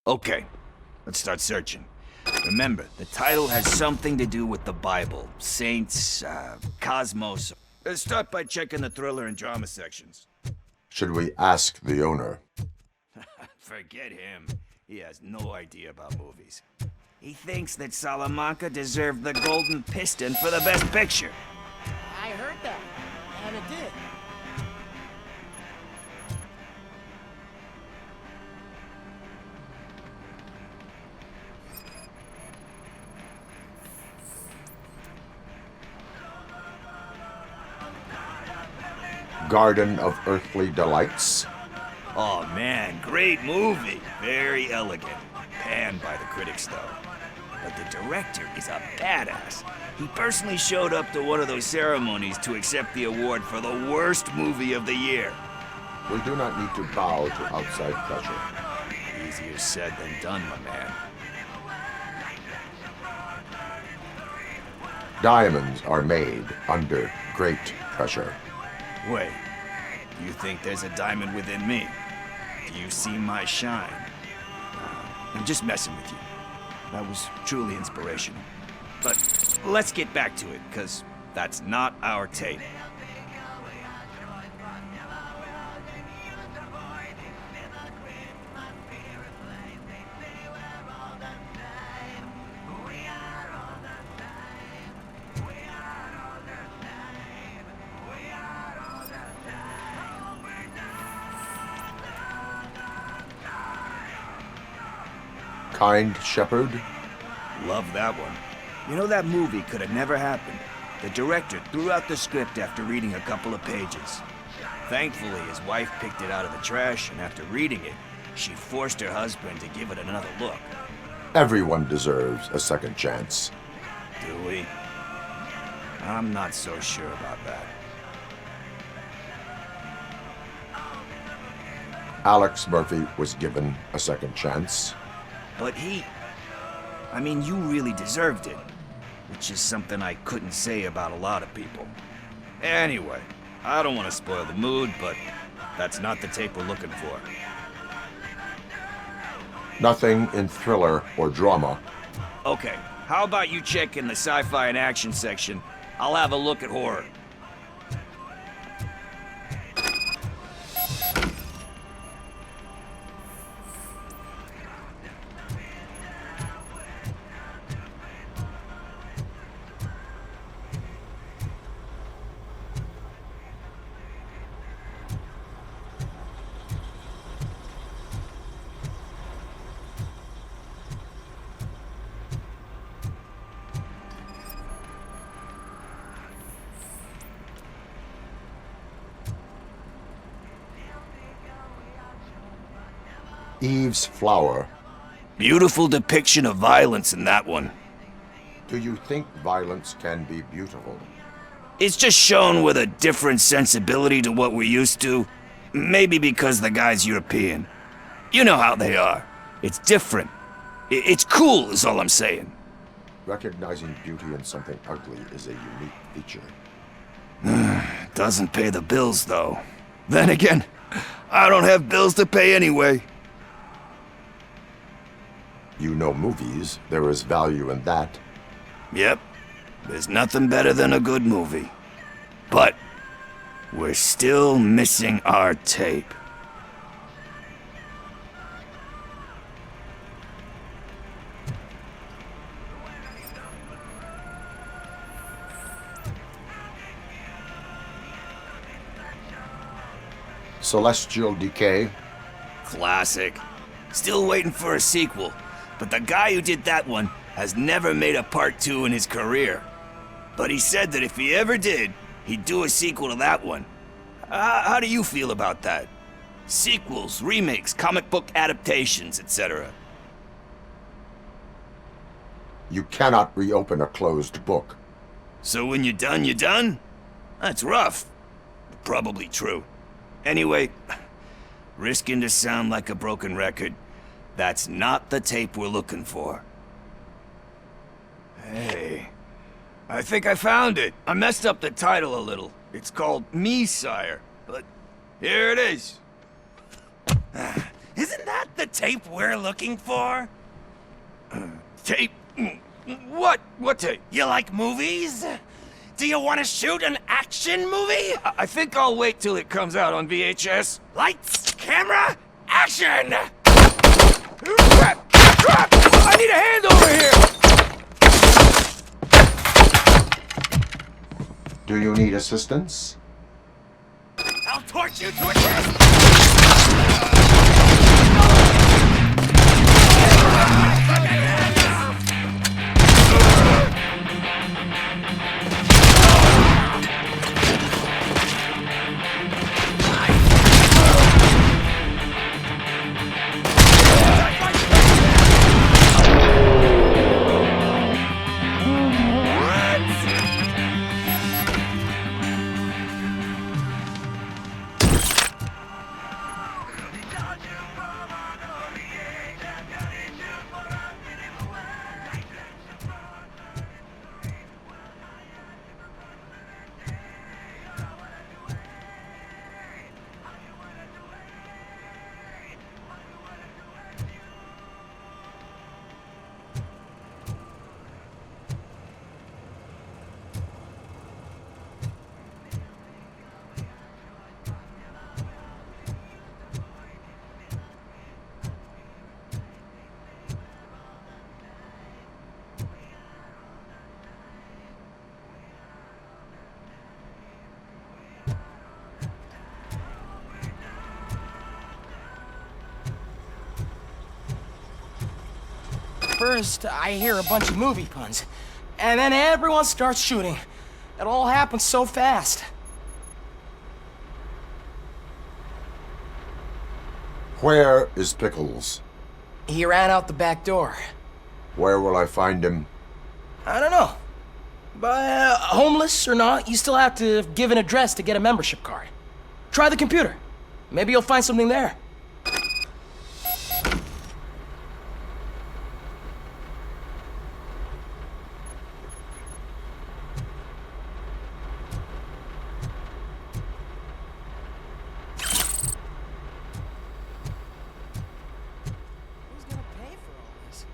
Okay, let's start searching. Remember, the title has something to do with the Bible, saints, cosmos. Let's start by checking the thriller and drama sections. Should we ask the owner? Forget him. He has no idea about movies. He thinks that Salamanca deserved the Golden Piston for the Best Picture. I heard that, and it did. Garden of Earthly Delights? Oh man, great movie. Very elegant. Panned by the critics though. But the director is a badass. He personally showed up to one of those ceremonies to accept the award for the worst movie of the year. We do not need to bow to outside pressure. Easier said than done, my man. Diamonds are made under great pressure. Wait, you think there's a diamond within me? Do you see my shine? I'm just messing with you. That was truly inspirational. But let's get back to it, because that's not our tape. Kind Shepherd? Love that one. You know, that movie could have never happened. The director threw out the script after reading a couple of pages. Thankfully, his wife picked it out of the trash, and after reading it, she forced her husband to give it another look. Everyone deserves a second chance. Do we? I'm not so sure about that. Alex Murphy was given a second chance. But I mean, you really deserved it. Which is something I couldn't say about a lot of people. Anyway, I don't want to spoil the mood, but that's not the tape we're looking for. Nothing in thriller or drama. Okay, how about you check in the sci-fi and action section? I'll have a look at horror. Eve's Flower. Beautiful depiction of violence in that one. Do you think violence can be beautiful? It's just shown with a different sensibility to what we're used to. Maybe because the guy's European. You know how they are. It's different. It's cool is all I'm saying. Recognizing beauty in something ugly is a unique feature. Doesn't pay the bills, though. Then again, I don't have bills to pay anyway. You know movies. There is value in that. Yep. There's nothing better than a good movie. But we're still missing our tape. Celestial Decay. Classic. Still waiting for a sequel. But the guy who did that one has never made a part 2 in his career. But he said that if he ever did, he'd do a sequel to that one. How do you feel about that? Sequels, remakes, comic book adaptations, etc. You cannot reopen a closed book. So when you're done, you're done? That's rough. Probably true. Anyway, risking to sound like a broken record, that's not the tape we're looking for. Hey, I think I found it. I messed up the title a little. It's called Me, Sire, but here it is. Isn't Isn't that the tape we're looking for? Tape? What? What tape? You like movies? Do you want to shoot an action movie? I think I'll wait till it comes out on VHS. Lights, camera, action! Crap! Crap! I need a hand over here! Do you need assistance? I'll torch you to a crisp! First, I hear a bunch of movie puns, and then everyone starts shooting. It all happens so fast. Where is Pickles? He ran out the back door. Where will I find him? I don't know. But homeless or not, you still have to give an address to get a membership card. Try the computer. Maybe you'll find something there. Who's gonna pay for all this?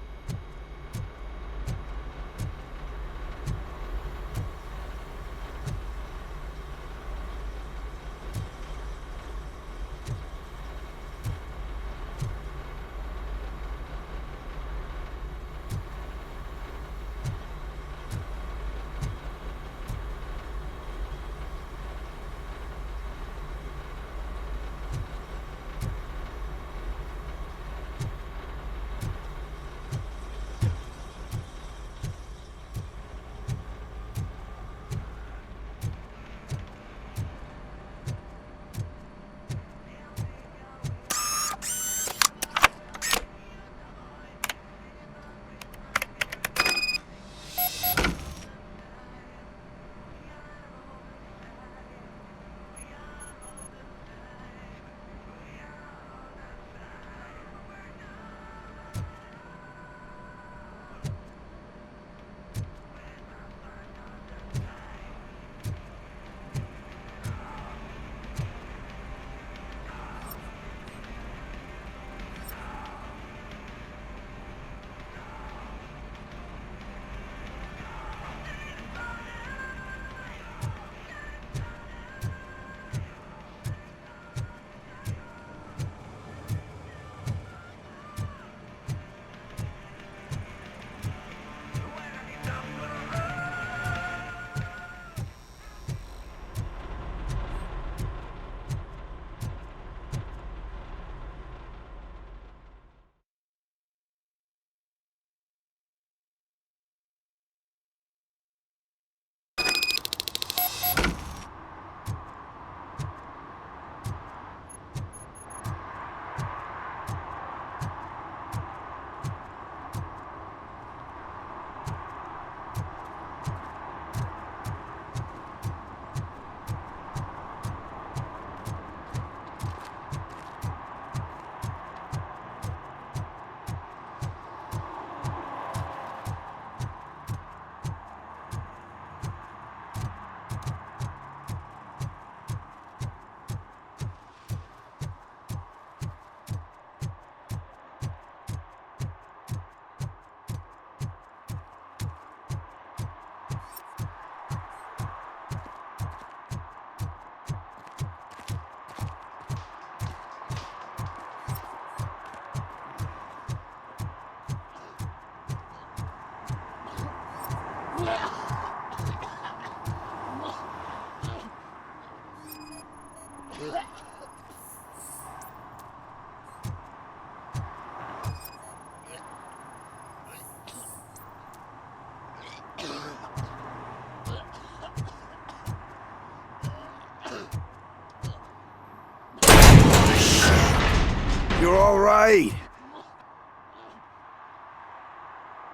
You're all right.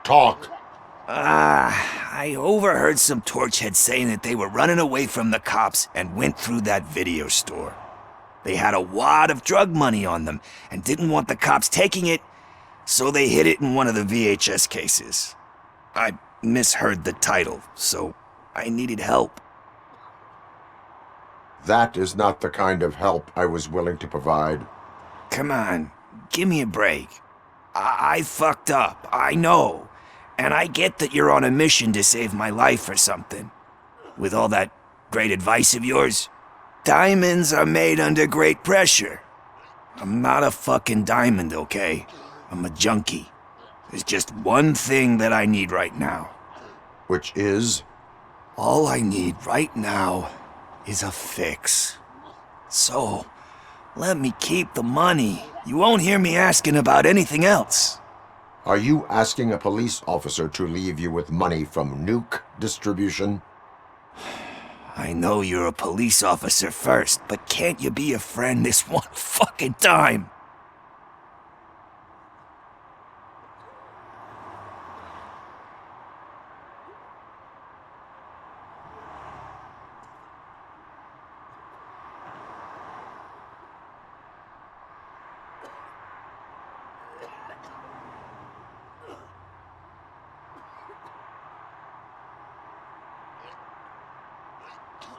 Talk. I overheard some torchheads saying that they were running away from the cops and went through that video store. They had a wad of drug money on them and didn't want the cops taking it, so they hid it in one of the VHS cases. I misheard the title, so I needed help. That is not the kind of help I was willing to provide. Come on, give me a break. I fucked up, I know. And I get that you're on a mission to save my life or something. With all that great advice of yours, diamonds are made under great pressure. I'm not a fucking diamond, okay? I'm a junkie. There's just one thing that I need right now. Which is? All I need right now is a fix. So, let me keep the money. You won't hear me asking about anything else. Are you asking a police officer to leave you with money from nuke distribution? I know you're a police officer first, but can't you be a friend this one fucking time?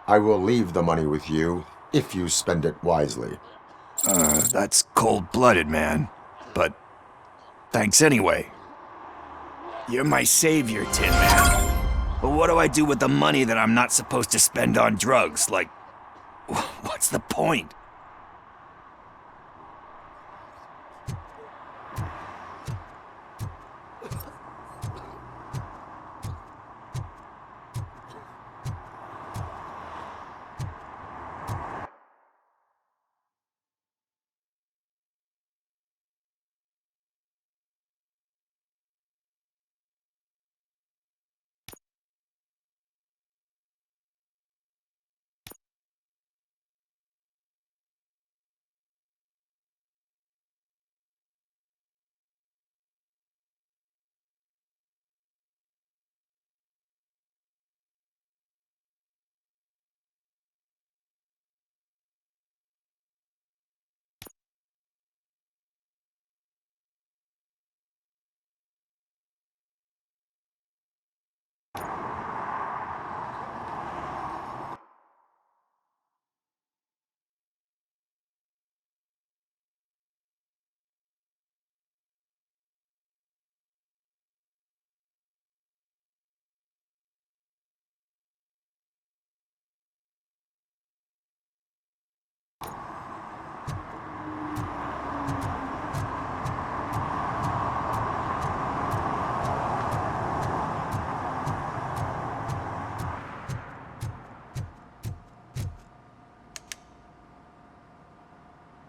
I will leave the money with you if you spend it wisely. That's cold-blooded, man. But thanks anyway. You're my savior, Tin Man. But what do I do with the money that I'm not supposed to spend on drugs? Like, what's the point?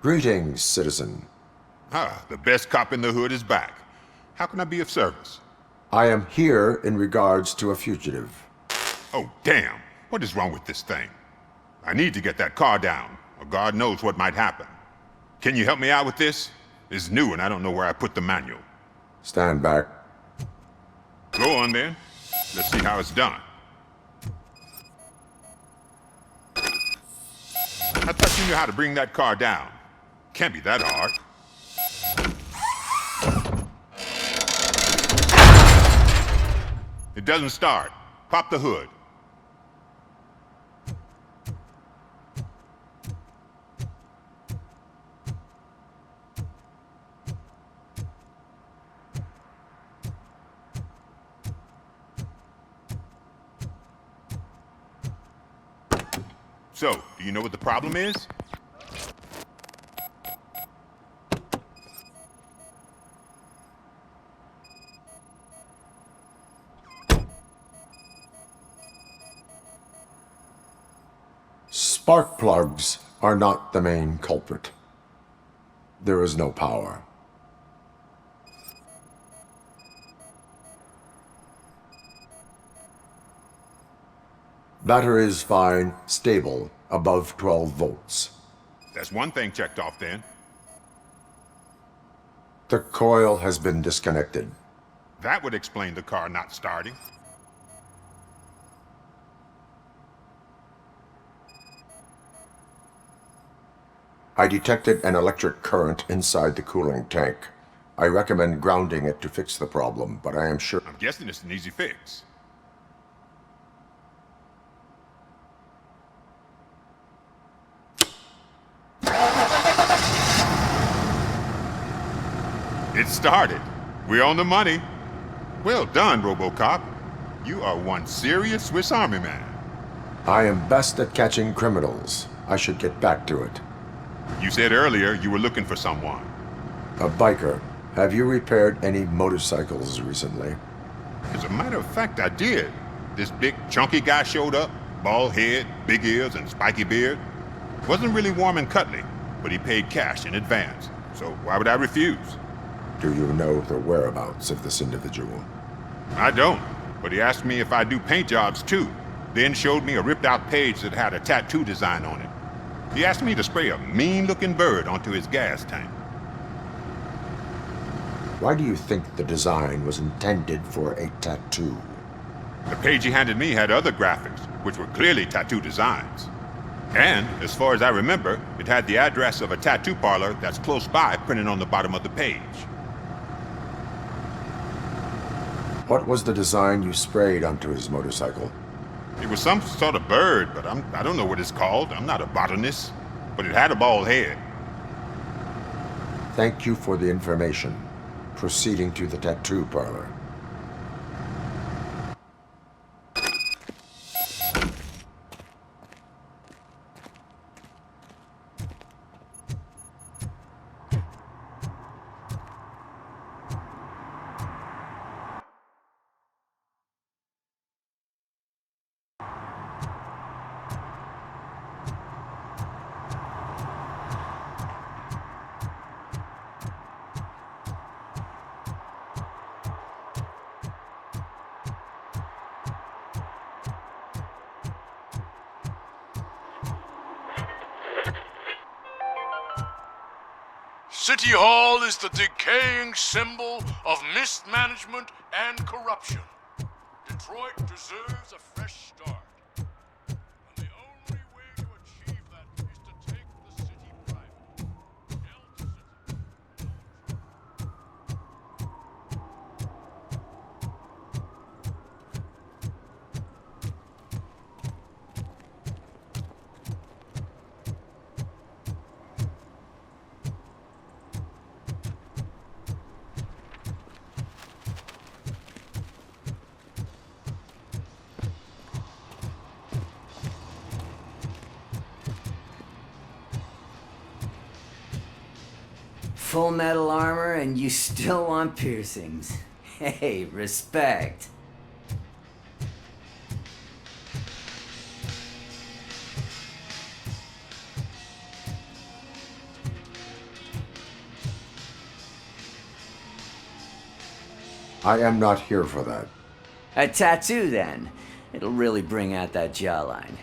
Greetings, citizen. Ah, the best cop in the hood is back. How can I be of service? I am here in regards to a fugitive. Oh, damn. What is wrong with this thing? I need to get that car down, or God knows what might happen. Can you help me out with this? It's new and I don't know where I put the manual. Stand back. Go on then. Let's see how it's done. I thought you knew how to bring that car down. Can't be that hard. It doesn't start. Pop the hood. So, do you know what the problem is? Spark plugs are not the main culprit. There is no power. Battery is fine, stable, above 12 volts. That's one thing checked off then. The coil has been disconnected. That would explain the car not starting. I detected an electric current inside the cooling tank. I recommend grounding it to fix the problem, but I am sure... I'm guessing it's an easy fix. It started. We're on the money. Well done, Robocop. You are one serious Swiss Army man. I am best at catching criminals. I should get back to it. You said earlier you were looking for someone. A biker. Have you repaired any motorcycles recently? As a matter of fact, I did. This big, chunky guy showed up. Bald head, big ears, and spiky beard. Wasn't really warm and cuddly, but he paid cash in advance. So why would I refuse? Do you know the whereabouts of this individual? I don't, but he asked me if I do paint jobs too. Then showed me a ripped out page that had a tattoo design on it. He asked me to spray a mean-looking bird onto his gas tank. Why do you think the design was intended for a tattoo? The page he handed me had other graphics, which were clearly tattoo designs. And, as far as I remember, it had the address of a tattoo parlor that's close by printed on the bottom of the page. What was the design you sprayed onto his motorcycle? It was some sort of bird, but I don't know what it's called. I'm not a botanist. But it had a bald head. Thank you for the information. Proceeding to the tattoo parlor. City Hall is the decaying symbol of mismanagement and corruption. Detroit deserves a fresh start. And the only way to achieve that is to take the city private. Full metal armor and you still want piercings. Hey, respect. I am not here for that. A tattoo, then. It'll really bring out that jawline.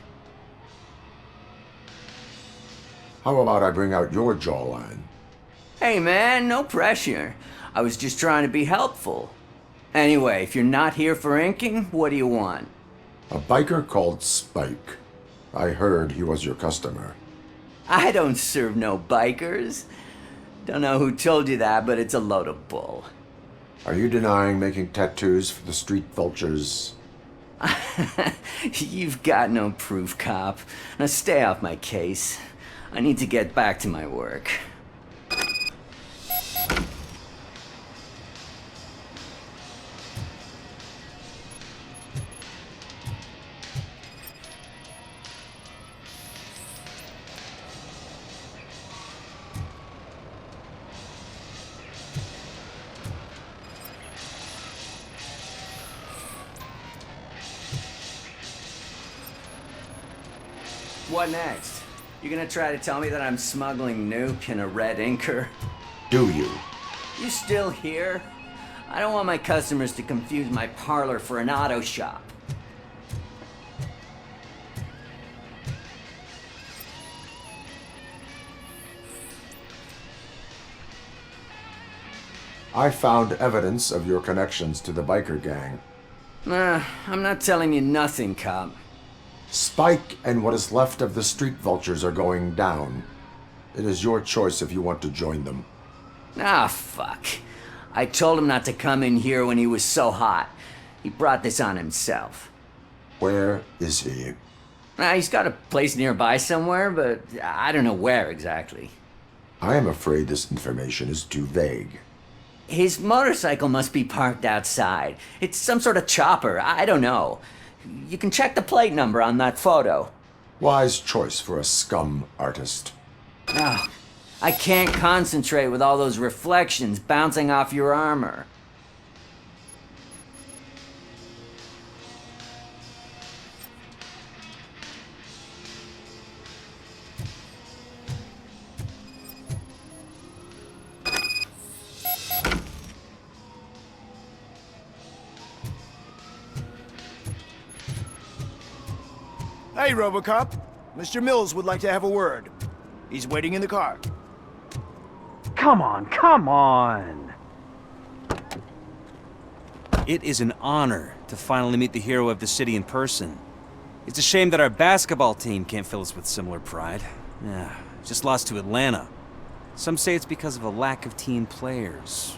How about I bring out your jawline? Hey, man, no pressure. I was just trying to be helpful. Anyway, if you're not here for inking, what do you want? A biker called Spike. I heard he was your customer. I don't serve no bikers. Don't know who told you that, but it's a load of bull. Are you denying making tattoos for the street vultures? You've got no proof, cop. Now stay off my case. I need to get back to my work. What next? You gonna try to tell me that I'm smuggling Nuke in a red inker? Do you? You still here? I don't want my customers to confuse my parlor for an auto shop. I found evidence of your connections to the biker gang. I'm not telling you nothing, cop. Spike and what is left of the street vultures are going down. It is your choice if you want to join them. Ah, fuck. I told him not to come in here when he was so hot. He brought this on himself. Where is he? He's got a place nearby somewhere, but I don't know where exactly. I am afraid this information is too vague. His motorcycle must be parked outside. It's some sort of chopper. I don't know. You can check the plate number on that photo. Wise choice for a scum artist. Ah, I can't concentrate with all those reflections bouncing off your armor. Hey, Robocop. Mr. Mills would like to have a word. He's waiting in the car. Come on, come on! It is an honor to finally meet the hero of the city in person. It's a shame that our basketball team can't fill us with similar pride. Yeah, just lost to Atlanta. Some say it's because of a lack of team players.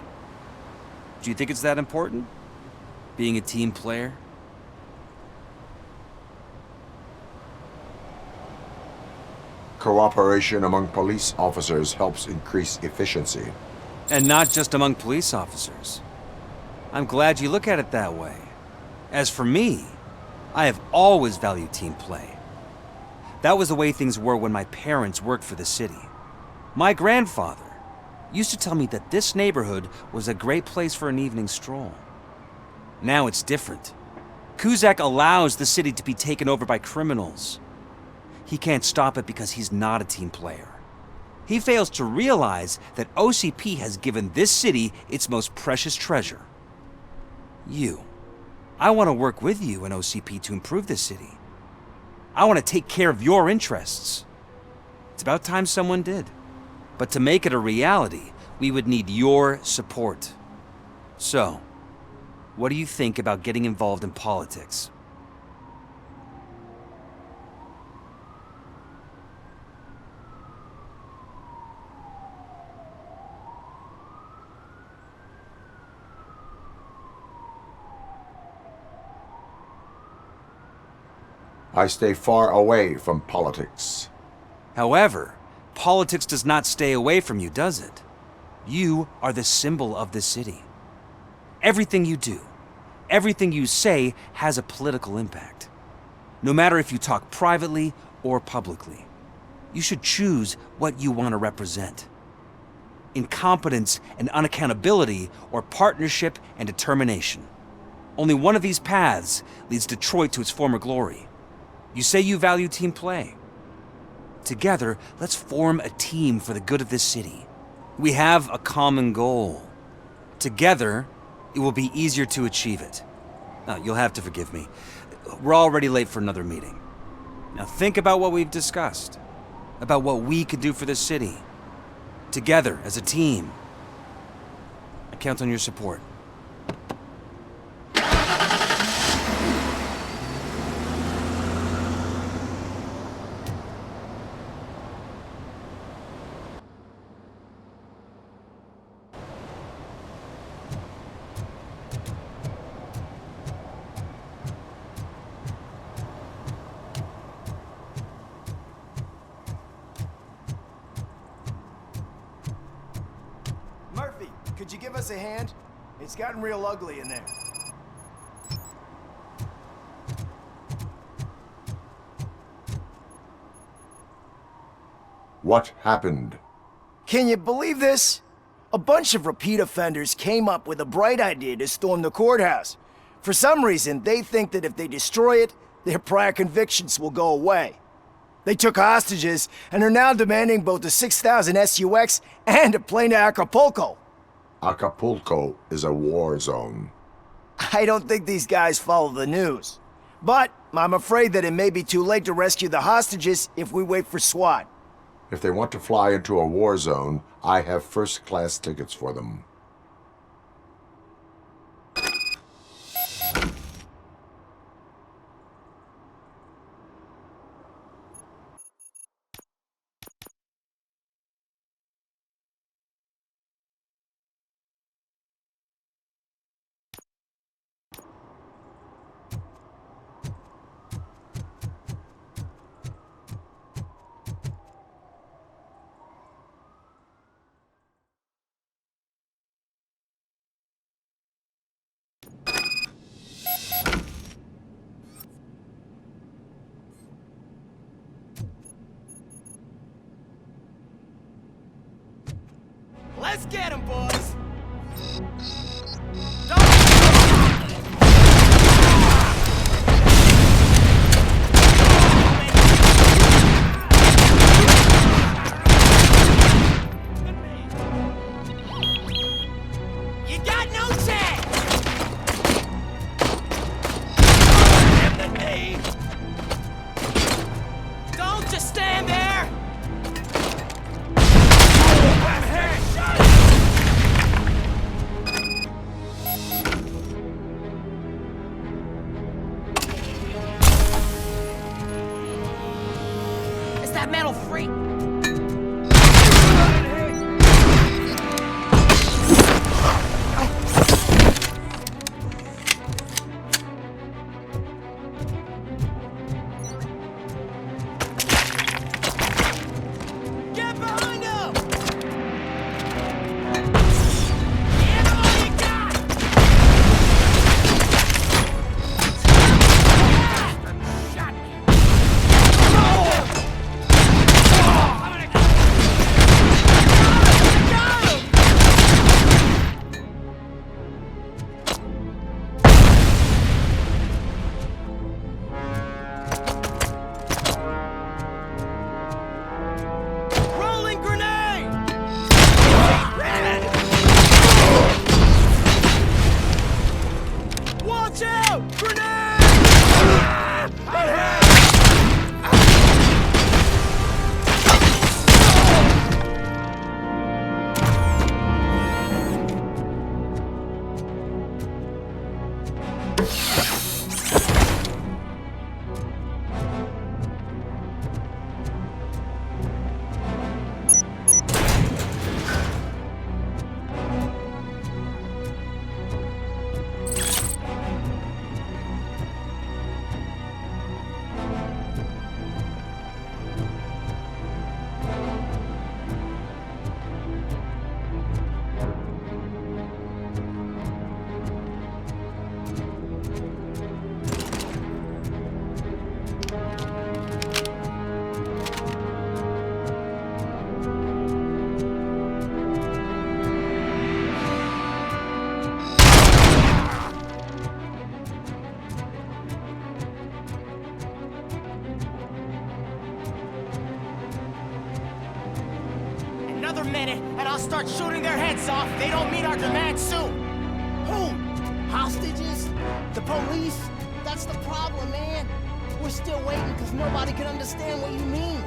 Do you think it's that important? Being a team player? Cooperation among police officers helps increase efficiency. And not just among police officers. I'm glad you look at it that way. As for me, I have always valued team play. That was the way things were when my parents worked for the city. My grandfather used to tell me that this neighborhood was a great place for an evening stroll. Now it's different. Cusack allows the city to be taken over by criminals. He can't stop it because he's not a team player. He fails to realize that OCP has given this city its most precious treasure. You. I want to work with you and OCP to improve this city. I want to take care of your interests. It's about time someone did. But to make it a reality, we would need your support. So, what do you think about getting involved in politics? I stay far away from politics. However, politics does not stay away from you, does it? You are the symbol of the city. Everything you do, everything you say has a political impact. No matter if you talk privately or publicly, you should choose what you want to represent. Incompetence and unaccountability, or partnership and determination. Only one of these paths leads Detroit to its former glory. You say you value team play. Together, let's form a team for the good of this city. We have a common goal. Together, it will be easier to achieve it. Now, you'll have to forgive me. We're already late for another meeting. Now think about what we've discussed. About what we could do for this city. Together, as a team. I count on your support. Murphy, could you give us a hand? It's gotten real ugly in there. What happened? Can you believe this? A bunch of repeat offenders came up with a bright idea to storm the courthouse. For some reason, they think that if they destroy it, their prior convictions will go away. They took hostages and are now demanding both the 6,000 SUX and a plane to Acapulco. Acapulco is a war zone. I don't think these guys follow the news. But I'm afraid that it may be too late to rescue the hostages if we wait for SWAT. If they want to fly into a war zone, I have first-class tickets for them. Let's get him, boys! You got no chance! Don't just stand there! Is that metal free? Get behind him! Rolling grenade! Watch out! Grenade! Another minute, and I'll start shooting their heads off if they don't meet our demands soon. Who? Hostages? The police? That's the problem, man. We're still waiting because nobody can understand what you mean.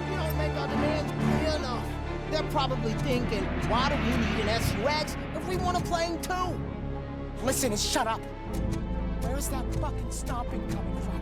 We don't make our demands clear enough. They're probably thinking, why do we need an SUX if we want a plane too? Listen and shut up. Where is that fucking stomping coming from?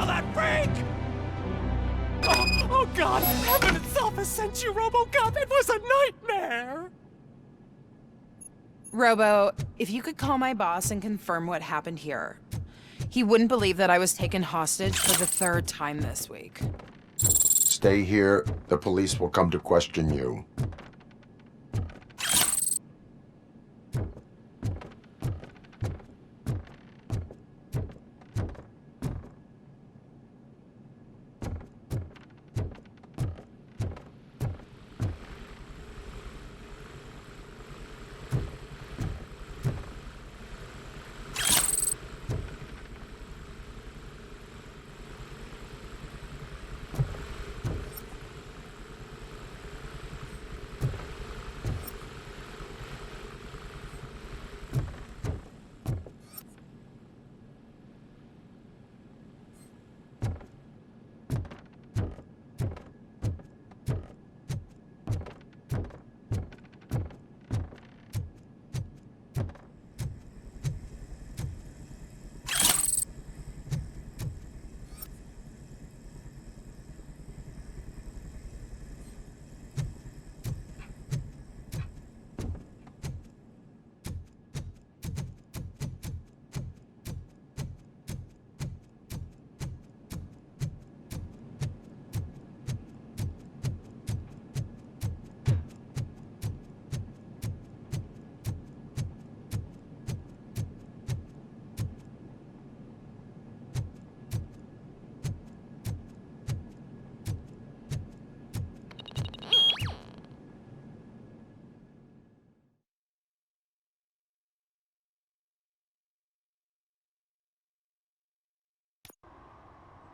tell that freak! Oh God, heaven itself has sent you, Robocop! It was a nightmare! Robo, if you could call my boss and confirm what happened here. He wouldn't believe that I was taken hostage for the 3rd time this week. Stay here. The police will come to question you.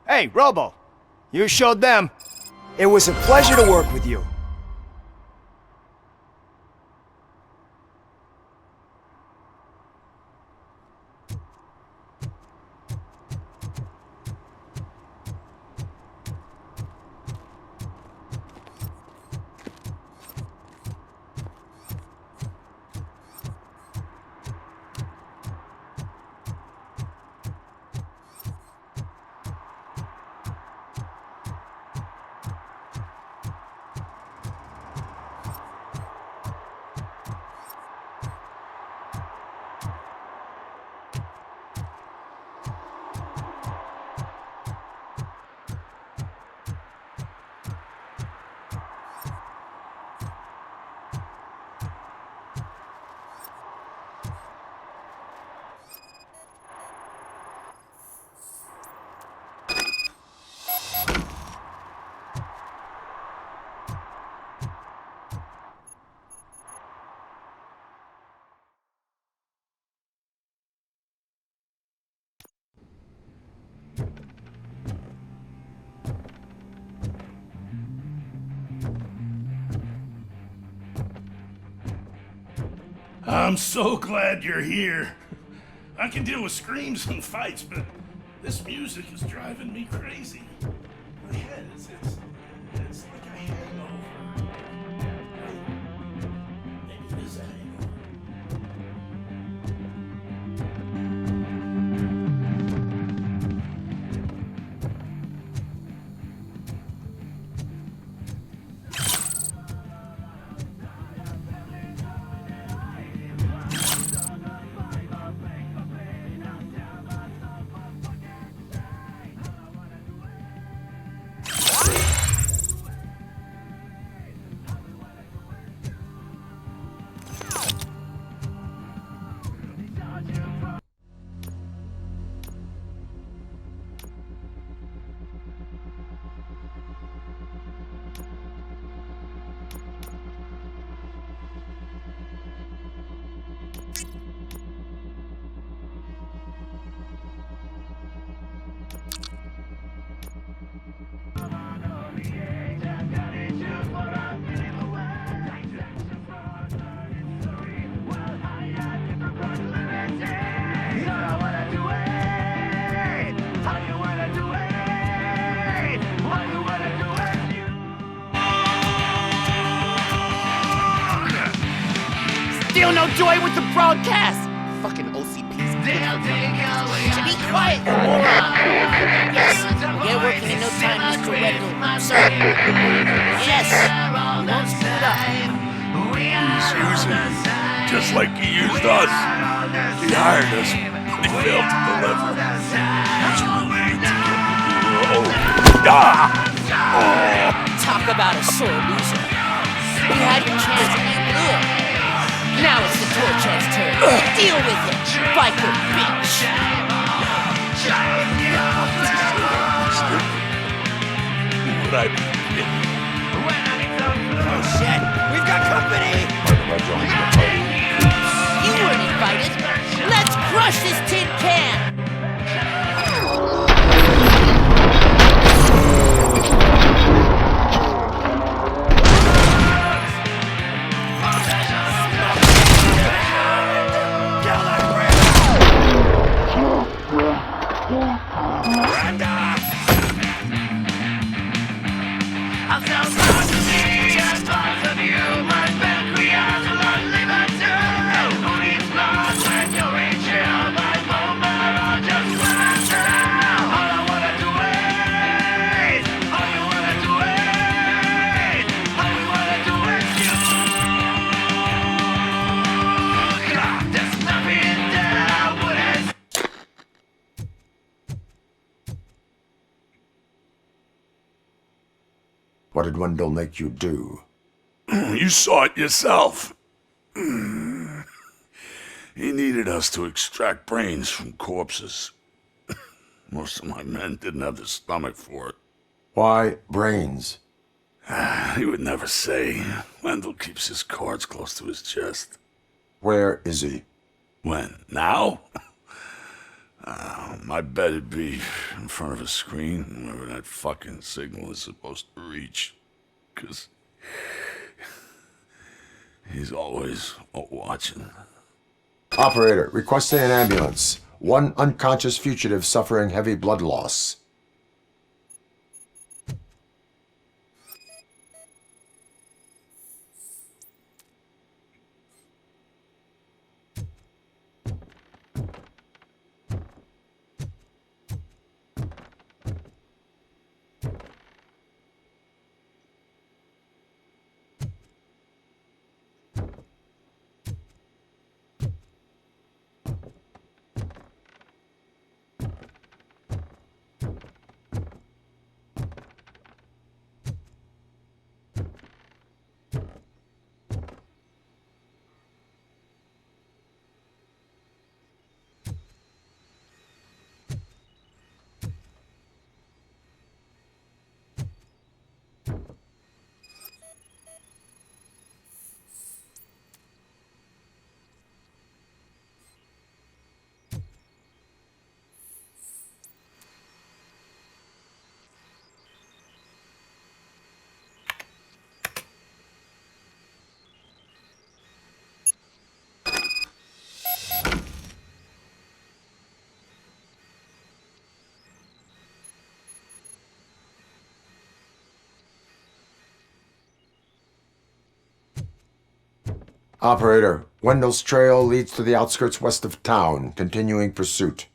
Hey, Robo! You showed them. It was a pleasure to work with you. I'm so glad you're here. I can deal with screams and fights, but this music is driving me crazy. My head is, it's like a hangover. Maybe it is a hangover. Still no joy with the broadcast! Fucking OCP's. Be quiet, you moron! Yes. Yes! You won't screw it up. He's using you, just like he used us. He hired us, but he failed to deliver. He's really to get Talk about a sore loser. You had your chance and you blew it. Now it's the Torchhead's turn. Deal with it, biker bitch. Would I be? Oh shit, we've got company! You weren't invited. Let's crush this tin can! What did Wendell make you do? You saw it yourself. He needed us to extract brains from corpses. Most of my men didn't have the stomach for it. Why brains? He would never say. Wendell keeps his cards close to his chest. Where is he? When? Now? My bet it'd be in front of a screen, wherever that fucking signal is supposed to reach. 'Cause he's always watching. Operator, requesting an ambulance. One unconscious fugitive suffering heavy blood loss. Operator, Wendell's trail leads to the outskirts west of town, continuing pursuit.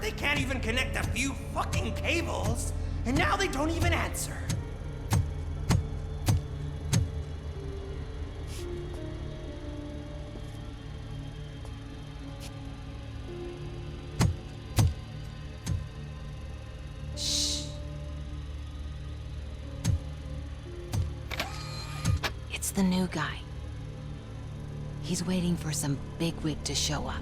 They can't even connect a few fucking cables, and now they don't even answer. Shh. It's the new guy. He's waiting for some bigwig to show up.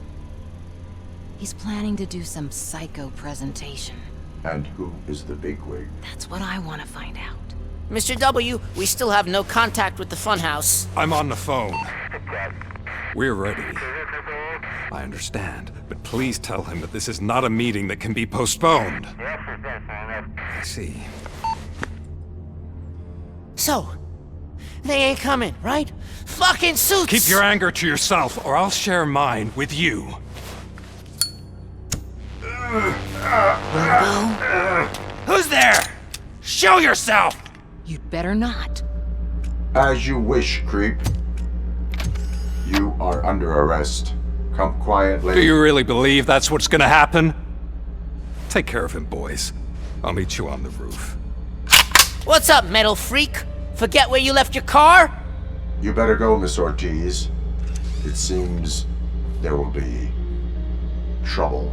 He's planning to do some psycho presentation. And who is the bigwig? That's what I want to find out. Mr. W, we still have no contact with the funhouse. I'm on the phone. We're ready. I understand, but please tell him that this is not a meeting that can be postponed. I see. So, they ain't coming, right? Fucking suits! Keep your anger to yourself, or I'll share mine with you. Who's there? Show yourself! You'd better not. As you wish, creep. You are under arrest. Come quietly. Do you really believe that's what's gonna happen? Take care of him, boys. I'll meet you on the roof. What's up, metal freak? Forget where you left your car? You better go, Miss Ortiz. It seems there will be trouble.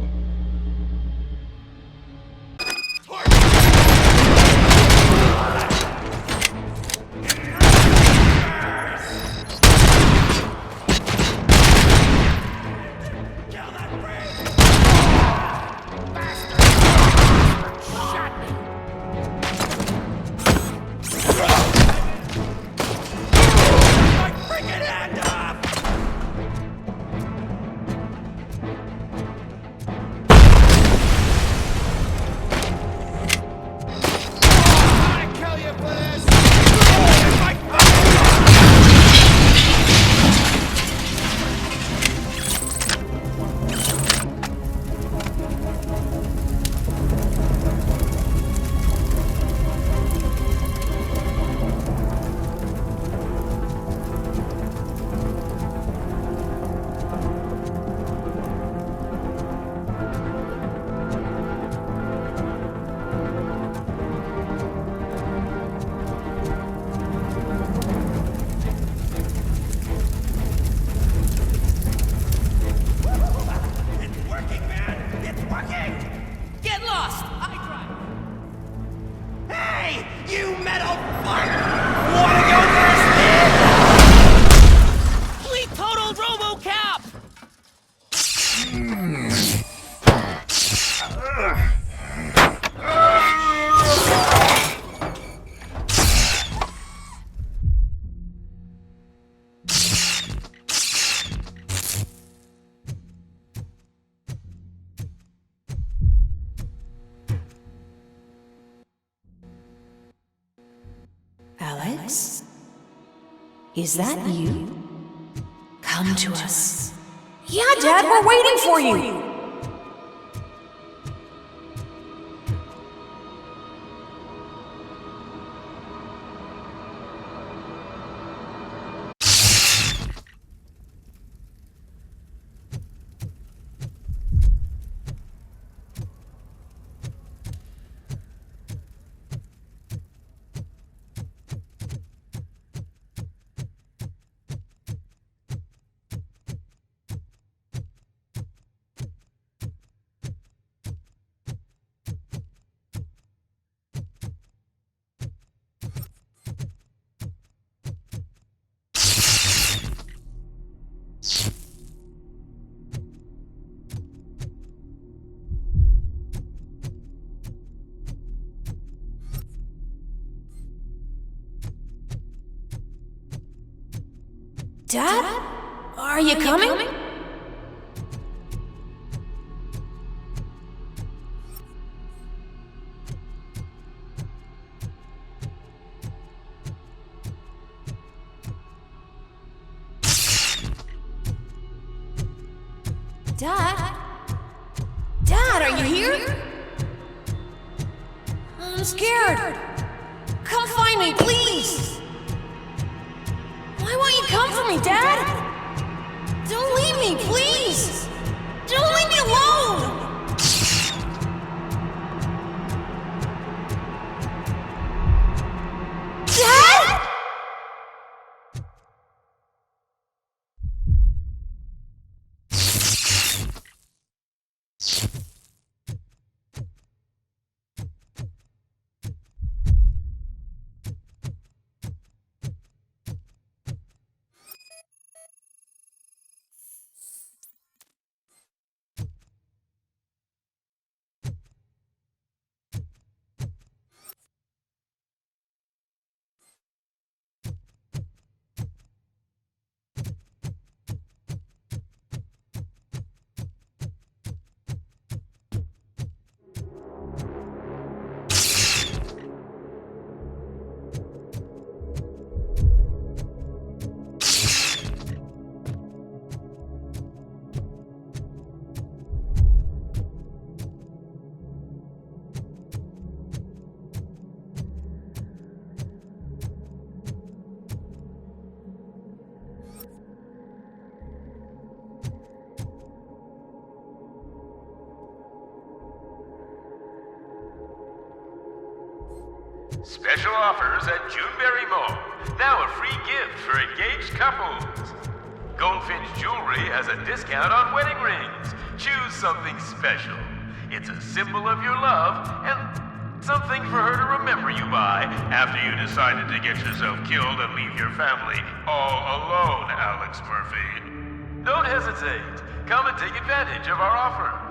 You metal fuck! Wanna go for a spin? We totaled Robocop! Alex? Is that you? Come to us. Yeah, Dad, we're waiting for you! Dad? Are you coming? Dad? Dad, are you here? I'm scared. Come find me, please! Why won't you come for me, Dad? Don't leave me, please! Don't leave me alone! Special offers at Juneberry Mall. Now a free gift for engaged couples. Goldfinch Jewelry has a discount on wedding rings. Choose something special. It's a symbol of your love and something for her to remember you by after you decided to get yourself killed and leave your family all alone, Alex Murphy. Don't hesitate. Come and take advantage of our offer.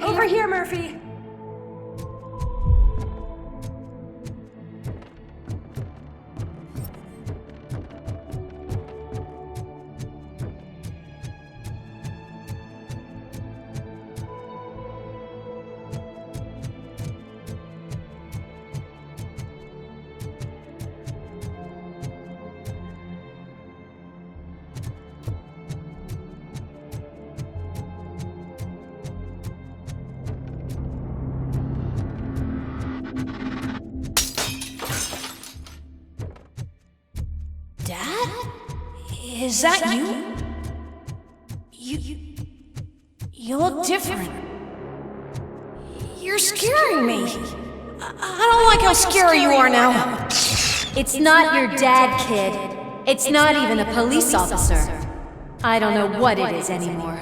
Over here, Murphy! Dad? Is that you? You look different. You're scaring me. I don't like how scary you are now. It's not your dad, kid. It's not even a police officer. I don't know what it is anymore.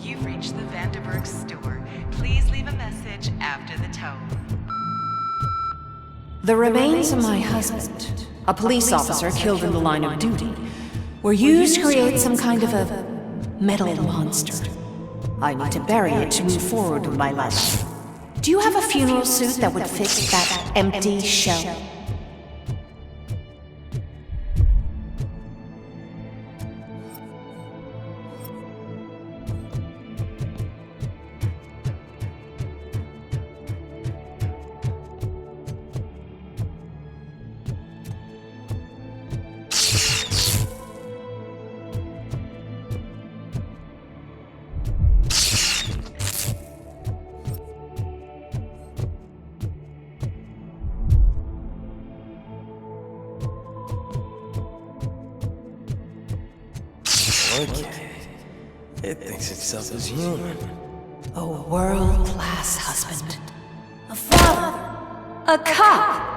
You've reached the Vanderburg store. Please leave a message after the tone. The remains of my husband, a police officer killed in the line of duty, were used to create some kind of a metal monster. I need to bury it to move forward with my life. Do you have a funeral suit that would fit that empty shell? Okay. It thinks itself as human. A world-class husband. A father. A cop.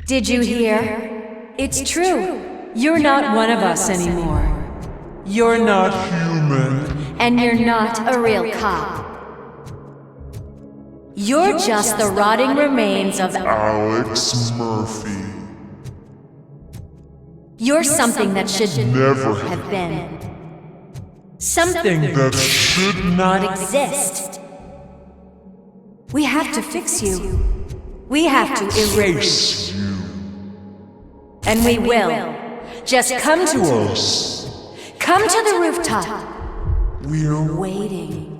Did you hear? It's true. You're not one of us anymore. You're not human. And you're not a real cop. You're just the rotting remains of Alex Murphy. You're something that should never have been. Something that should not exist. We have to fix you. We have to erase you. And we will. Just come to us. Come to the rooftop. We're waiting.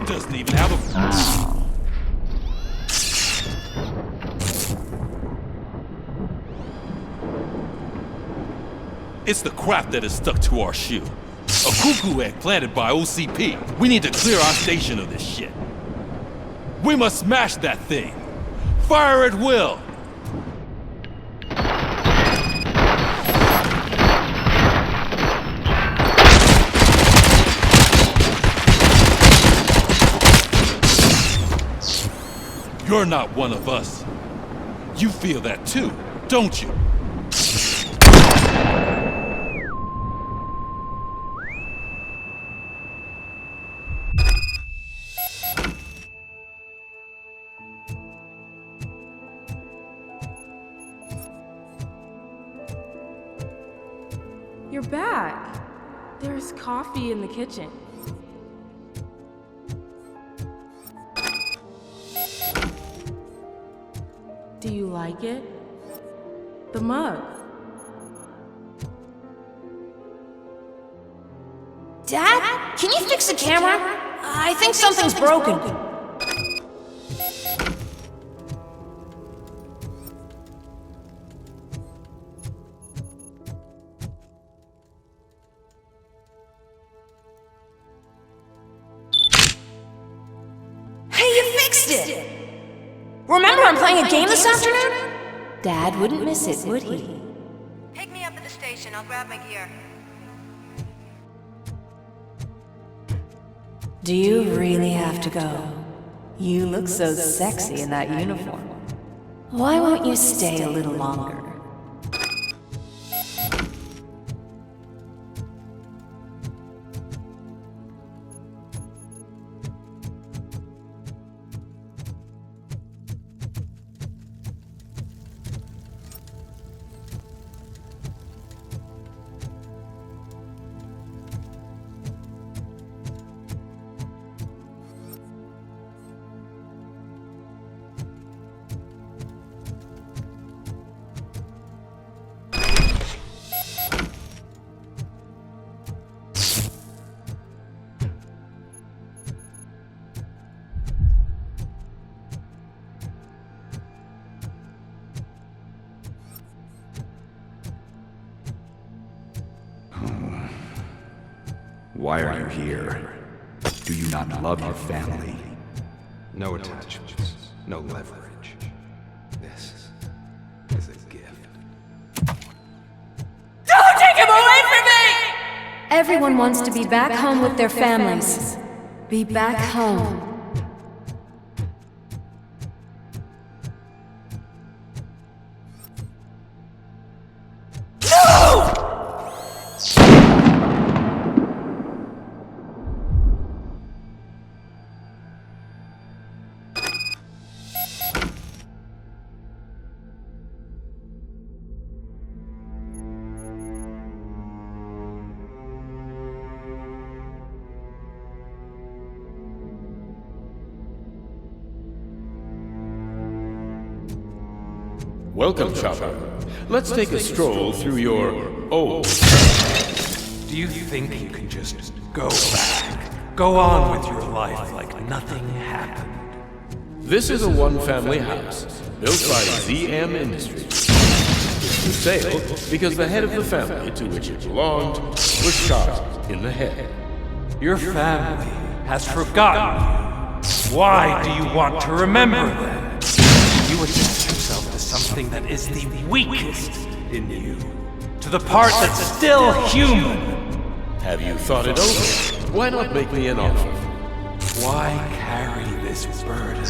Doesn't even have a... It's the crap that is stuck to our shoe. A cuckoo egg planted by OCP. We need to clear our station of this shit. We must smash that thing. Fire at will. You're not one of us. You feel that too, don't you? You're back. There's coffee in the kitchen. Do you like it? The mug. Dad, can you fix the camera? I think something's broken. Hey, you fixed it! Remember I'm playing a game this afternoon? Dad wouldn't miss it, would he? Pick me up at the station. I'll grab my gear. Do you really have to go? You look so sexy in that uniform. Why won't you stay a little longer? Why are you here? Do you not love your family? No attachments, no leverage. This is a gift. Don't take him away from me! Everyone wants to be back home with their families. Be back home. Welcome, Chopper. Let's take a stroll through your old... Do you think you can just go back? Go on with your life like nothing happened? This is a one-family house, built by ZM Industries. It's for sale because the head of the family to which it belonged was shot in the head. Your family has forgotten you. Why do you want to remember them? You attach yourself to something that is the weakest in you. To the part that's still human. Have you thought it over? Why not make me an offer? Why carry this burden?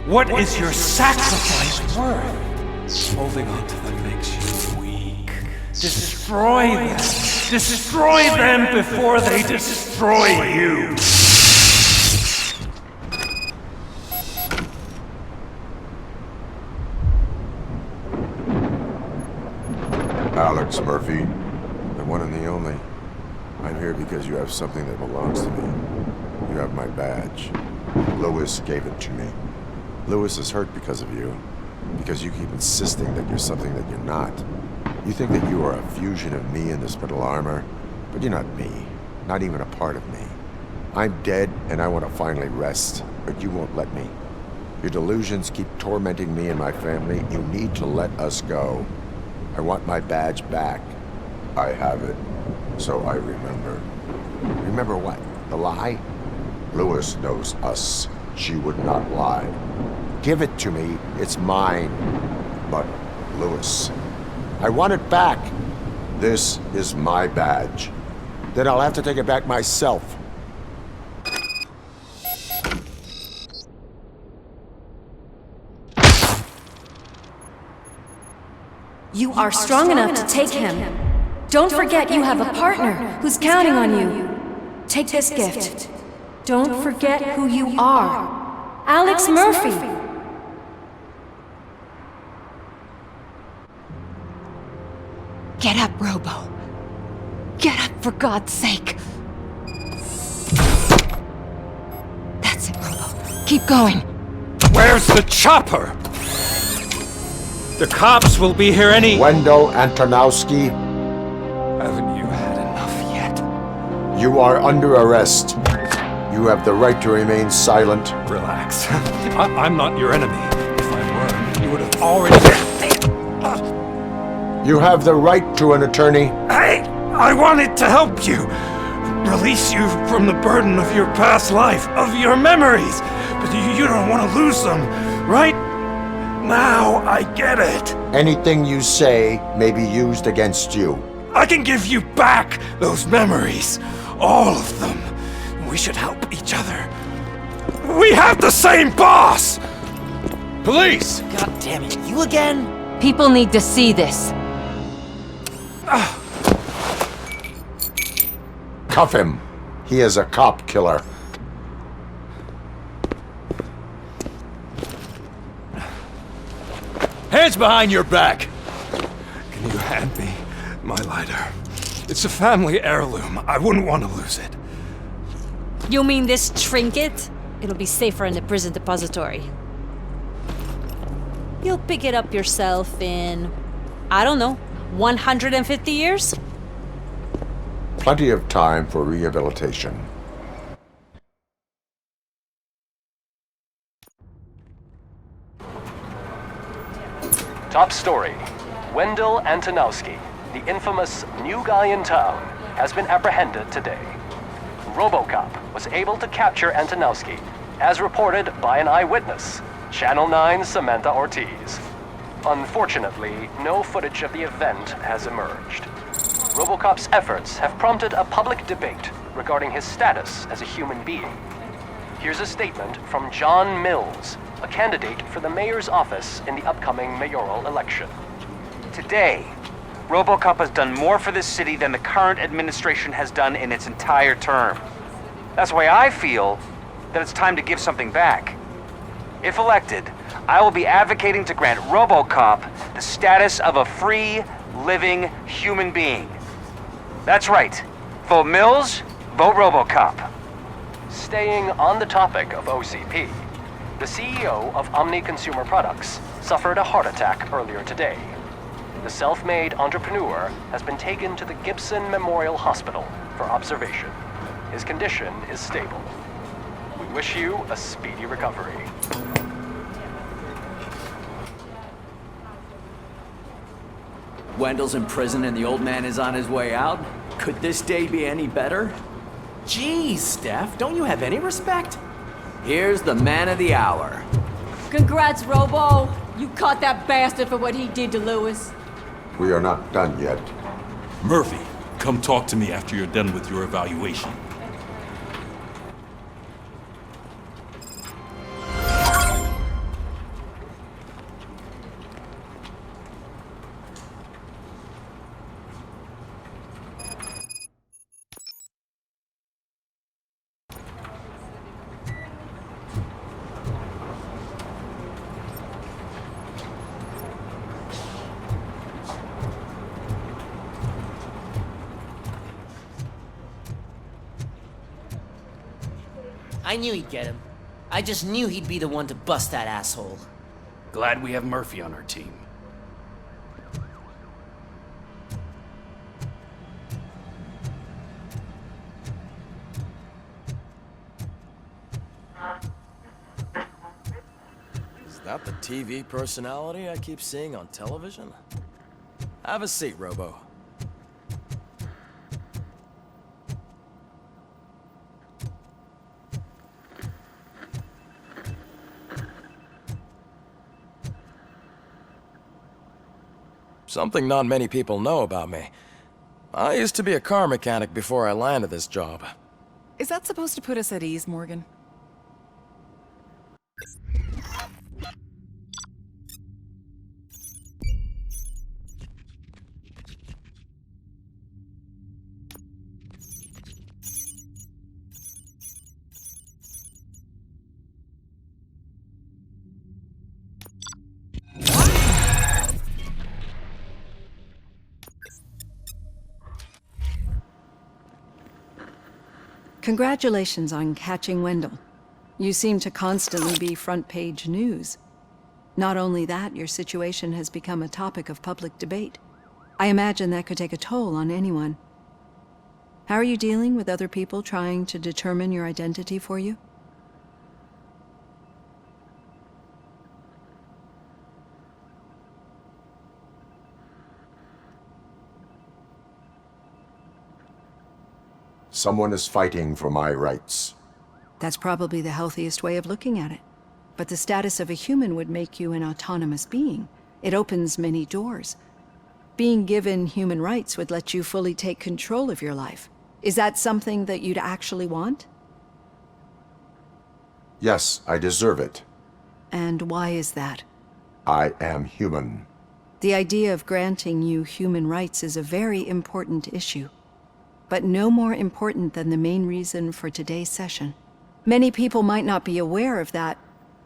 What is your sacrifice worth? Holding on to them makes you weak. Destroy them! Destroy them before they destroy you! Alex Murphy, the one and the only. I'm here because you have something that belongs to me. You have my badge. Lewis gave it to me. Lewis is hurt because of you. Because you keep insisting that you're something that you're not. You think that you are a fusion of me in this metal armor, but you're not me. Not even a part of me. I'm dead and I want to finally rest, but you won't let me. Your delusions keep tormenting me and my family. You need to let us go. I want my badge back. I have it, so I remember. Remember what? The lie? Lewis knows us. She would not lie. Give it to me. It's mine. But, Lewis, I want it back. This is my badge. Then I'll have to take it back myself. You are strong enough to take him. Don't forget you have a partner who's counting on you. Take this gift. Don't forget who you are. Alex Murphy. Get up, Robo. Get up, for God's sake. That's it, Robo. Keep going. Where's the chopper? The cops will be here any— Wendell Antonowski. Haven't you had enough yet? You are under arrest. You have the right to remain silent. Relax. I'm not your enemy. If I were, you would have already— You have the right to an attorney. I wanted to help you. Release you from the burden of your past life, of your memories. But you don't want to lose them, right? Now I get it. Anything you say may be used against you. I can give you back those memories. All of them. We should help each other. We have the same boss! Police! God damn it, you again? People need to see this. Cuff him. He is a cop killer. Hands behind your back! Can you hand me my lighter? It's a family heirloom. I wouldn't want to lose it. You mean this trinket? It'll be safer in the prison depository. You'll pick it up yourself in, I don't know, 150 years? Plenty of time for rehabilitation. Top story. Wendell Antonowski, the infamous new guy in town, has been apprehended today. Robocop was able to capture Antonowski, as reported by an eyewitness, Channel 9's Samantha Ortiz. Unfortunately, no footage of the event has emerged. Robocop's efforts have prompted a public debate regarding his status as a human being. Here's a statement from John Mills, a candidate for the mayor's office in the upcoming mayoral election. Today, Robocop has done more for this city than the current administration has done in its entire term. That's why I feel that it's time to give something back. If elected, I will be advocating to grant Robocop the status of a free, living human being. That's right. Vote Mills, vote Robocop. Staying on the topic of OCP, the CEO of Omni Consumer Products suffered a heart attack earlier today. The self-made entrepreneur has been taken to the Gibson Memorial Hospital for observation. His condition is stable. We wish you a speedy recovery. Wendell's in prison and the old man is on his way out? Could this day be any better? Geez, Steph, don't you have any respect? Here's the man of the hour. Congrats, Robo. You caught that bastard for what he did to Lewis. We are not done yet. Murphy, come talk to me after you're done with your evaluation. I knew he'd get him. I just knew he'd be the one to bust that asshole. Glad we have Murphy on our team. Is that the TV personality I keep seeing on television? Have a seat, Robo. Something not many people know about me. I used to be a car mechanic before I landed this job. Is that supposed to put us at ease, Morgan? Congratulations on catching Wendell. You seem to constantly be front-page news. Not only that, your situation has become a topic of public debate. I imagine that could take a toll on anyone. How are you dealing with other people trying to determine your identity for you? Someone is fighting for my rights. That's probably the healthiest way of looking at it. But the status of a human would make you an autonomous being. It opens many doors. Being given human rights would let you fully take control of your life. Is that something that you'd actually want? Yes, I deserve it. And why is that? I am human. The idea of granting you human rights is a very important issue. But no more important than the main reason for today's session. Many people might not be aware of that,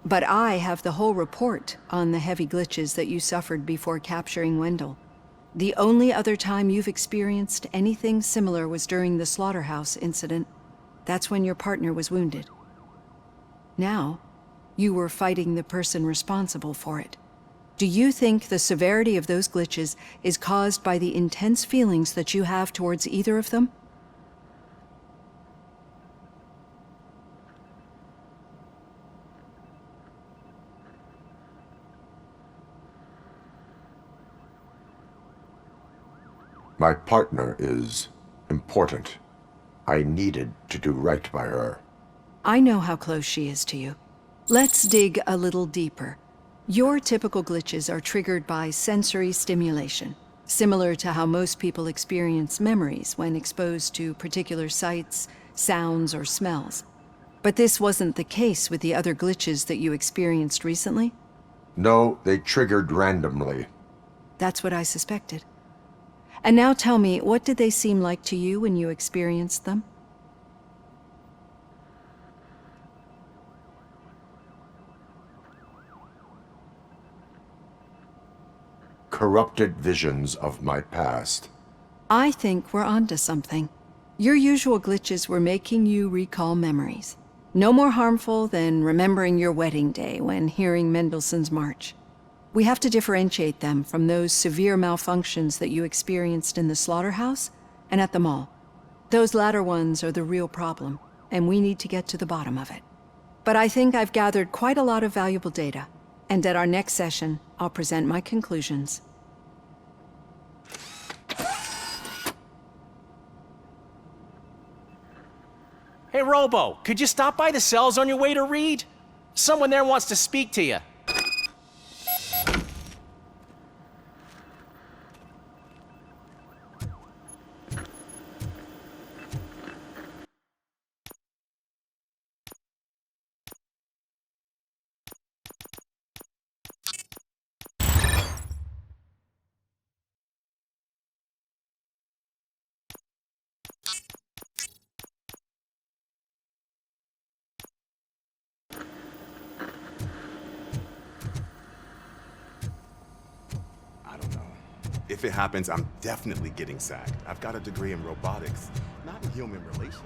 but I have the whole report on the heavy glitches that you suffered before capturing Wendell. The only other time you've experienced anything similar was during the slaughterhouse incident. That's when your partner was wounded. Now, you were fighting the person responsible for it. Do you think the severity of those glitches is caused by the intense feelings that you have towards either of them? My partner is important. I needed to do right by her. I know how close she is to you. Let's dig a little deeper. Your typical glitches are triggered by sensory stimulation, similar to how most people experience memories when exposed to particular sights, sounds, or smells. But this wasn't the case with the other glitches that you experienced recently? No, they triggered randomly. That's what I suspected. And now tell me, what did they seem like to you when you experienced them? Corrupted visions of my past. I think we're onto something. Your usual glitches were making you recall memories. No more harmful than remembering your wedding day when hearing Mendelssohn's March. We have to differentiate them from those severe malfunctions that you experienced in the slaughterhouse and at the mall. Those latter ones are the real problem, and we need to get to the bottom of it. But I think I've gathered quite a lot of valuable data, and at our next session, I'll present my conclusions. Hey, Robo, could you stop by the cells on your way to Reed? Someone there wants to speak to you. I don't know. If it happens, I'm definitely getting sacked. I've got a degree in robotics, not in human relations.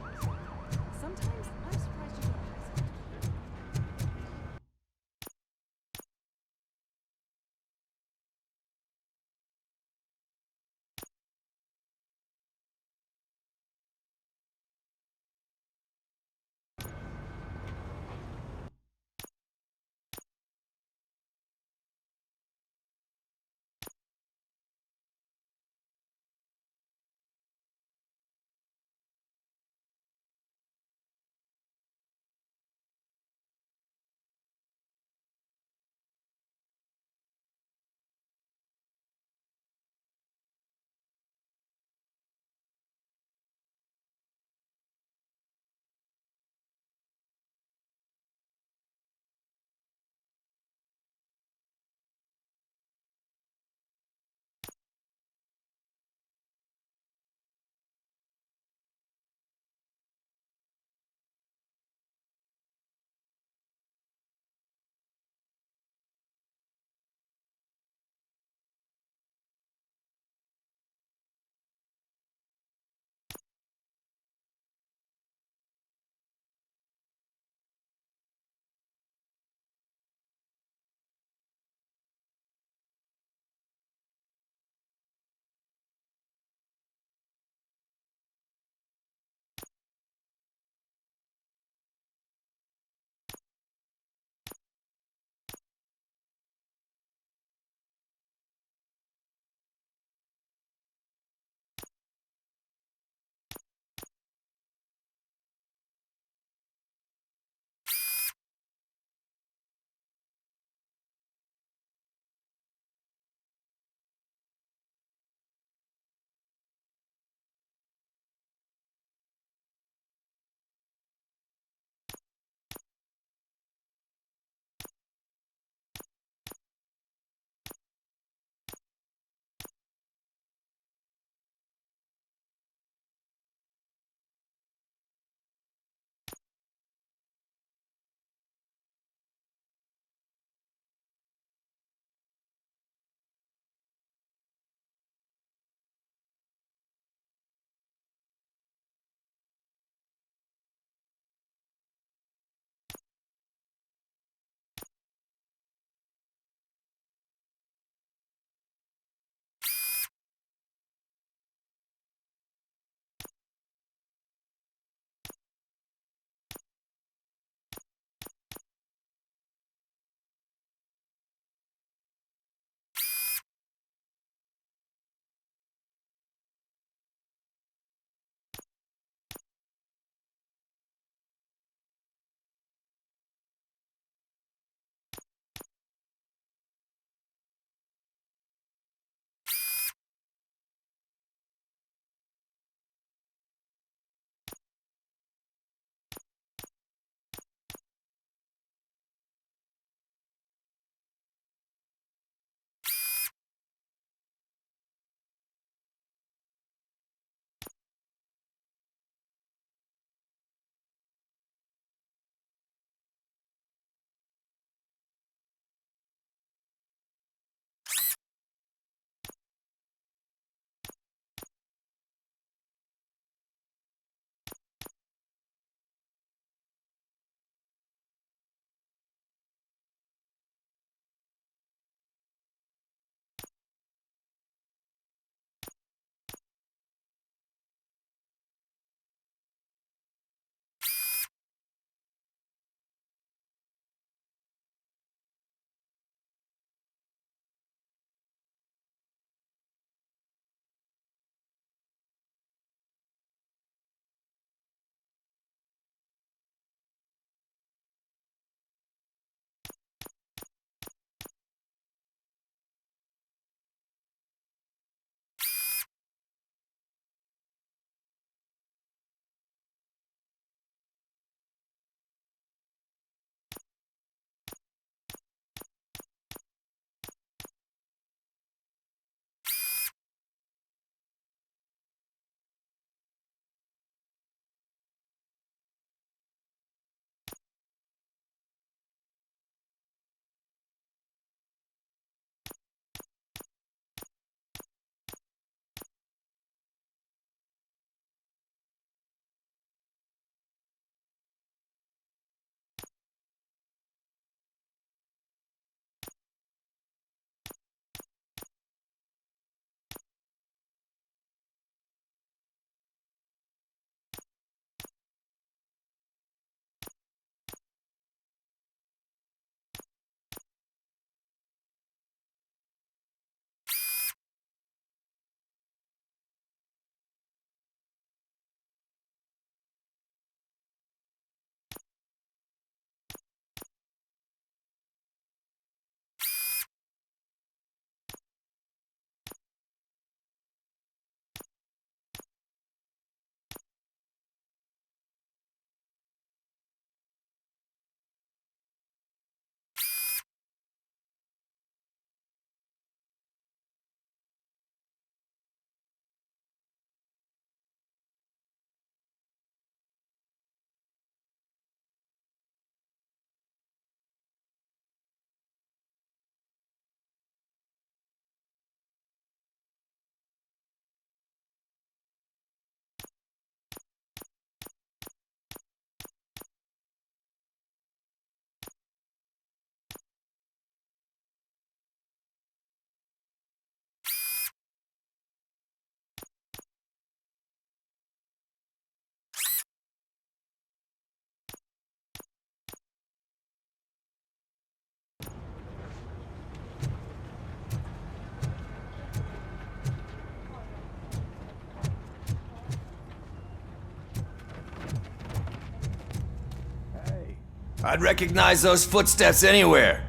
I'd recognize those footsteps anywhere.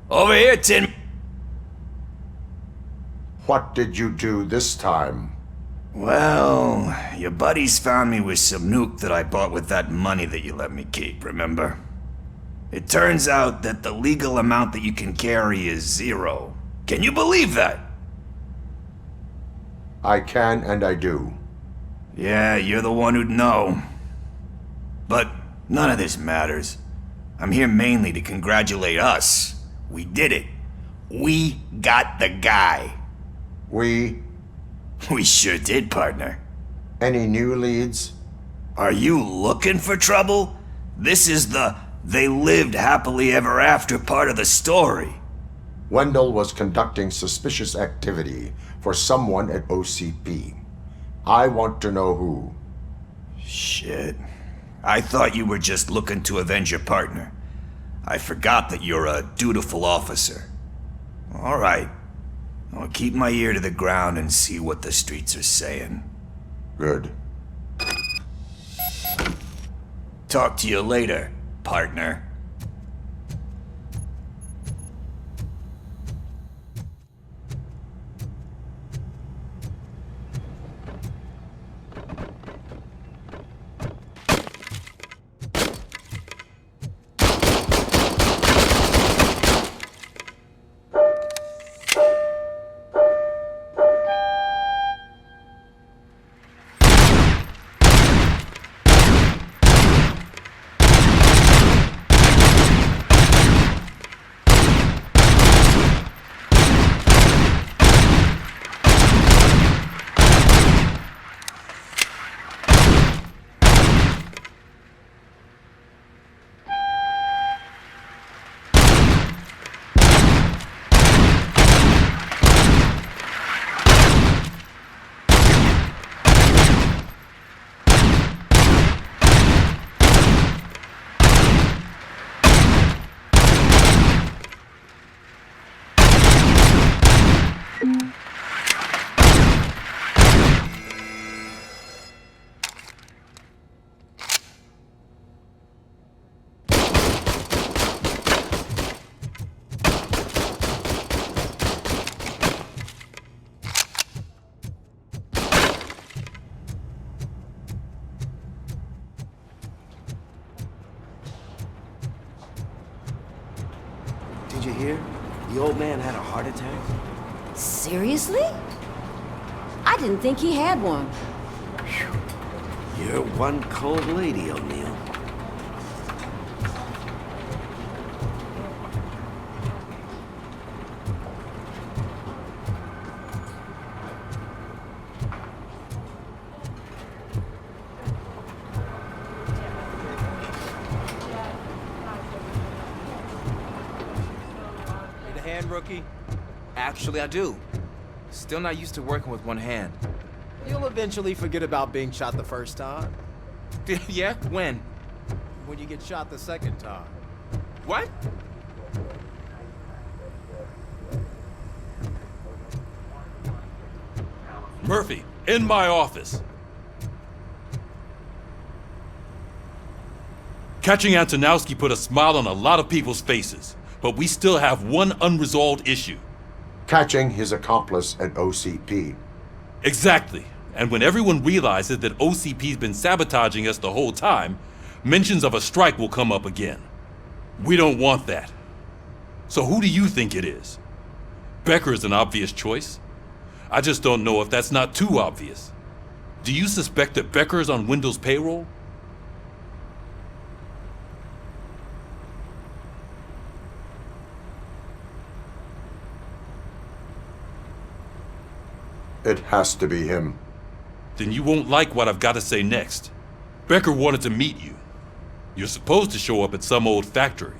Over here, Tin. What did you do this time? Well, your buddies found me with some nuke that I bought with that money that you let me keep, remember? It turns out that the legal amount that you can carry is 0. Can you believe that? I can and I do. Yeah, you're the one who'd know. But none of this matters. I'm here mainly to congratulate us. We did it. We got the guy. We sure did, partner. Any new leads? Are you looking for trouble? This is the they lived happily ever after part of the story. Wendell was conducting suspicious activity for someone at OCP. I want to know who. Shit. I thought you were just looking to avenge your partner. I forgot that you're a dutiful officer. All right. I'll keep my ear to the ground and see what the streets are saying. Good. Talk to you later, partner. Did you hear? The old man had a heart attack. Seriously? I didn't think he had one. You're one cold lady, O'Neill. Need a hand, rookie? Actually, I do. Still not used to working with one hand. You'll eventually forget about being shot the first time. Yeah? When? When you get shot the second time. What? Murphy, in my office. Catching Antonowski put a smile on a lot of people's faces, but we still have one unresolved issue. Catching his accomplice at OCP. Exactly. And when everyone realizes that OCP's been sabotaging us the whole time, mentions of a strike will come up again. We don't want that. So who do you think it is? Becker is an obvious choice. I just don't know if that's not too obvious. Do you suspect that Becker is on Wendell's payroll? It has to be him. Then you won't like what I've got to say next. Becker wanted to meet you. You're supposed to show up at some old factory.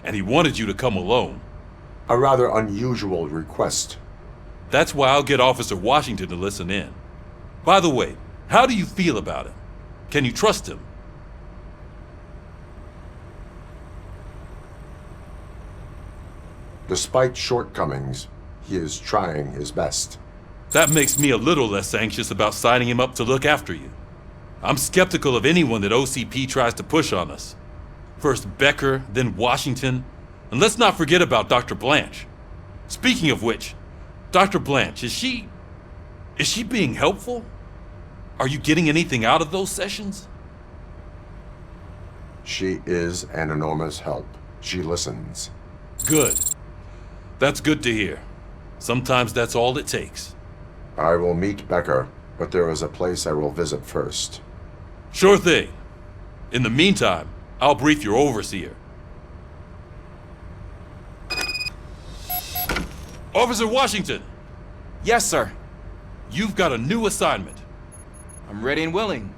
And he wanted you to come alone. A rather unusual request. That's why I'll get Officer Washington to listen in. By the way, how do you feel about him? Can you trust him? Despite shortcomings, he is trying his best. That makes me a little less anxious about signing him up to look after you. I'm skeptical of anyone that OCP tries to push on us. First Becker, then Washington. And let's not forget about Dr. Blanche. Speaking of which, Dr. Blanche, is she being helpful? Are you getting anything out of those sessions? She is an enormous help. She listens. Good. That's good to hear. Sometimes that's all it takes. I will meet Becker, but there is a place I will visit first. Sure thing. In the meantime, I'll brief your overseer. Officer Washington! Yes, sir. You've got a new assignment. I'm ready and willing.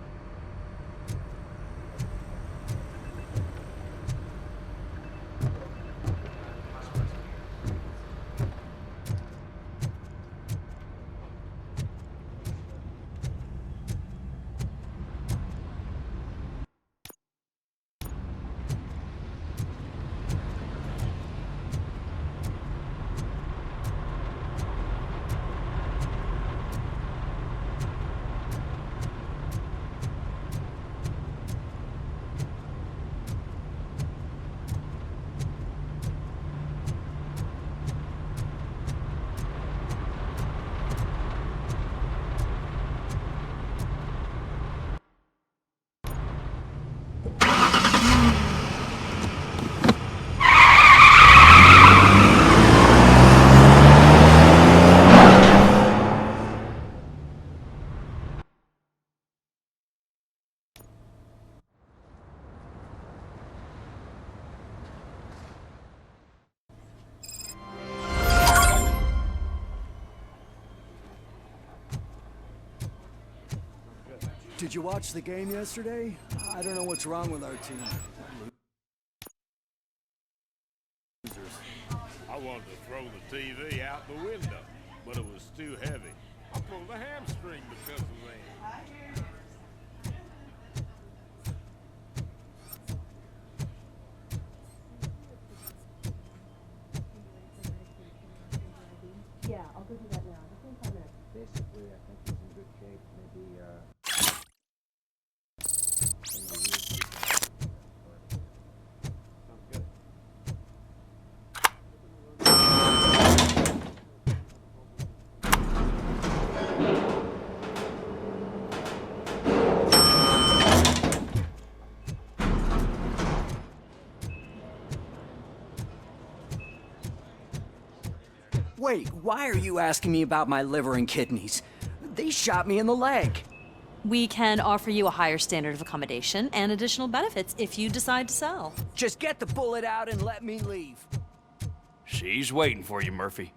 Did you watch the game yesterday? I don't know what's wrong with our team. I wanted to throw the TV out the window, but it was too heavy. I pulled a hamstring because of that. Yeah, I'll go do that now. Just in 5 minutes. Basically, I think he's in good shape. Maybe, Sounds good. Wait, why are you asking me about my liver and kidneys? They shot me in the leg. We can offer you a higher standard of accommodation and additional benefits if you decide to sell. Just get the bullet out and let me leave. She's waiting for you, Murphy.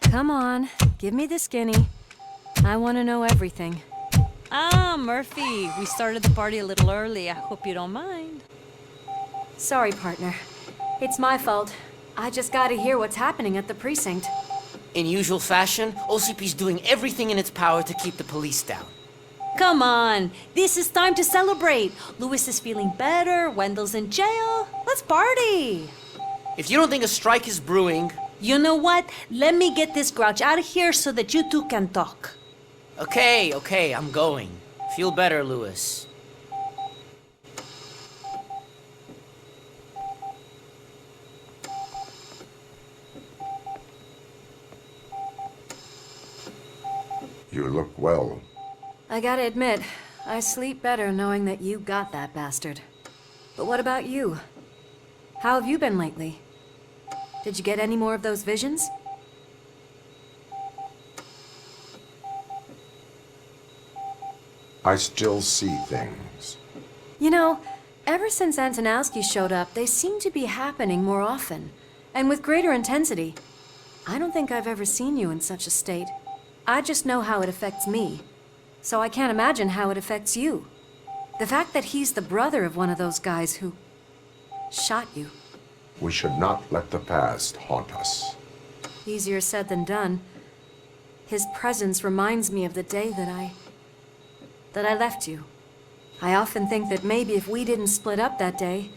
Come on, give me the skinny. I want to know everything. Ah, Murphy, we started the party a little early. I hope you don't mind. Sorry, partner. It's my fault. I just gotta hear what's happening at the precinct. In usual fashion, OCP's doing everything in its power to keep the police down. Come on, this is time to celebrate. Louis is feeling better, Wendell's in jail. Let's party. If you don't think a strike is brewing... You know what? Let me get this grouch out of here so that you two can talk. Okay, I'm going. Feel better, Louis. You look well. I gotta admit, I sleep better knowing that you got that bastard. But what about you? How have you been lately? Did you get any more of those visions? I still see things. You know, ever since Antonowski showed up, they seem to be happening more often, and with greater intensity. I don't think I've ever seen you in such a state. I just know how it affects me, so I can't imagine how it affects you. The fact that he's the brother of one of those guys who shot you. We should not let the past haunt us. Easier said than done. His presence reminds me of the day that I left you. I often think that maybe if we didn't split up that day,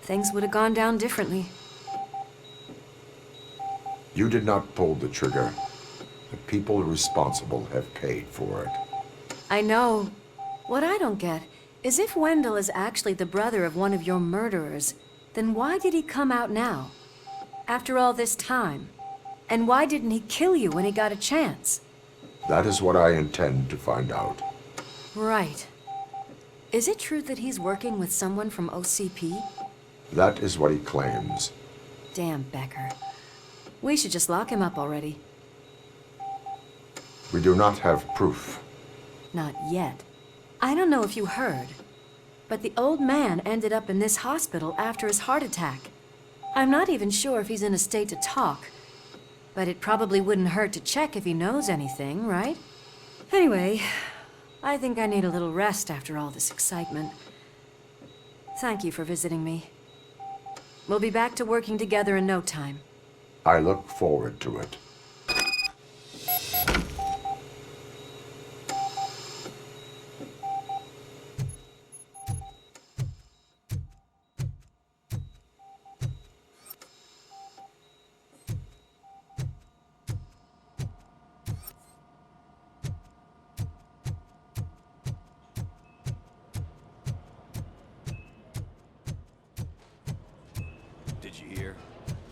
things would have gone down differently. You did not pull the trigger. The people responsible have paid for it. I know. What I don't get is if Wendell is actually the brother of one of your murderers, then why did he come out now? After all this time? And why didn't he kill you when he got a chance? That is what I intend to find out. Right. Is it true that he's working with someone from OCP? That is what he claims. Damn Becker. We should just lock him up already. We do not have proof. Not yet. I don't know if you heard, but the old man ended up in this hospital after his heart attack. I'm not even sure if he's in a state to talk, but it probably wouldn't hurt to check if he knows anything, right? Anyway, I think I need a little rest after all this excitement. Thank you for visiting me. We'll be back to working together in no time. I look forward to it. Did you hear?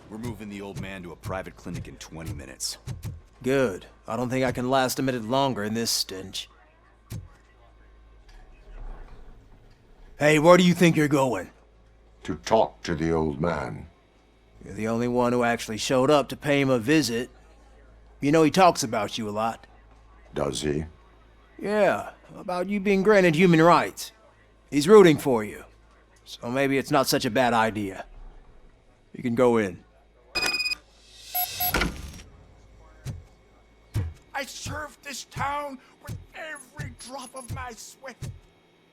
We're moving the old man to a private clinic in 20 minutes. Good. I don't think I can last a minute longer in this stench. Hey, where do you think you're going? To talk to the old man. You're the only one who actually showed up to pay him a visit. You know he talks about you a lot. Does he? Yeah, about you being granted human rights. He's rooting for you. So maybe it's not such a bad idea. You can go in. I served this town with every drop of my sweat.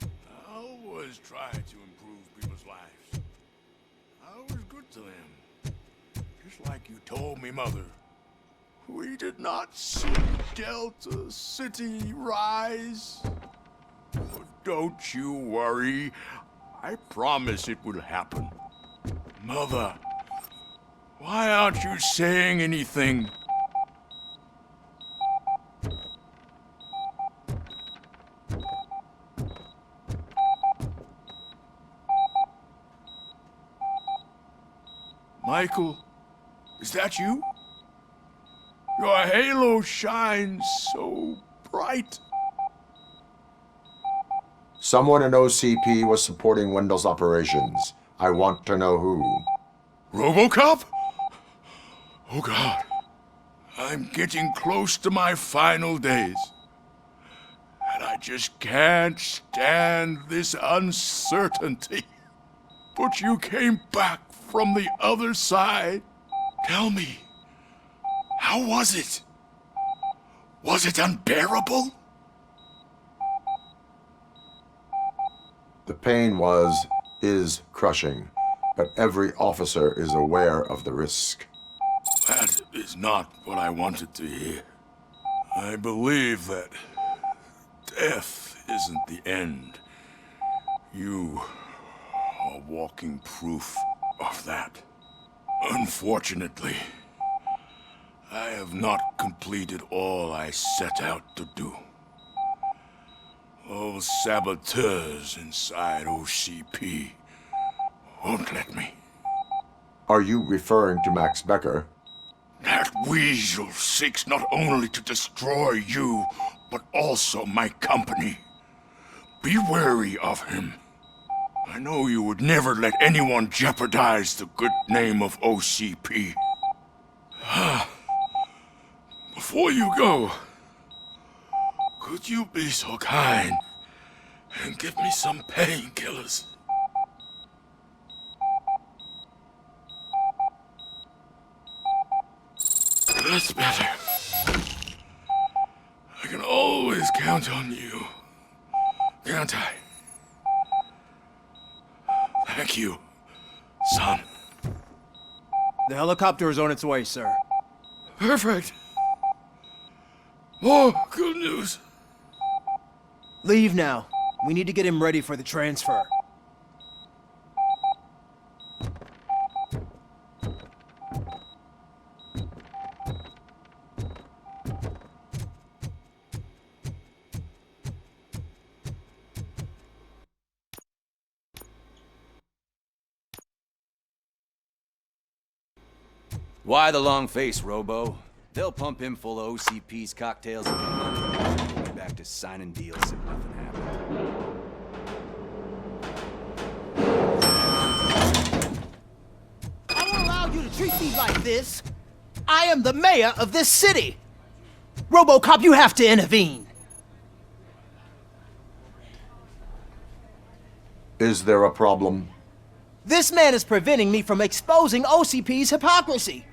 I always try to improve people's lives. I was good to them. Just like you told me, Mother. We did not see Delta City rise. But don't you worry. I promise it will happen. Mother, why aren't you saying anything? Michael, is that you? Your halo shines so bright. Someone in OCP was supporting Wendell's operations. I want to know who. Robocop? Oh God. I'm getting close to my final days. And I just can't stand this uncertainty. But you came back from the other side. Tell me, how was it? Was it unbearable? The pain is crushing, but every officer is aware of the risk. That is not what I wanted to hear. I believe that death isn't the end. You are walking proof of that. Unfortunately, I have not completed all I set out to do. Those saboteurs inside OCP won't let me. Are you referring to Max Becker? That weasel seeks not only to destroy you, but also my company. Be wary of him. I know you would never let anyone jeopardize the good name of OCP. Before you go, could you be so kind and give me some painkillers? That's better. I can always count on you, can't I? Thank you, son. The helicopter is on its way, sir. Perfect. More good news. Leave now. We need to get him ready for the transfer. Why the long face, Robo? They'll pump him full of OCP's cocktails and we'll be back to signing deals if nothing happened. I won't allow you to treat me like this. I am the mayor of this city. Robocop, you have to intervene. Is there a problem? This man is preventing me from exposing OCP's hypocrisy.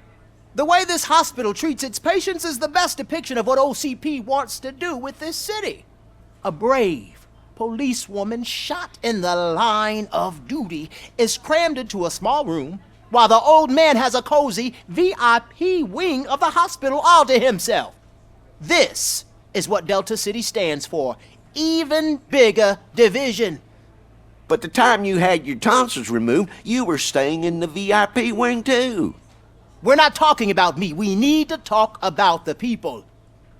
The way this hospital treats its patients is the best depiction of what OCP wants to do with this city. A brave policewoman shot in the line of duty is crammed into a small room while the old man has a cozy VIP wing of the hospital all to himself. This is what Delta City stands for. Even bigger division. But the time you had your tonsils removed, you were staying in the VIP wing too. We're not talking about me. We need to talk about the people.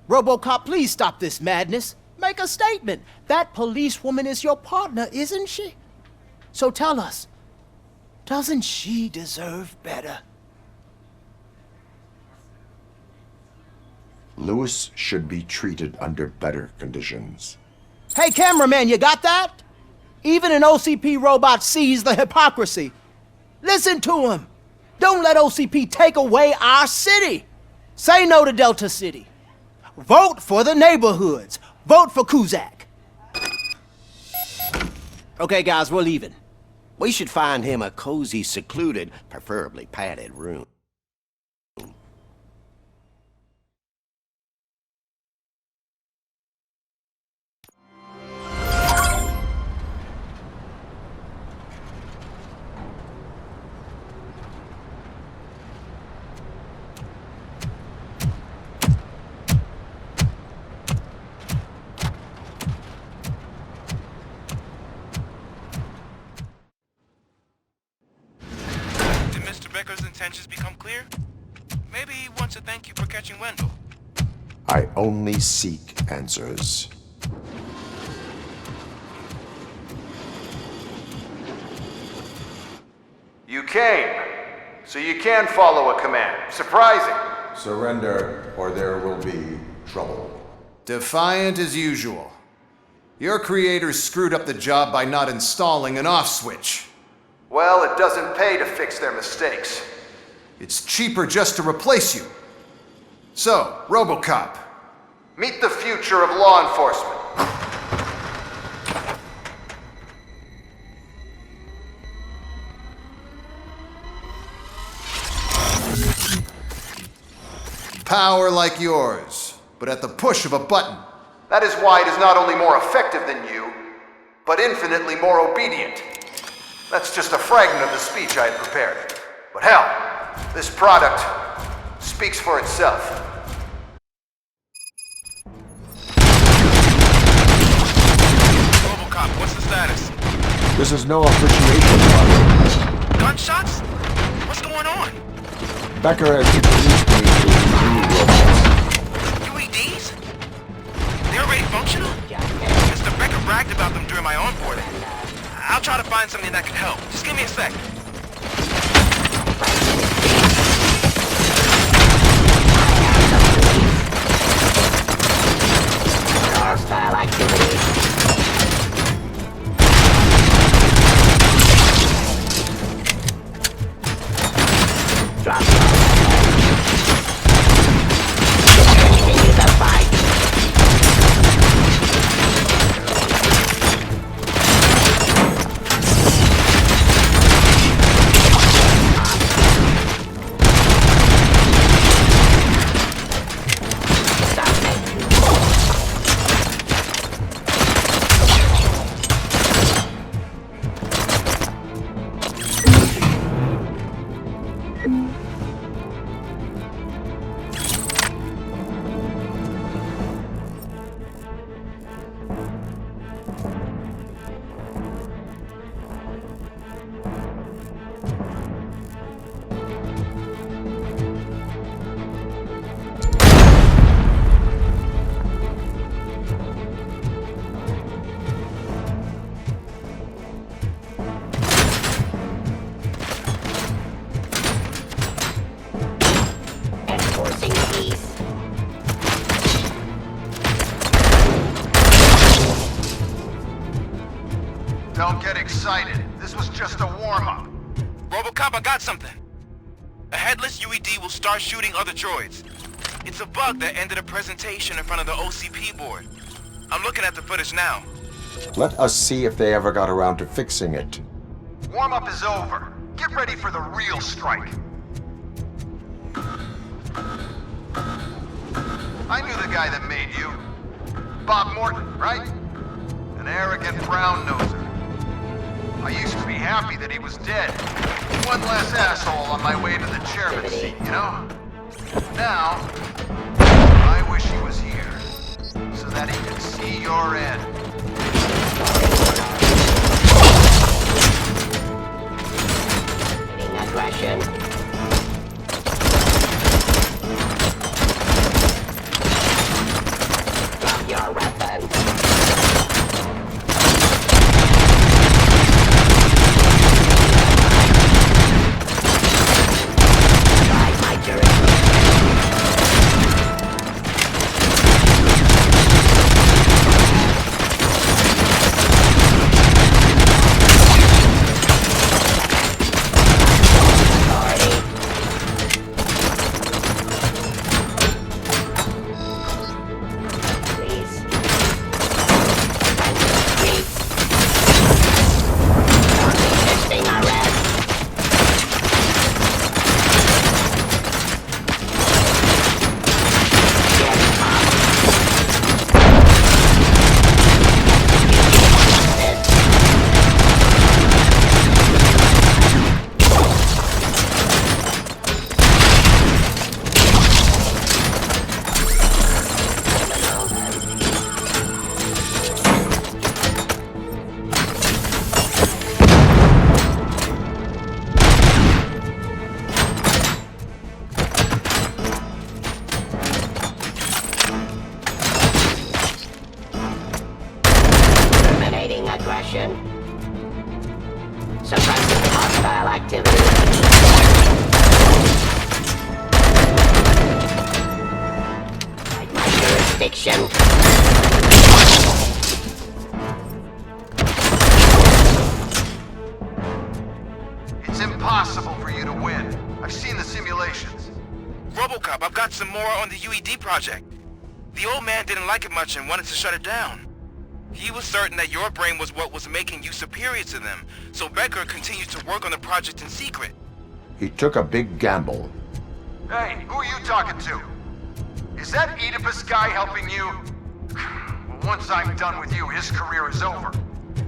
Robocop, please stop this madness. Make a statement. That policewoman is your partner, isn't she? So tell us, doesn't she deserve better? Lewis should be treated under better conditions. Hey, cameraman, you got that? Even an OCP robot sees the hypocrisy. Listen to him. Don't let OCP take away our city. Say no to Delta City. Vote for the neighborhoods. Vote for Kuzak. Okay, guys, we're leaving. We should find him a cozy, secluded, preferably padded room. Becker's intentions become clear? Maybe he wants to thank you for catching Wendell. I only seek answers. You came, so you can follow a command. Surprising. Surrender, or there will be trouble. Defiant as usual. Your creators screwed up the job by not installing an off switch. Well, it doesn't pay to fix their mistakes. It's cheaper just to replace you. So, Robocop, meet the future of law enforcement. Power like yours, but at the push of a button. That is why it is not only more effective than you, but infinitely more obedient. That's just a fragment of the speech I had prepared. But hell, this product speaks for itself. Robocop, what's the status? This is no appreciation party. Gunshots? What's going on? Becker has introduced me to new robots. UEDs? They're already functional? Mr. Becker bragged about them during my onboarding. I'll try to find something that can help. Just give me a sec. Hostile activity. Drop continue the fight. Don't get excited. This was just a warm-up. Robocop, I got something. A headless UED will start shooting other droids. It's a bug that ended a presentation in front of the OCP board. I'm looking at the footage now. Let us see if they ever got around to fixing it. Warm-up is over. Get ready for the real strike. I knew the guy that made you. Bob Morton, right? An arrogant brown-noser. I used to be happy that he was dead. One less asshole on my way to the chairman's seat, you know? Now, I wish he was here, so that he could see your end. Aggression. Drop your weapon. Drive my aggression. Suppressing hostile activity. My jurisdiction. It's impossible for you to win. I've seen the simulations. Robocop, I've got some more on the UED project. The old man didn't like it much and wanted to shut it down. He was certain that your brain was what was making you superior to them, so Becker continued to work on the project in secret. He took a big gamble. Hey, who are you talking to? Is that Oedipus guy helping you? Well, once I'm done with you, his career is over.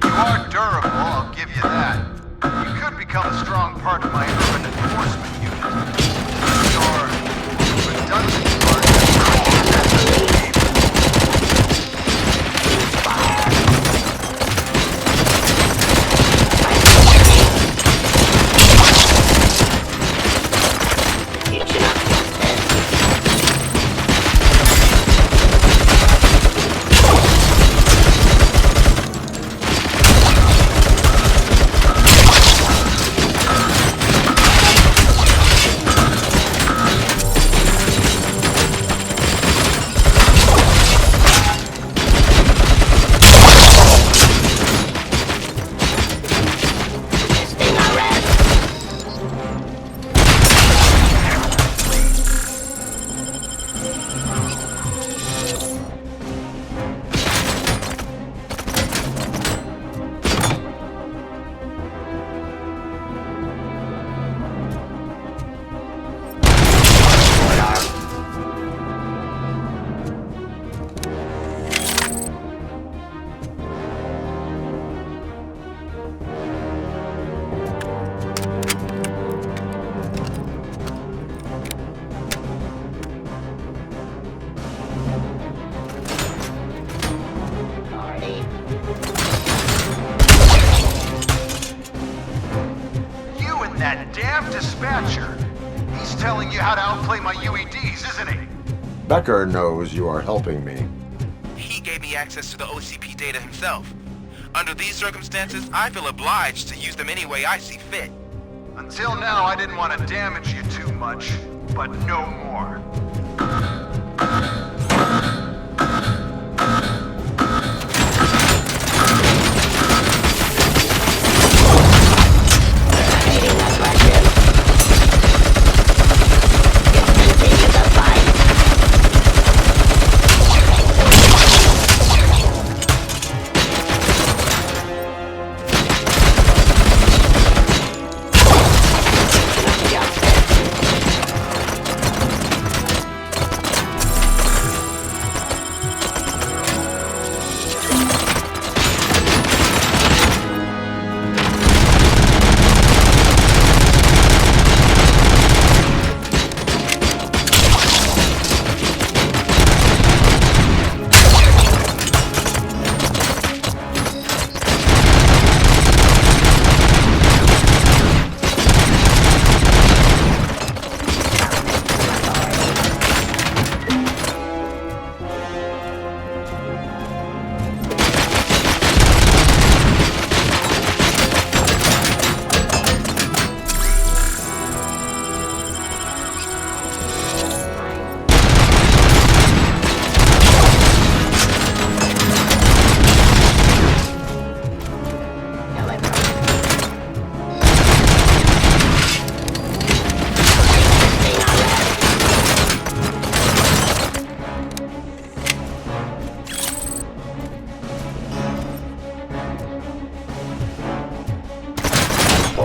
You are durable, I'll give you that. You could become a strong part of my urban enforcement unit. Your redundant part that damn dispatcher. He's telling you how to outplay my UEDs, isn't he? Becker knows you are helping me. He gave me access to the OCP data himself. Under these circumstances, I feel obliged to use them any way I see fit. Until now, I didn't want to damage you too much, but no more.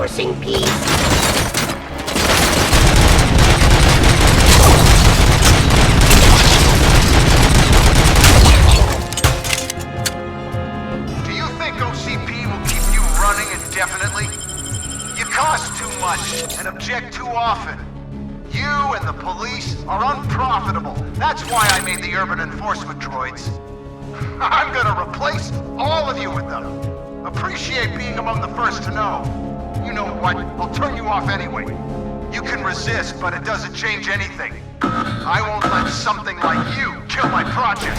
enforcing peace. Do you think OCP will keep you running indefinitely? You cost too much and object too often. You and the police are unprofitable. That's why I made the urban enforcement droids. I'm gonna replace all of you with them. Appreciate being among the first to know. You know what? I'll turn you off anyway. You can resist, but it doesn't change anything. I won't let something like you kill my project.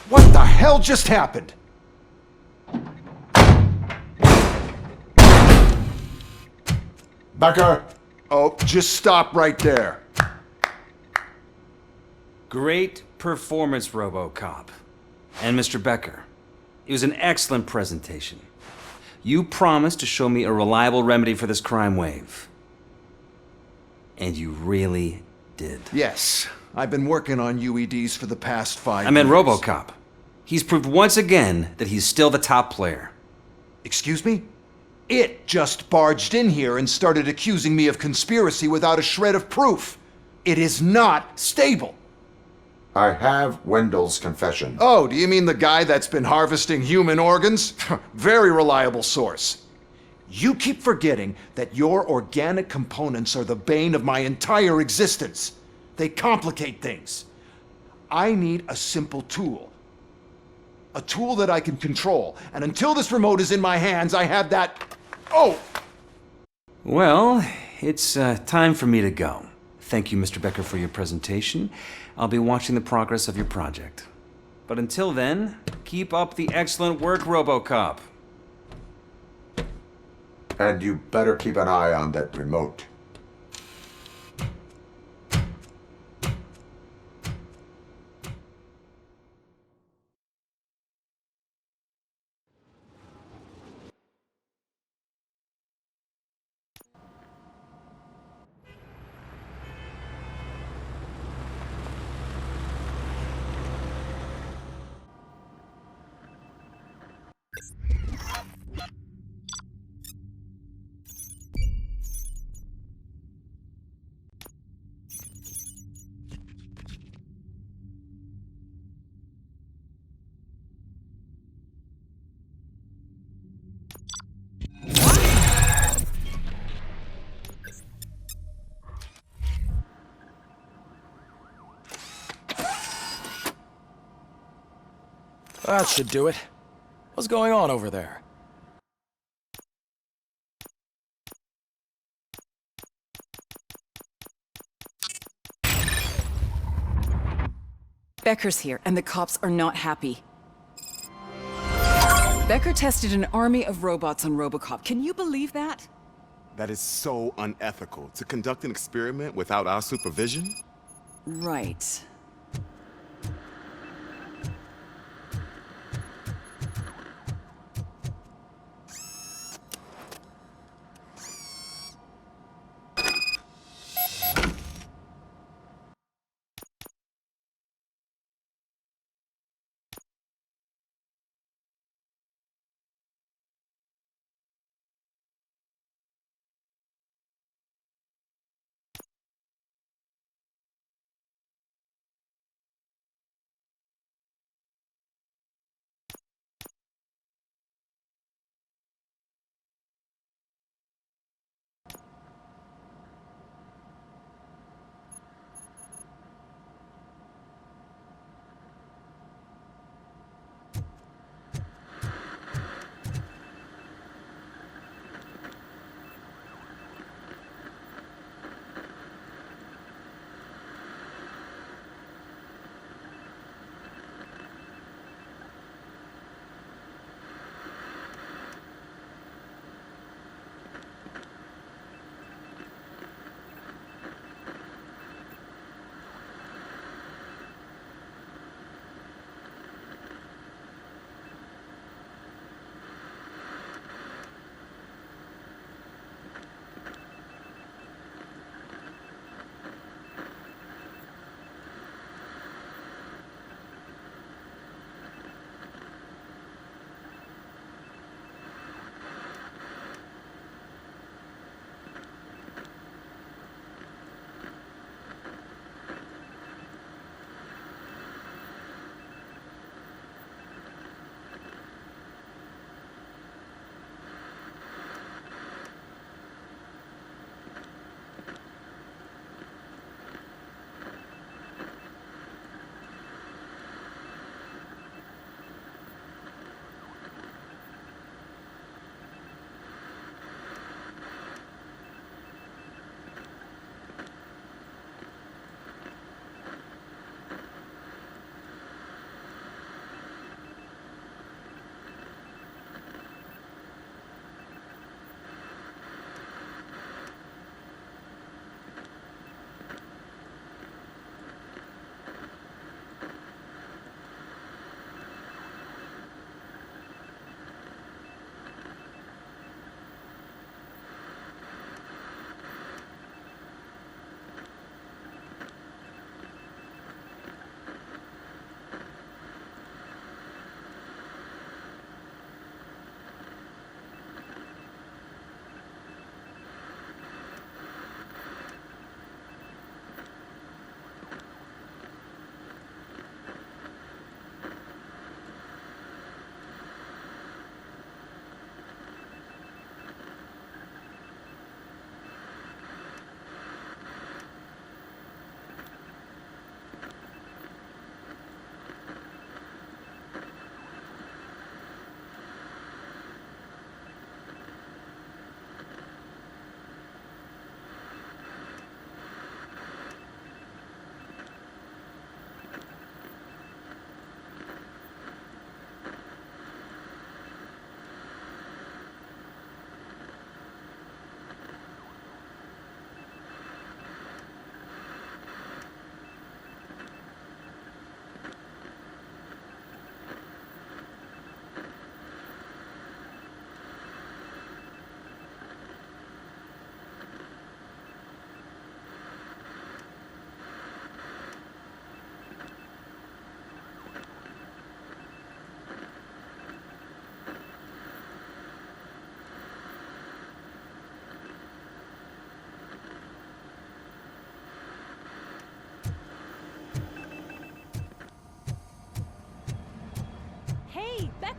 What the hell just happened? Becker! Oh, just stop right there. Great performance, Robocop. And Mr. Becker, it was an excellent presentation. You promised to show me a reliable remedy for this crime wave. And you really did. Yes, I've been working on UEDs for the past 5 years. I meant Robocop. He's proved once again that he's still the top player. Excuse me? It just barged in here and started accusing me of conspiracy without a shred of proof. It is not stable. I have Wendell's confession. Oh, do you mean the guy that's been harvesting human organs? Very reliable source. You keep forgetting that your organic components are the bane of my entire existence. They complicate things. I need a simple tool. A tool that I can control. And until this remote is in my hands, I have that... Oh! Well, it's time for me to go. Thank you, Mr. Becker, for your presentation. I'll be watching the progress of your project. But until then, keep up the excellent work, Robocop. And you better keep an eye on that remote. That should do it. What's going on over there? Becker's here, and the cops are not happy. Becker tested an army of robots on Robocop. Can you believe that? That is so unethical. To conduct an experiment without our supervision? Right.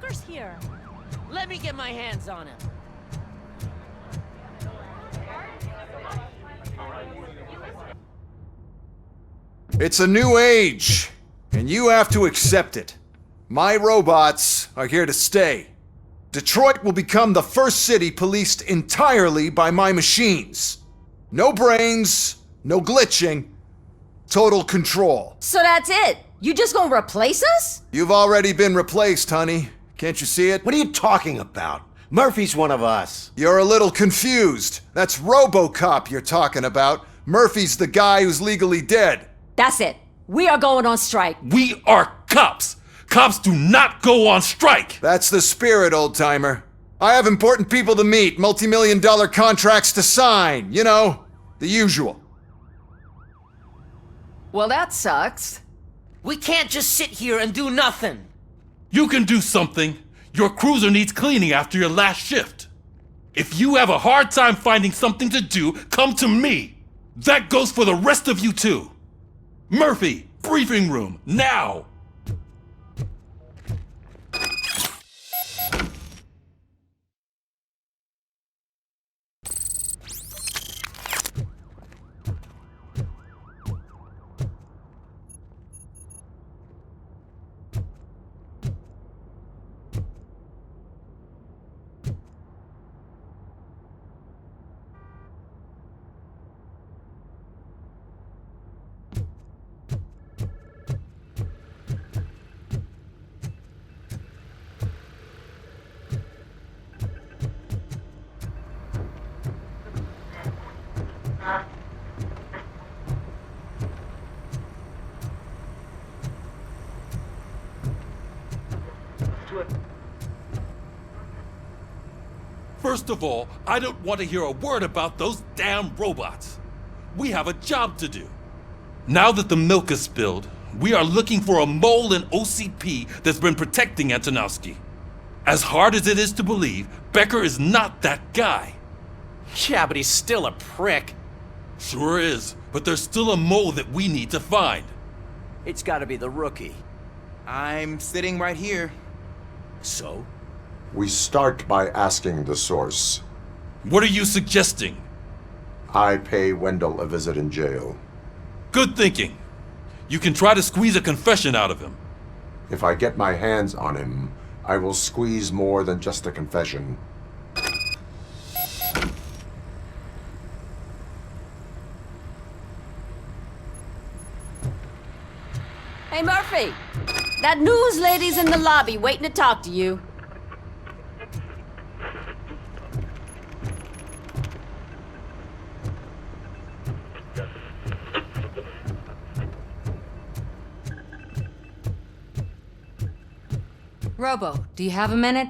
Becker's here. Let me get my hands on him. It's a new age, and you have to accept it. My robots are here to stay. Detroit will become the first city policed entirely by my machines. No brains, no glitching, total control. So that's it? You just gonna replace us? You've already been replaced, honey. Can't you see it? What are you talking about? Murphy's one of us. You're a little confused. That's Robocop you're talking about. Murphy's the guy who's legally dead. That's it. We are going on strike. We are cops. Cops do not go on strike. That's the spirit, old-timer. I have important people to meet, multi-million-dollar contracts to sign. You know, the usual. Well, that sucks. We can't just sit here and do nothing. You can do something. Your cruiser needs cleaning after your last shift. If you have a hard time finding something to do, come to me. That goes for the rest of you too. Murphy, briefing room, now! First of all, I don't want to hear a word about those damn robots. We have a job to do. Now that the milk is spilled, we are looking for a mole in OCP that's been protecting Antonowski. As hard as it is to believe, Becker is not that guy. Yeah, but he's still a prick. Sure is, but there's still a mole that we need to find. It's gotta be the rookie. I'm sitting right here. So? We start by asking the source. What are you suggesting? I pay Wendell a visit in jail. Good thinking. You can try to squeeze a confession out of him. If I get my hands on him, I will squeeze more than just a confession. Hey, Murphy! That news lady's in the lobby waiting to talk to you. Robo, do you have a minute?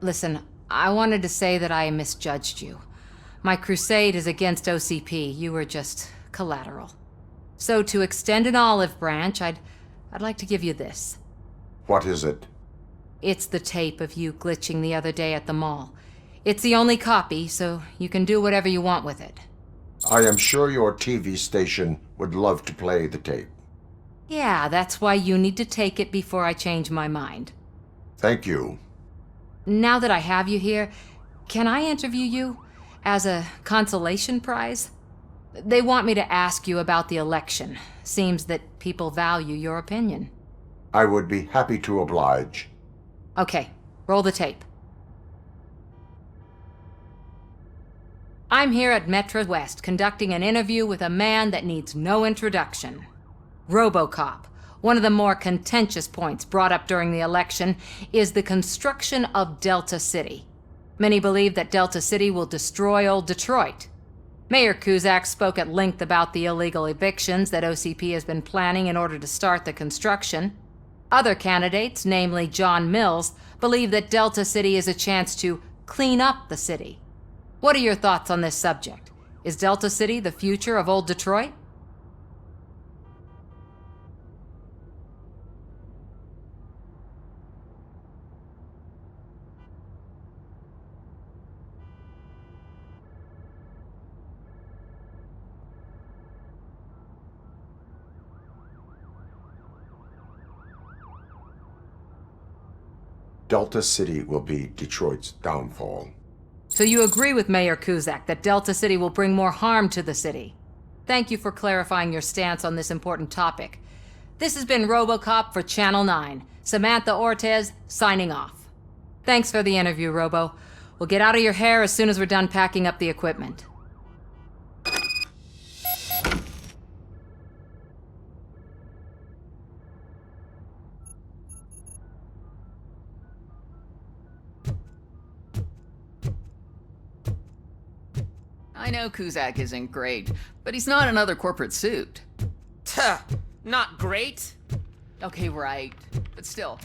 Listen, I wanted to say that I misjudged you. My crusade is against OCP. You were just collateral. So to extend an olive branch, I'd like to give you this. What is it? It's the tape of you glitching the other day at the mall. It's the only copy, so you can do whatever you want with it. I am sure your TV station would love to play the tape. Yeah, that's why you need to take it before I change my mind. Thank you. Now that I have you here, can I interview you as a consolation prize? They want me to ask you about the election. Seems that people value your opinion. I would be happy to oblige. Okay, roll the tape. I'm here at Metro West conducting an interview with a man that needs no introduction. Robocop. One of the more contentious points brought up during the election is the construction of Delta City. Many believe that Delta City will destroy old Detroit. Mayor Cusack spoke at length about the illegal evictions that OCP has been planning in order to start the construction. Other candidates, namely John Mills, believe that Delta City is a chance to clean up the city. What are your thoughts on this subject? Is Delta City the future of old Detroit? Delta City will be Detroit's downfall. So you agree with Mayor Kuzak that Delta City will bring more harm to the city? Thank you for clarifying your stance on this important topic. This has been Robocop for Channel 9. Samantha Ortez, signing off. Thanks for the interview, Robo. We'll get out of your hair as soon as we're done packing up the equipment. I know Kuzak isn't great, but he's not another corporate suit. Tuh, not great. Okay, right. But still,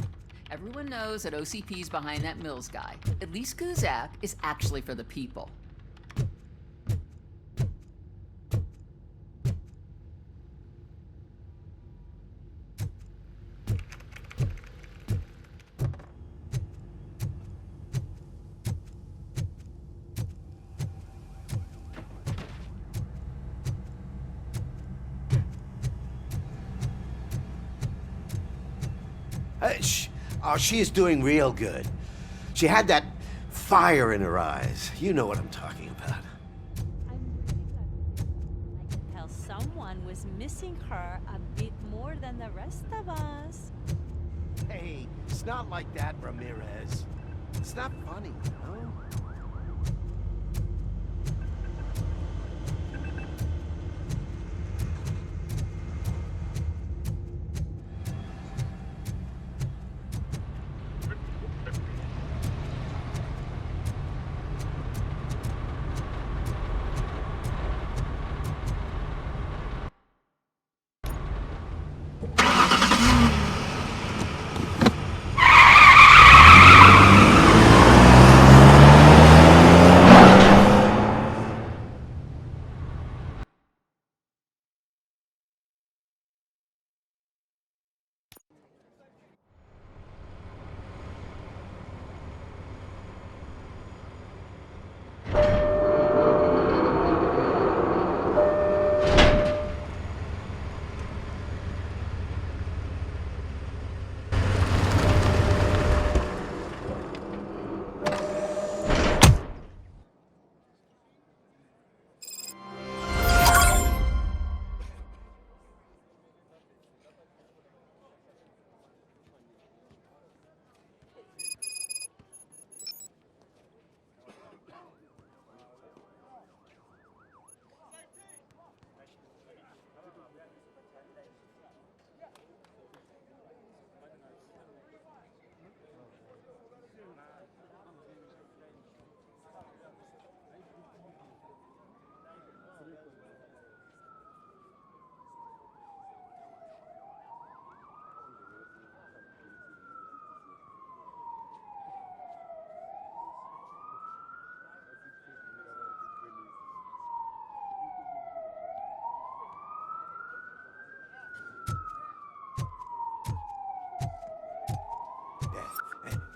everyone knows that OCP's behind that Mills guy. At least Kuzak is actually for the people. She is doing real good. She had that fire in her eyes. You know what I'm talking about. I can tell someone was missing her a bit more than the rest of us. Hey, it's not like that, Ramirez. It's not funny, you know?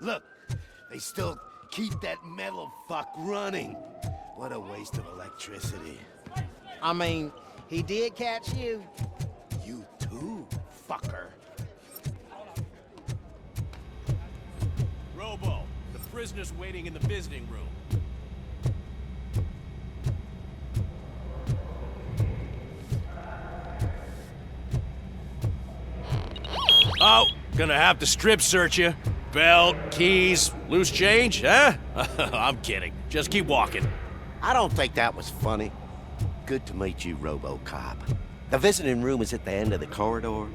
Look, they still keep that metal fuck running. What a waste of electricity. I mean, he did catch you. You too, fucker. Robo, the prisoner's waiting in the visiting room. Oh, gonna have to strip search you. Belt, keys, loose change, huh? I'm kidding. Just keep walking. I don't think that was funny. Good to meet you, Robocop. The visiting room is at the end of the corridor.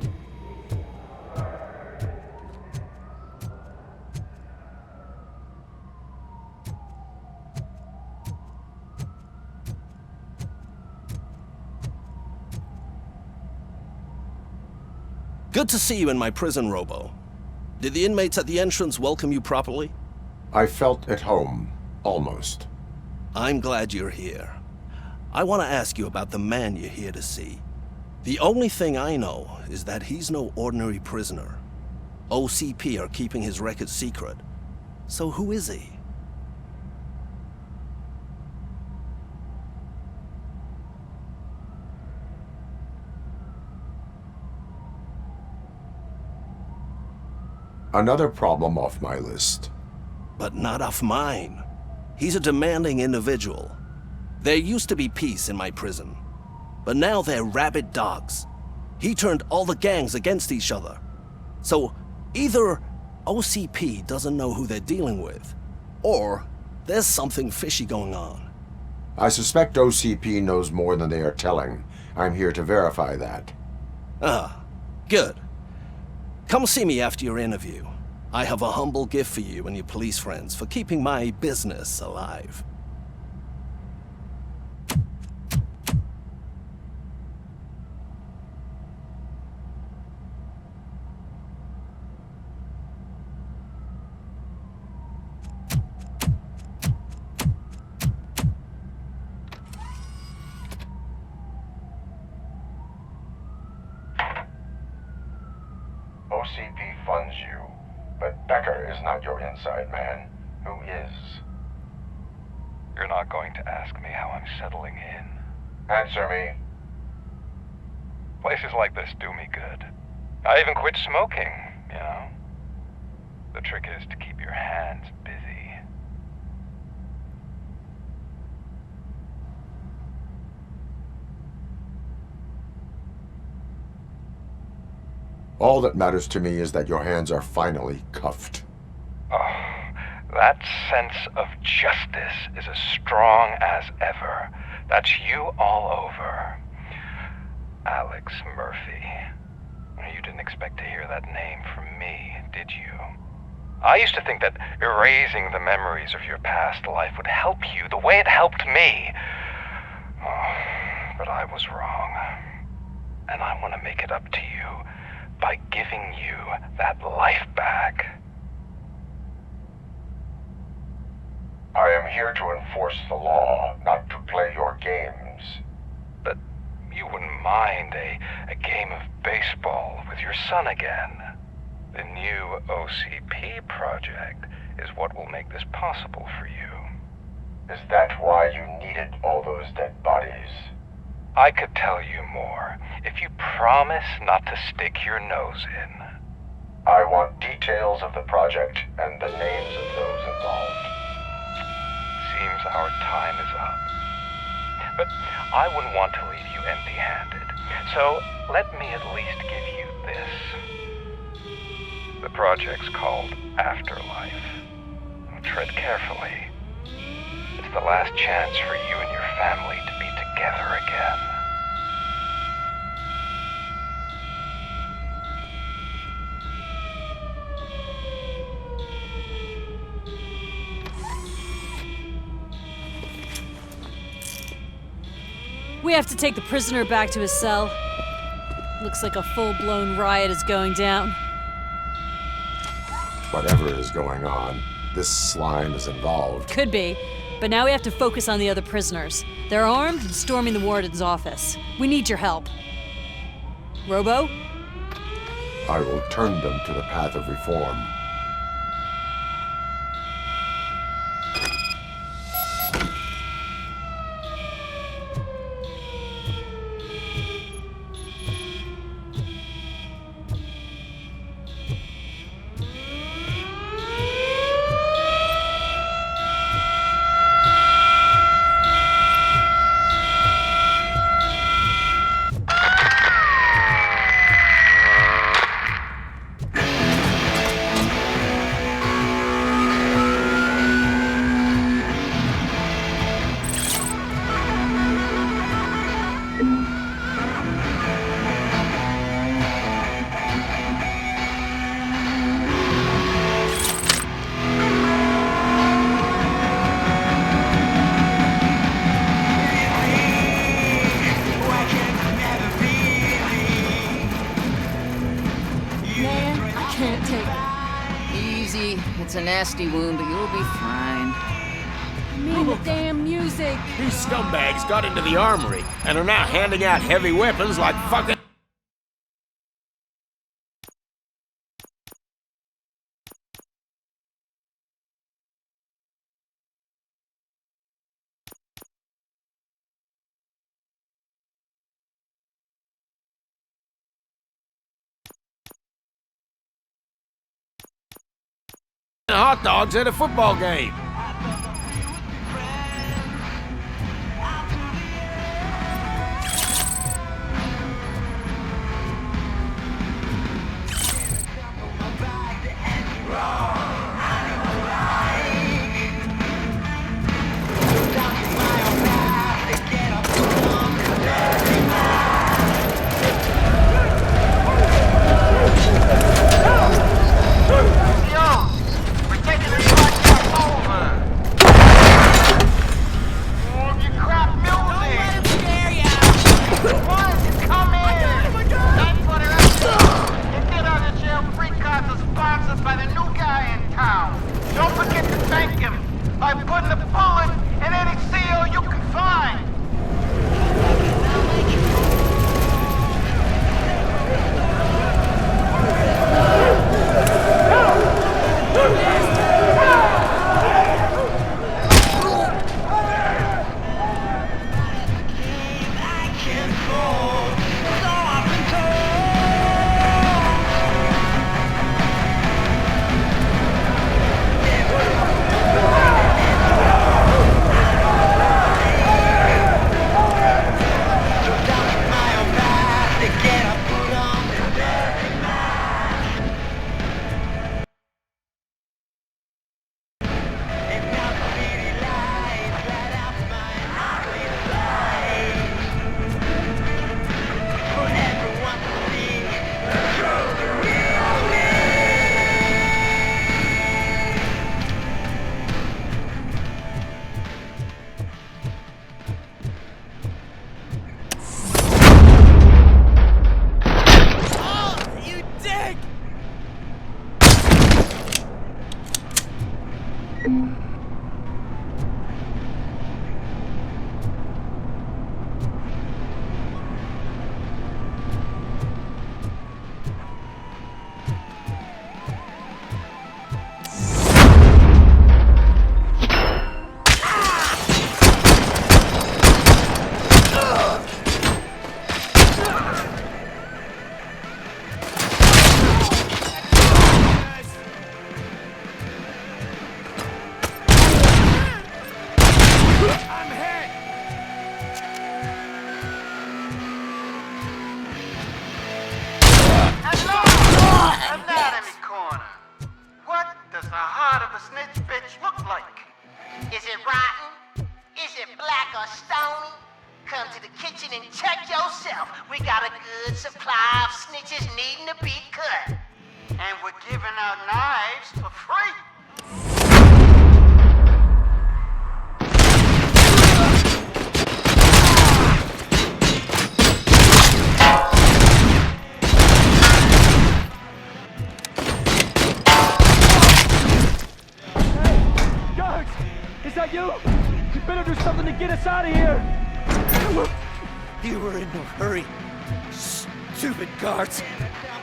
Good to see you in my prison, Robo. Did the inmates at the entrance welcome you properly? I felt at home, almost. I'm glad you're here. I want to ask you about the man you're here to see. The only thing I know is that he's no ordinary prisoner. OCP are keeping his record secret. So who is he? Another problem off my list. But not off mine. He's a demanding individual. There used to be peace in my prison, but now they're rabid dogs. He turned all the gangs against each other. So either OCP doesn't know who they're dealing with, or there's something fishy going on. I suspect OCP knows more than they are telling. I'm here to verify that. Ah, good. Come see me after your interview. I have a humble gift for you and your police friends for keeping my business alive. OCP funds you, but Becker is not your inside man. Who is? You're not going to ask me how I'm settling in. Answer me. Places like this do me good. I even quit smoking, you know. The trick is to keep your hands busy. All that matters to me is that your hands are finally cuffed. Oh, that sense of justice is as strong as ever. That's you all over. Alex Murphy. You didn't expect to hear that name from me, did you? I used to think that erasing the memories of your past life would help you the way it helped me. Oh, but I was wrong. And I want to make it up to you by giving you that life back. I am here to enforce the law, not to play your games. But you wouldn't mind a game of baseball with your son again. The new OCP project is what will make this possible for you. Is that why you needed all those dead bodies? I could tell you more if you promise not to stick your nose in. I want details of the project and the names of those involved. Seems our time is up. But I wouldn't want to leave you empty-handed. So let me at least give you this. The project's called Afterlife. Tread carefully. It's the last chance for you and your family to be together again. We have to take the prisoner back to his cell. Looks like a full-blown riot is going down. Whatever is going on, this slime is involved. Could be, but now we have to focus on the other prisoners. They're armed and storming the warden's office. We need your help. Robo? I will turn them to the path of reform. It's a nasty wound, but you'll be fine. I mean the damn music. These scumbags got into the armory and are now handing out heavy weapons like fucking... hot dogs at a football game.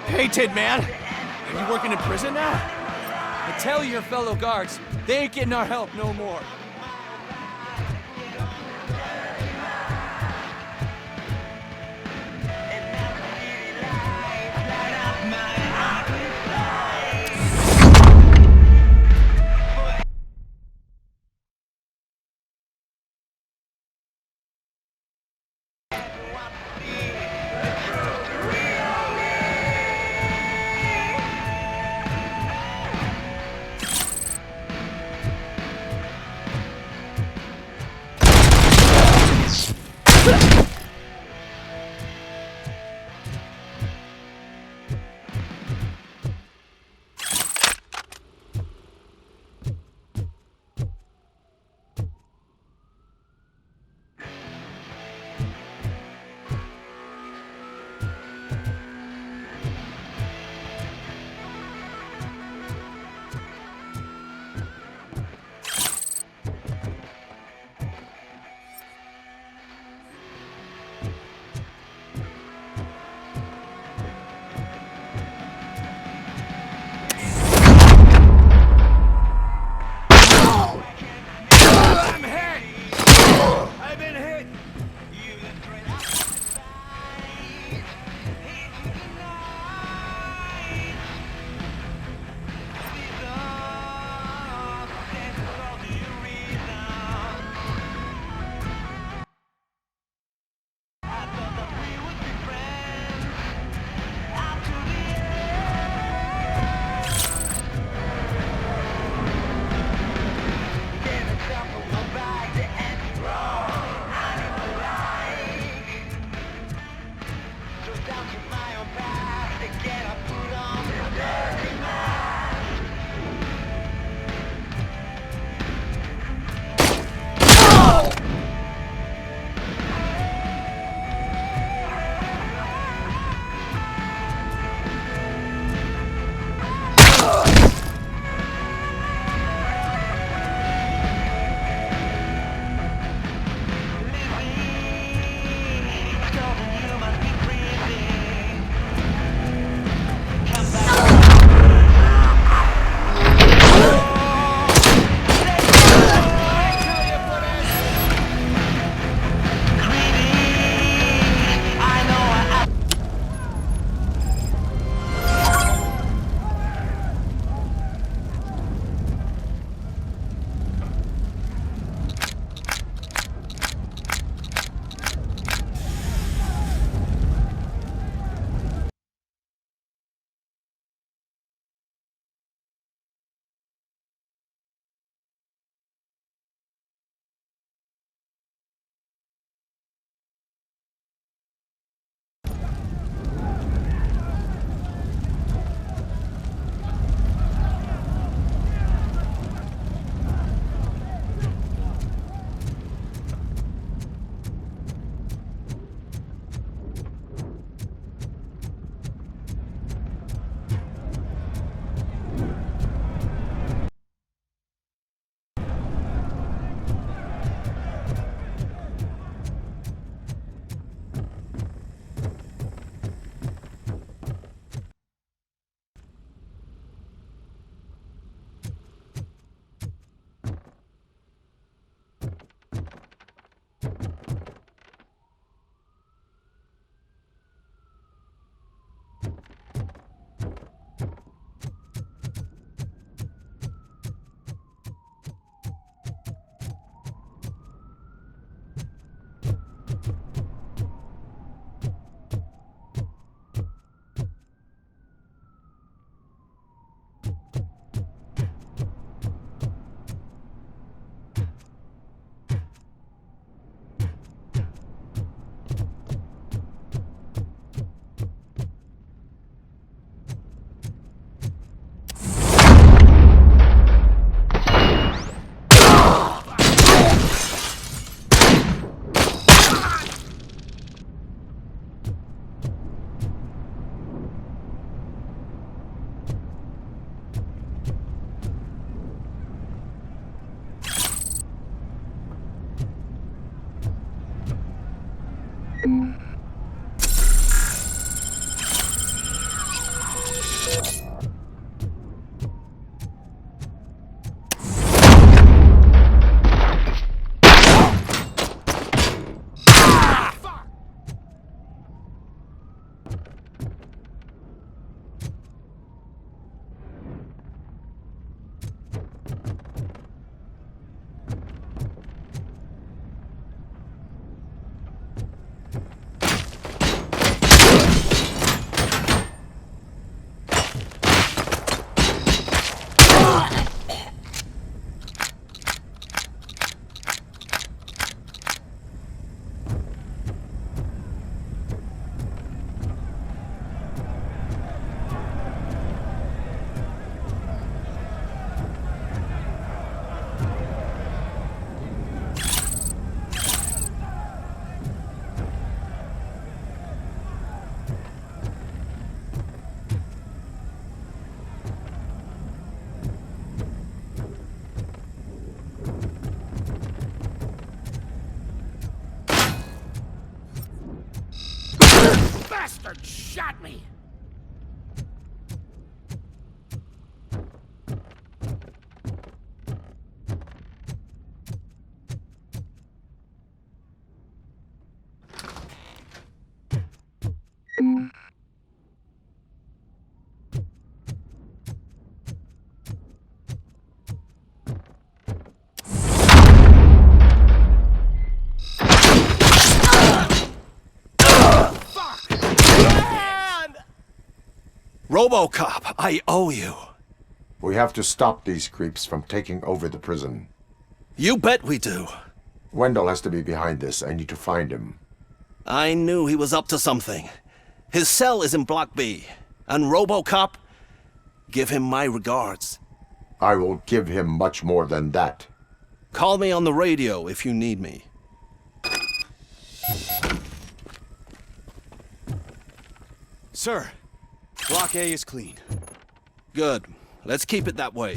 Hey, Tid Man! Are you working in prison now? I tell your fellow guards, they ain't getting our help no more. shot me! Robocop, I owe you. We have to stop these creeps from taking over the prison. You bet we do. Wendell has to be behind this. I need to find him. I knew he was up to something. His cell is in Block B. And Robocop, give him my regards. I will give him much more than that. Call me on the radio if you need me. Sir, Block A is clean. Good. Let's keep it that way.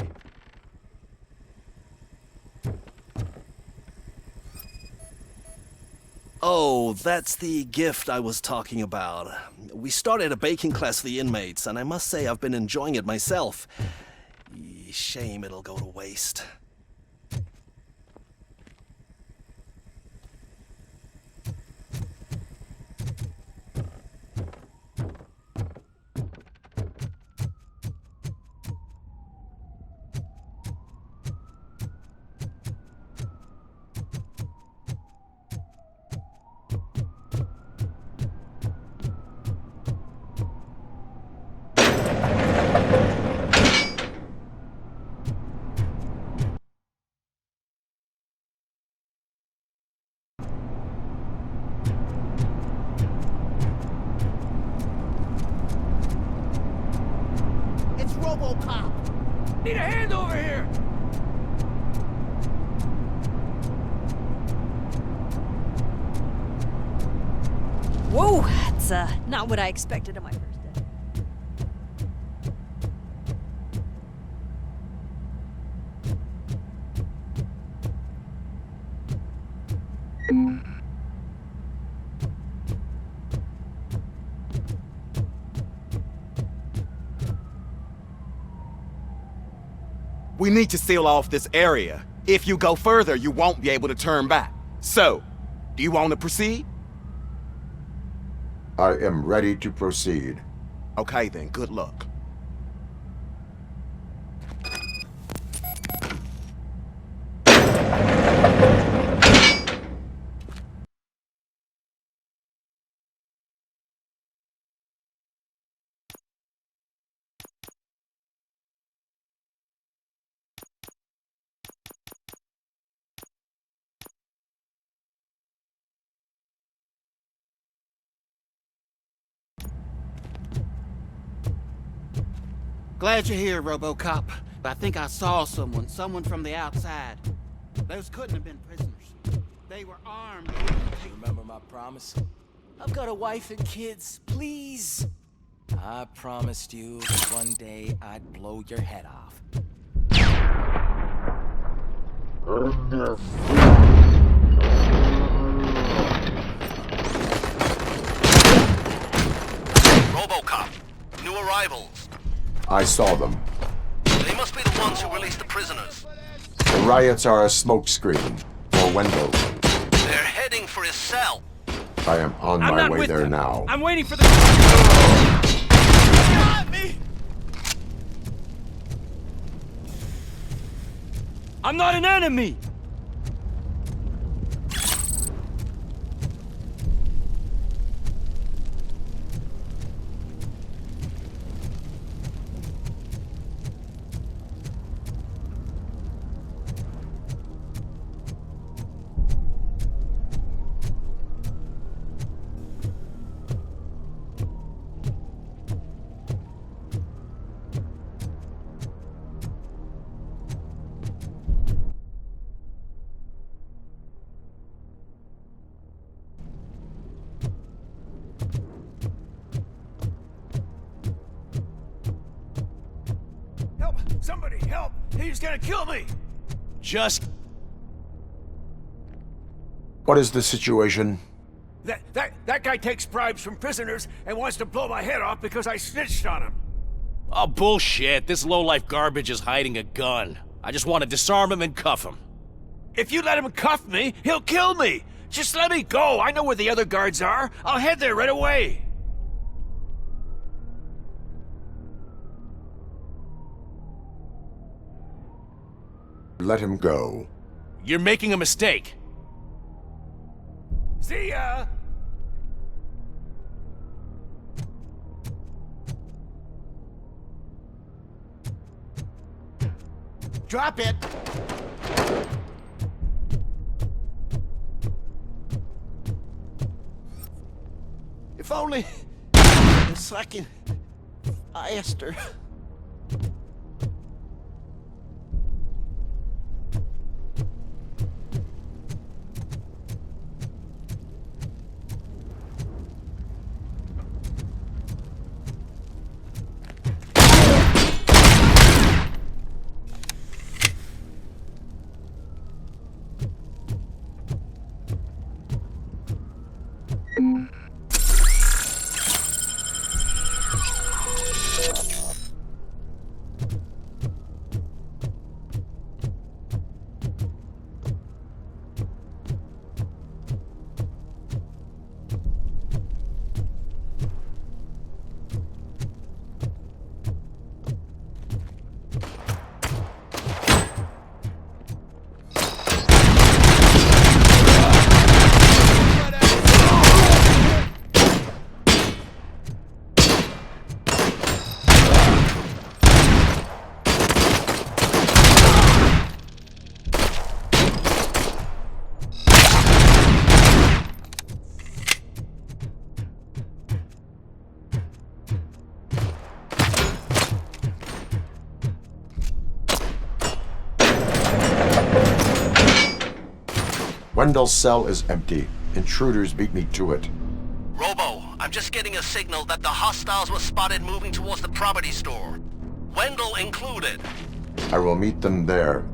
Oh, that's the gift I was talking about. We started a baking class for the inmates, and I must say I've been enjoying it myself. Shame it'll go to waste. It's Robocop! Need a hand over here! Whoa, that's not what I expected on my first day. We need to seal off this area. If you go further, you won't be able to turn back. So, do you want to proceed? I am ready to proceed. Okay then, good luck. Glad you're here, Robocop. I think I saw someone from the outside. Those couldn't have been prisoners. They were armed. You remember my promise? I've got a wife and kids. Please. I promised you that one day I'd blow your head off. Robocop, new arrivals. I saw them. They must be the ones who released the prisoners. The riots are a smokescreen for Wendell. They're heading for his cell. I am on my way there now. I'm waiting for the... Got me! I'm not an enemy! Somebody help! He's gonna kill me! What is the situation? That guy takes bribes from prisoners and wants to blow my head off because I snitched on him. Oh, bullshit. This lowlife garbage is hiding a gun. I just want to disarm him and cuff him. If you let him cuff me, he'll kill me. Just let me go. I know where the other guards are. I'll head there right away. Let him go. You're making a mistake. See ya! Drop it! If only a second faster. Wendell's cell is empty. Intruders beat me to it. Robo, I'm just getting a signal that the hostiles were spotted moving towards the property store. Wendell included. I will meet them there.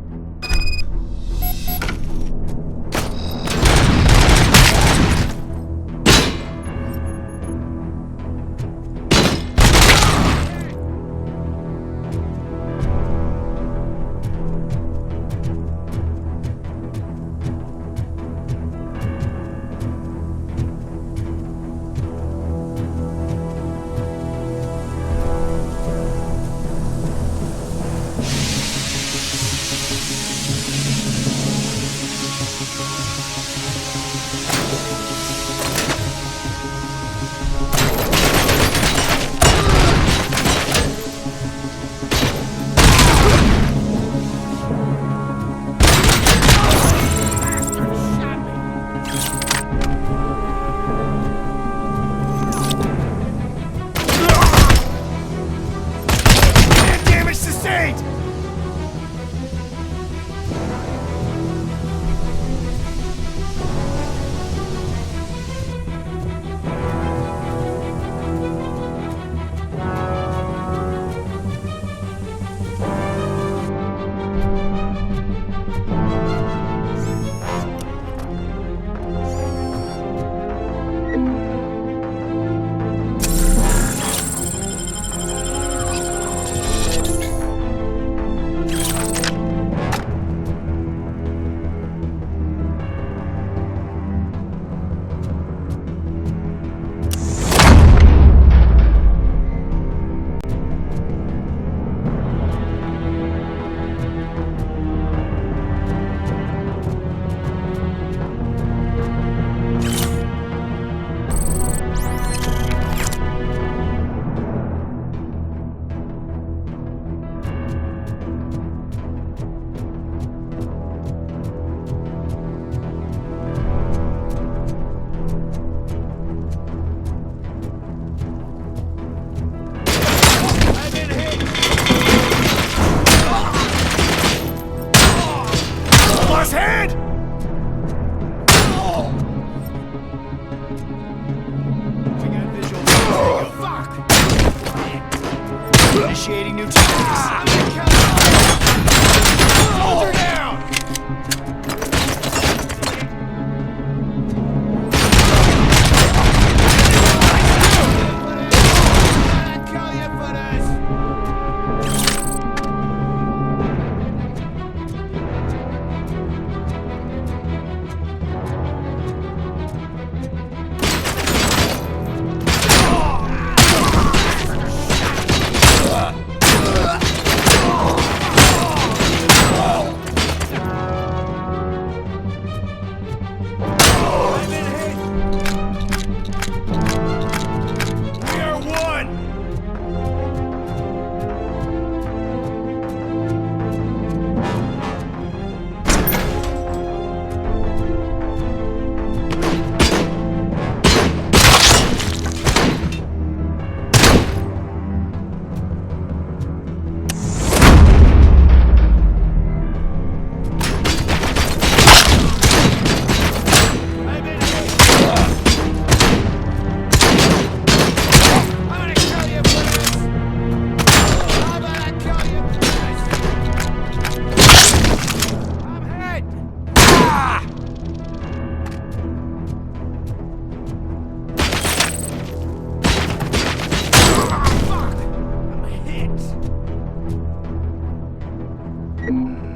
Going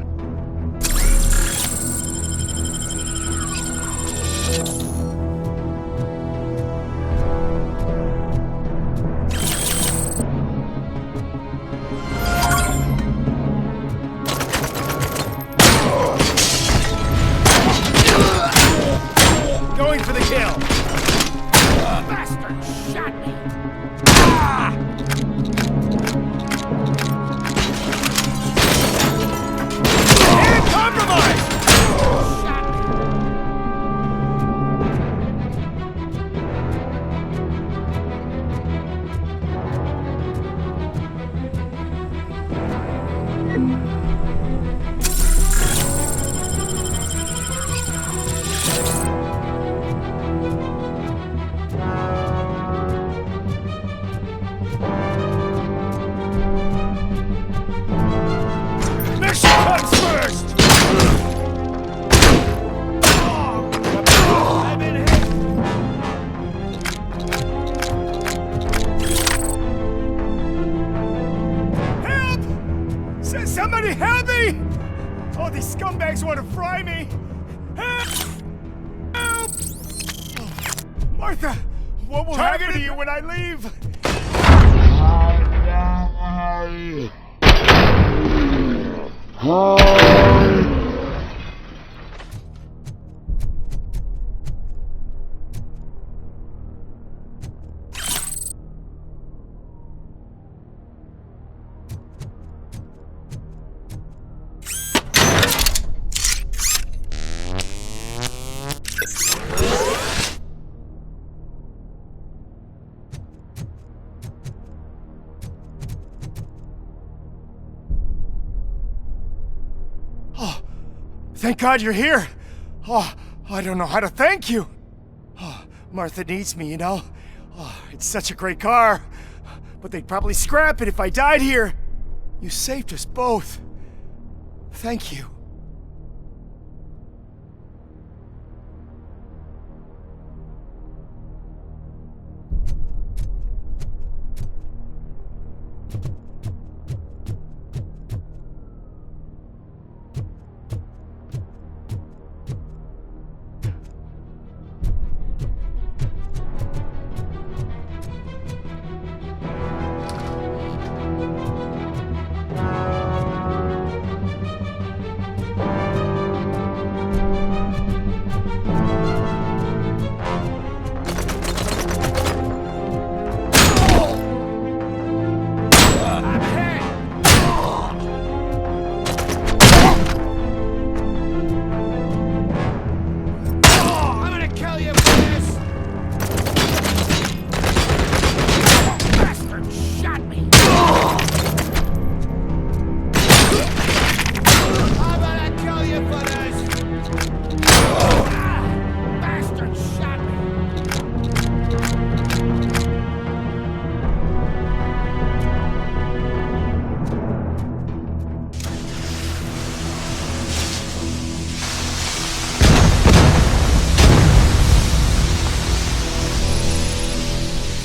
for the kill! Bastard shot me! Compromise! Mission comes first! I've been hit! Help! Somebody help me! Oh, these scumbags want to fry me! Help! Help! Martha, what will happen to you when I leave? Thank God you're here. Oh, I don't know how to thank you. Oh, Martha needs me, you know. Oh, it's such a great car. But they'd probably scrap it if I died here. You saved us both. Thank you.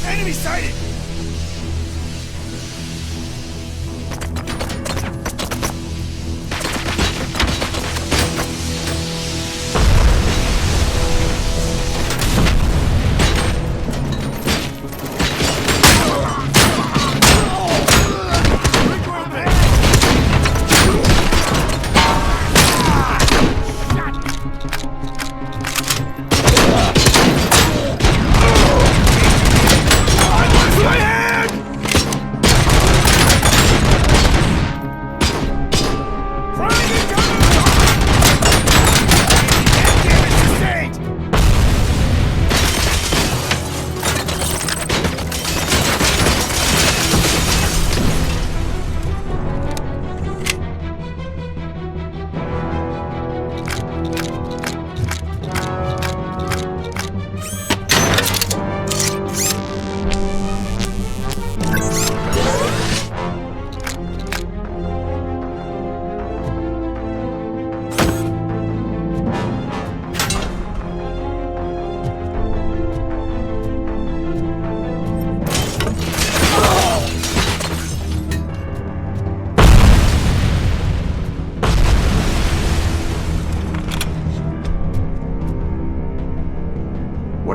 Enemy sighted! I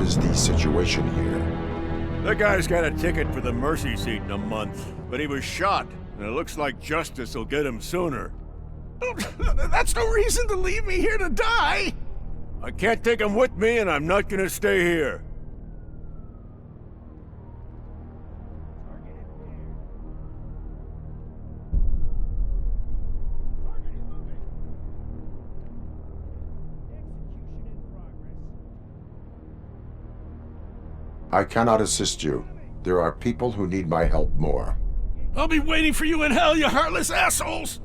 What is the situation here? That guy's got a ticket for the mercy seat in a month, but he was shot, and it looks like justice will get him sooner. That's no reason to leave me here to die! I can't take him with me, and I'm not gonna stay here. I cannot assist you. There are people who need my help more. I'll be waiting for you in hell, you heartless assholes!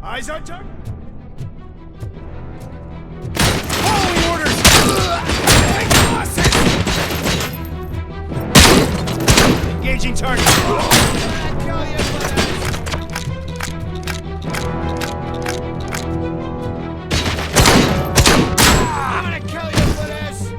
Eyes on target! Following orders! Engaging target! I'm gonna kill you for this!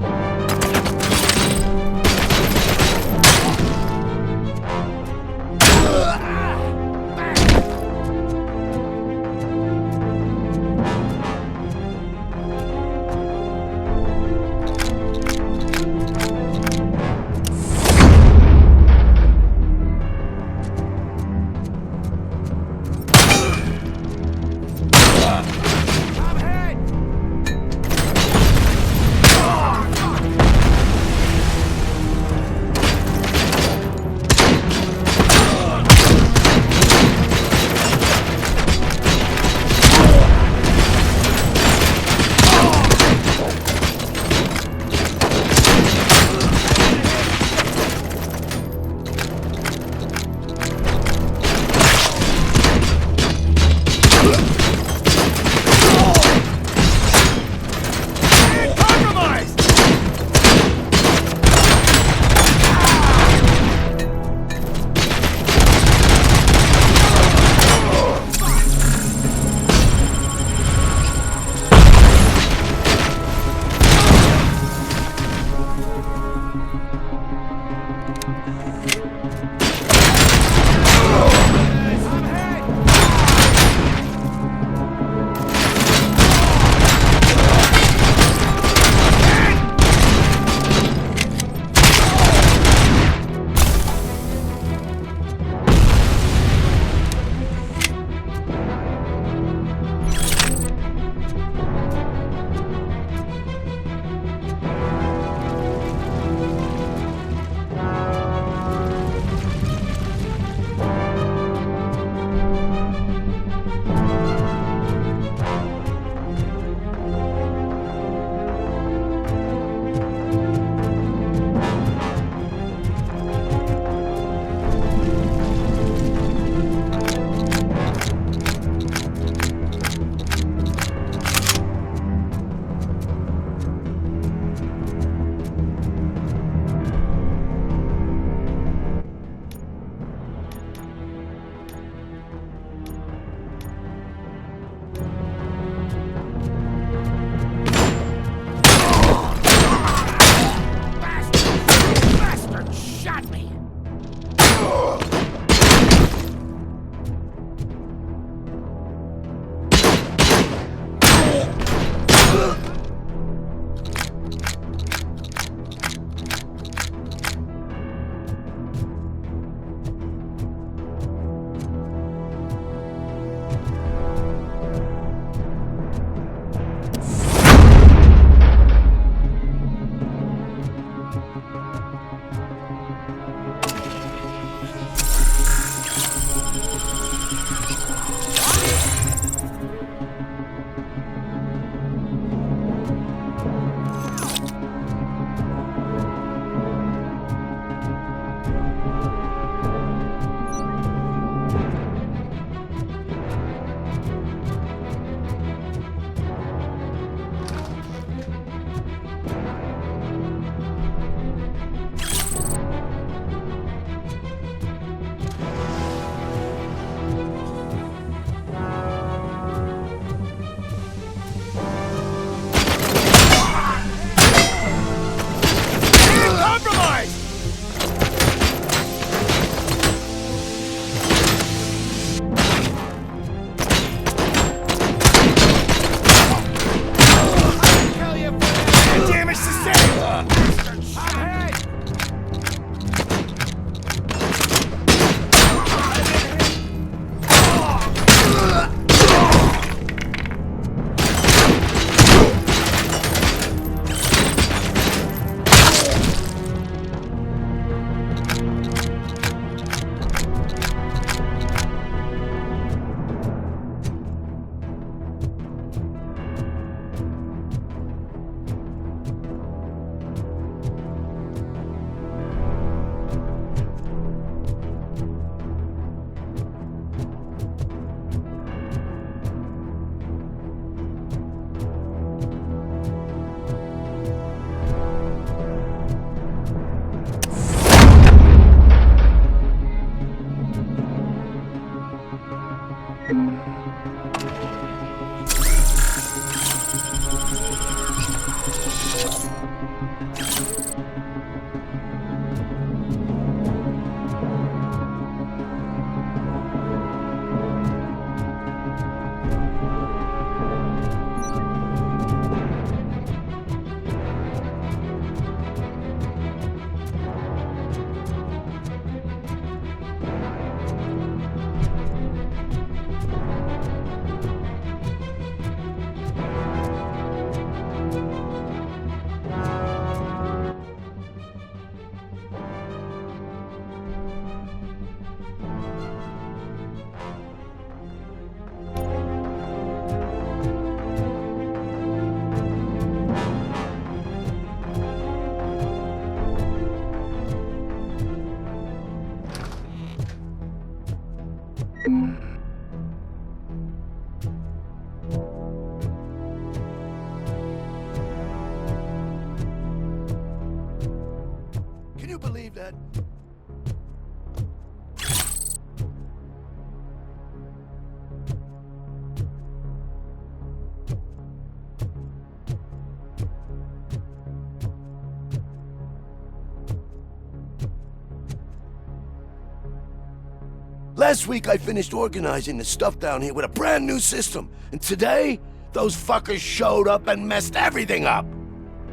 you believe that? Last week I finished organizing the stuff down here with a brand new system. And today, those fuckers showed up and messed everything up.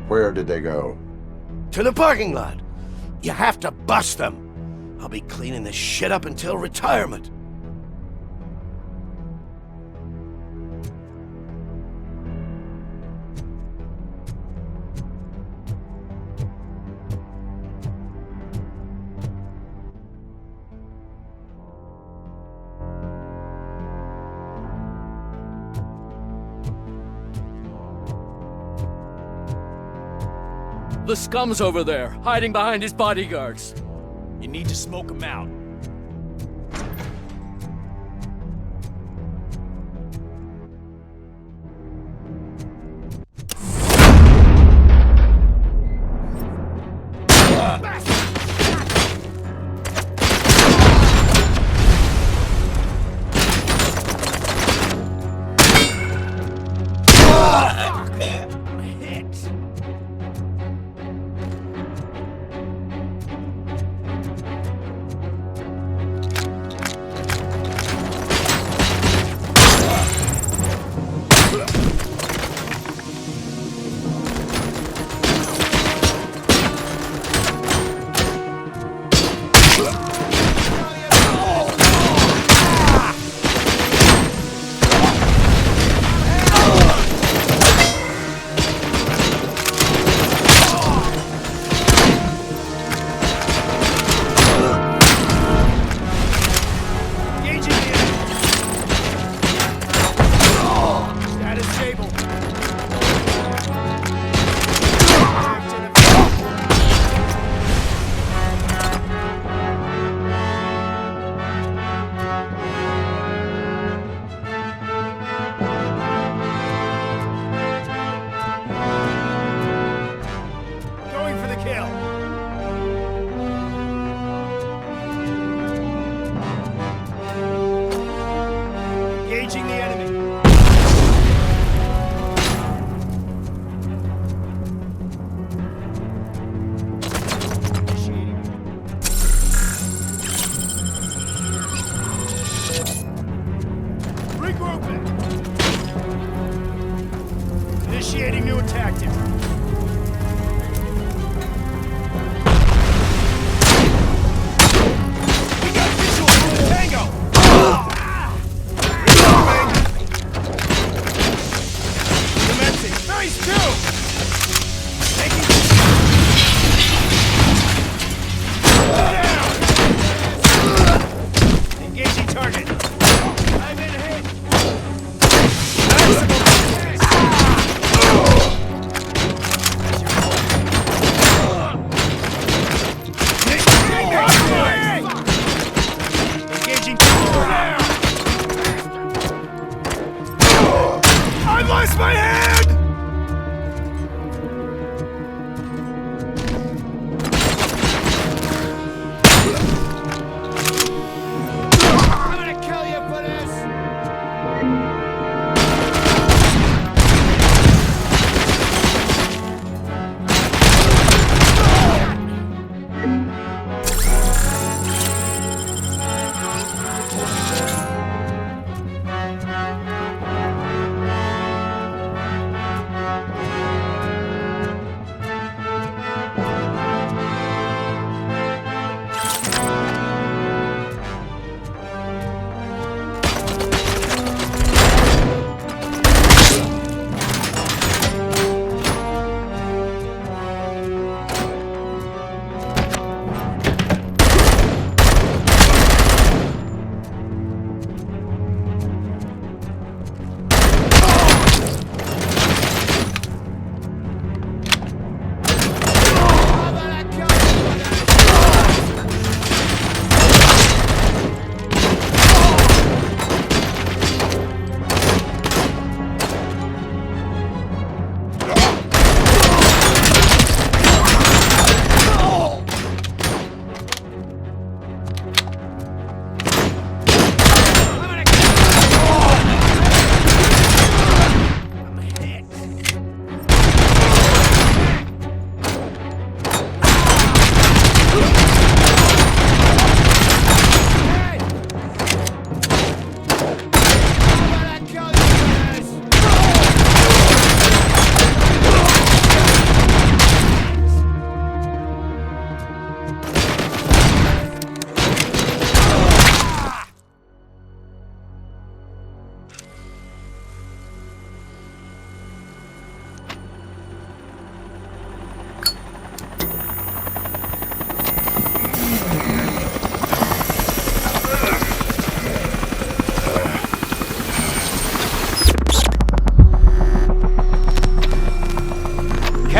Where did they go? To the parking lot. You have to bust them. I'll be cleaning this shit up until retirement. The scum's over there, hiding behind his bodyguards. You need to smoke him out.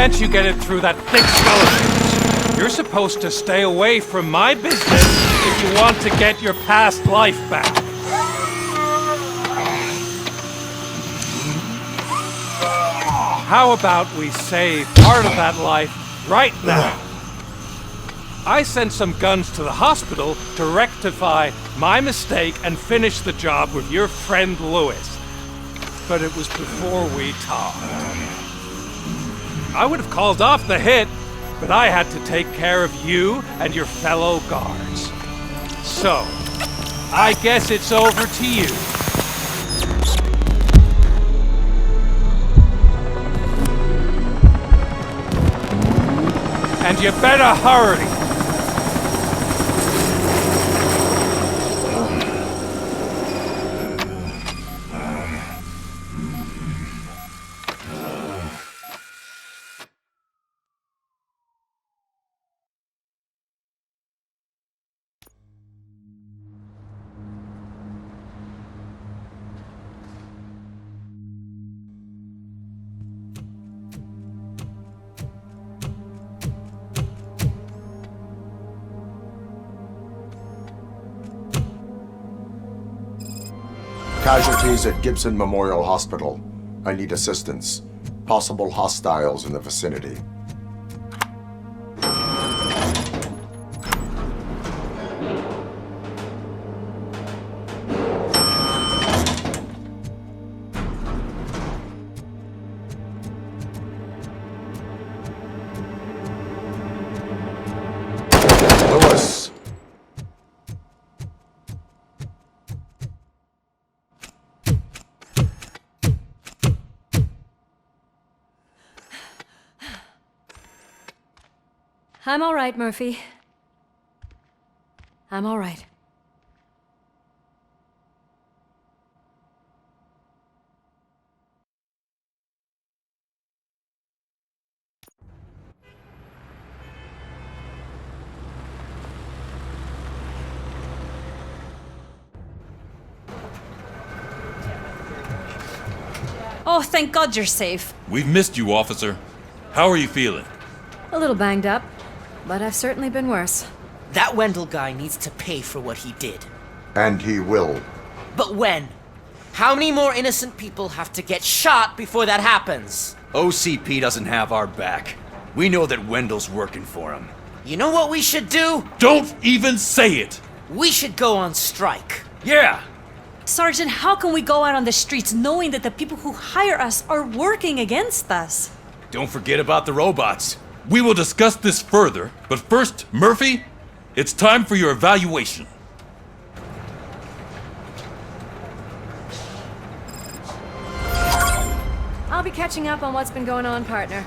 Can't you get it through that thick skeleton? You're supposed to stay away from my business if you want to get your past life back. How about we save part of that life right now? I sent some guns to the hospital to rectify my mistake and finish the job with your friend Lewis. But it was before we talked. I would have called off the hit, but I had to take care of you and your fellow guards. So, I guess it's over to you. And you better hurry. Casualties at Gibson Memorial Hospital. I need assistance. Possible hostiles in the vicinity. Lewis! I'm all right, Murphy. I'm all right. Oh, thank God you're safe. We've missed you, officer. How are you feeling? A little banged up, but I've certainly been worse. That Wendell guy needs to pay for what he did. And he will. But when? How many more innocent people have to get shot before that happens? OCP doesn't have our back. We know that Wendell's working for him. You know what we should do? Don't even say it! We should go on strike. Yeah! Sergeant, how can we go out on the streets knowing that the people who hire us are working against us? Don't forget about the robots. We will discuss this further, but first, Murphy, it's time for your evaluation. I'll be catching up on what's been going on, partner.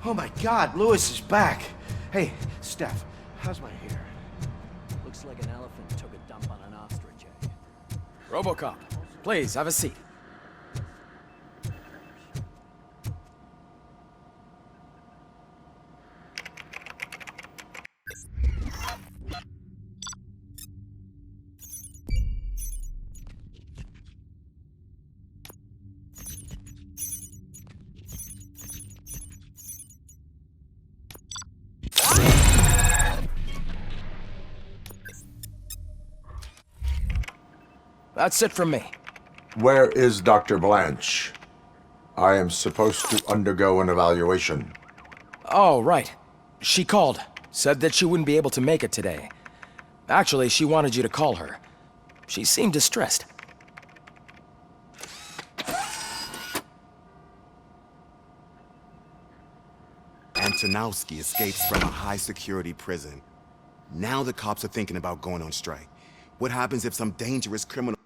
Oh my God, Lewis is back. Hey, Steph, how's my hair? Looks like an elephant took a dump on an ostrich egg. Robocop, please, have a seat. That's it from me. Where is Dr. Blanche? I am supposed to undergo an evaluation. Oh, right. She called. Said that she wouldn't be able to make it today. Actually, she wanted you to call her. She seemed distressed. Antonowski escapes from a high-security prison. Now the cops are thinking about going on strike. What happens if some dangerous criminal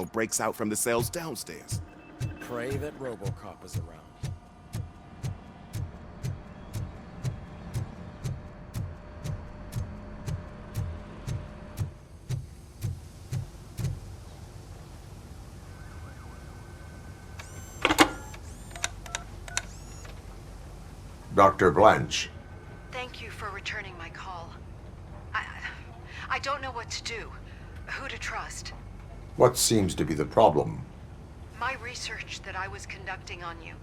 breaks out from the cells downstairs. Pray that Robocop is around. Dr. Blanche. Thank you for returning my call. I don't know what to do, who to trust. What seems to be the problem? My research that I was conducting on you,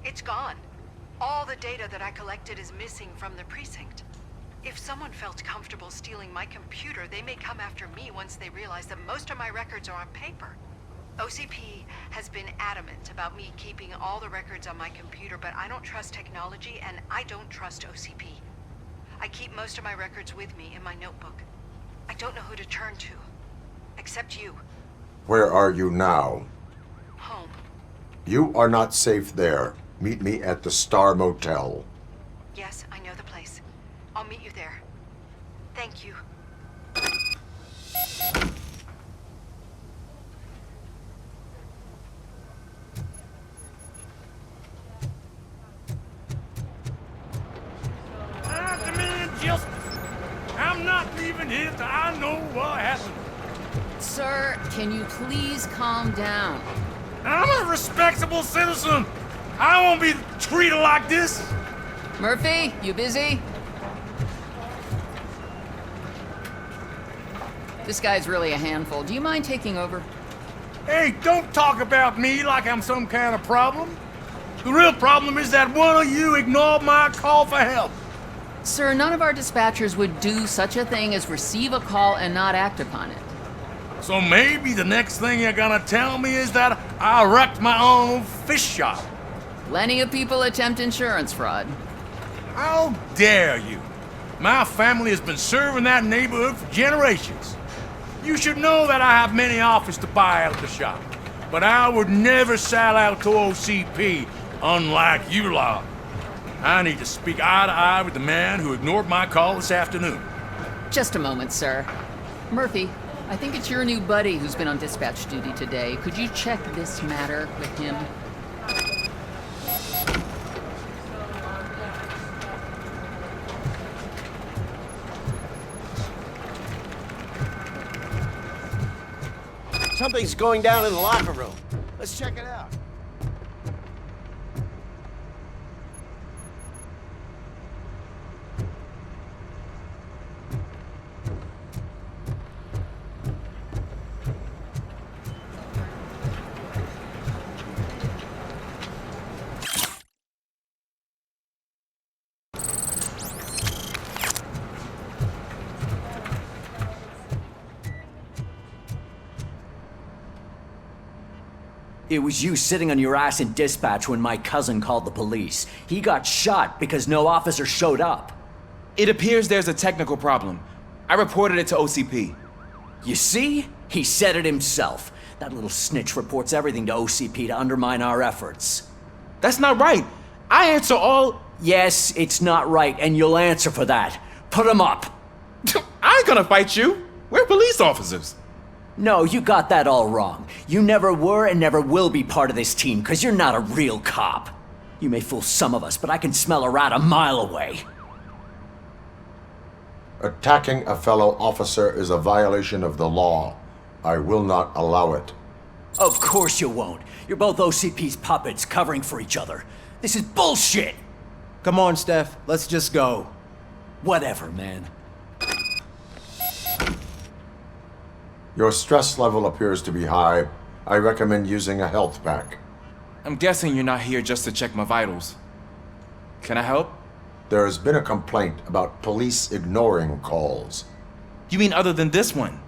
it's gone. All the data that I collected is missing from the precinct. If someone felt comfortable stealing my computer, they may come after me once they realize that most of my records are on paper. OCP has been adamant about me keeping all the records on my computer, but I don't trust technology and I don't trust OCP. I keep most of my records with me in my notebook. I don't know who to turn to, except you. Where are you now? Home. You are not safe there. Meet me at the Star Motel. Yes, I know the place. I'll meet you there. Thank you. I demand justice. I'm not leaving here till I know what happened. Sir, can you please calm down? I'm a respectable citizen. I won't be treated like this. Murphy, you busy? This guy's really a handful. Do you mind taking over? Hey, don't talk about me like I'm some kind of problem. The real problem is that one of you ignored my call for help. Sir, none of our dispatchers would do such a thing as receive a call and not act upon it. So maybe the next thing you're gonna tell me is that I wrecked my own fish shop. Plenty of people attempt insurance fraud. How dare you? My family has been serving that neighborhood for generations. You should know that I have many offers to buy out the shop, but I would never sell out to OCP, unlike you lot. I need to speak eye to eye with the man who ignored my call this afternoon. Just a moment, sir. Murphy, I think it's your new buddy who's been on dispatch duty today. Could you check this matter with him? Something's going down in the locker room. Let's check it out. It was you sitting on your ass in dispatch when my cousin called the police. He got shot because no officer showed up. It appears there's a technical problem. I reported it to OCP. You see? He said it himself. That little snitch reports everything to OCP to undermine our efforts. That's not right. I answer all... Yes, it's not right, and you'll answer for that. Put him up. I ain't gonna fight you. We're police officers. No, you got that all wrong. You never were and never will be part of this team, because you're not a real cop. You may fool some of us, but I can smell a rat a mile away. Attacking a fellow officer is a violation of the law. I will not allow it. Of course you won't. You're both OCP's puppets covering for each other. This is bullshit! Come on, Steph. Let's just go. Whatever, man. Your stress level appears to be high. I recommend using a health pack. I'm guessing you're not here just to check my vitals. Can I help? There has been a complaint about police ignoring calls. You mean other than this one?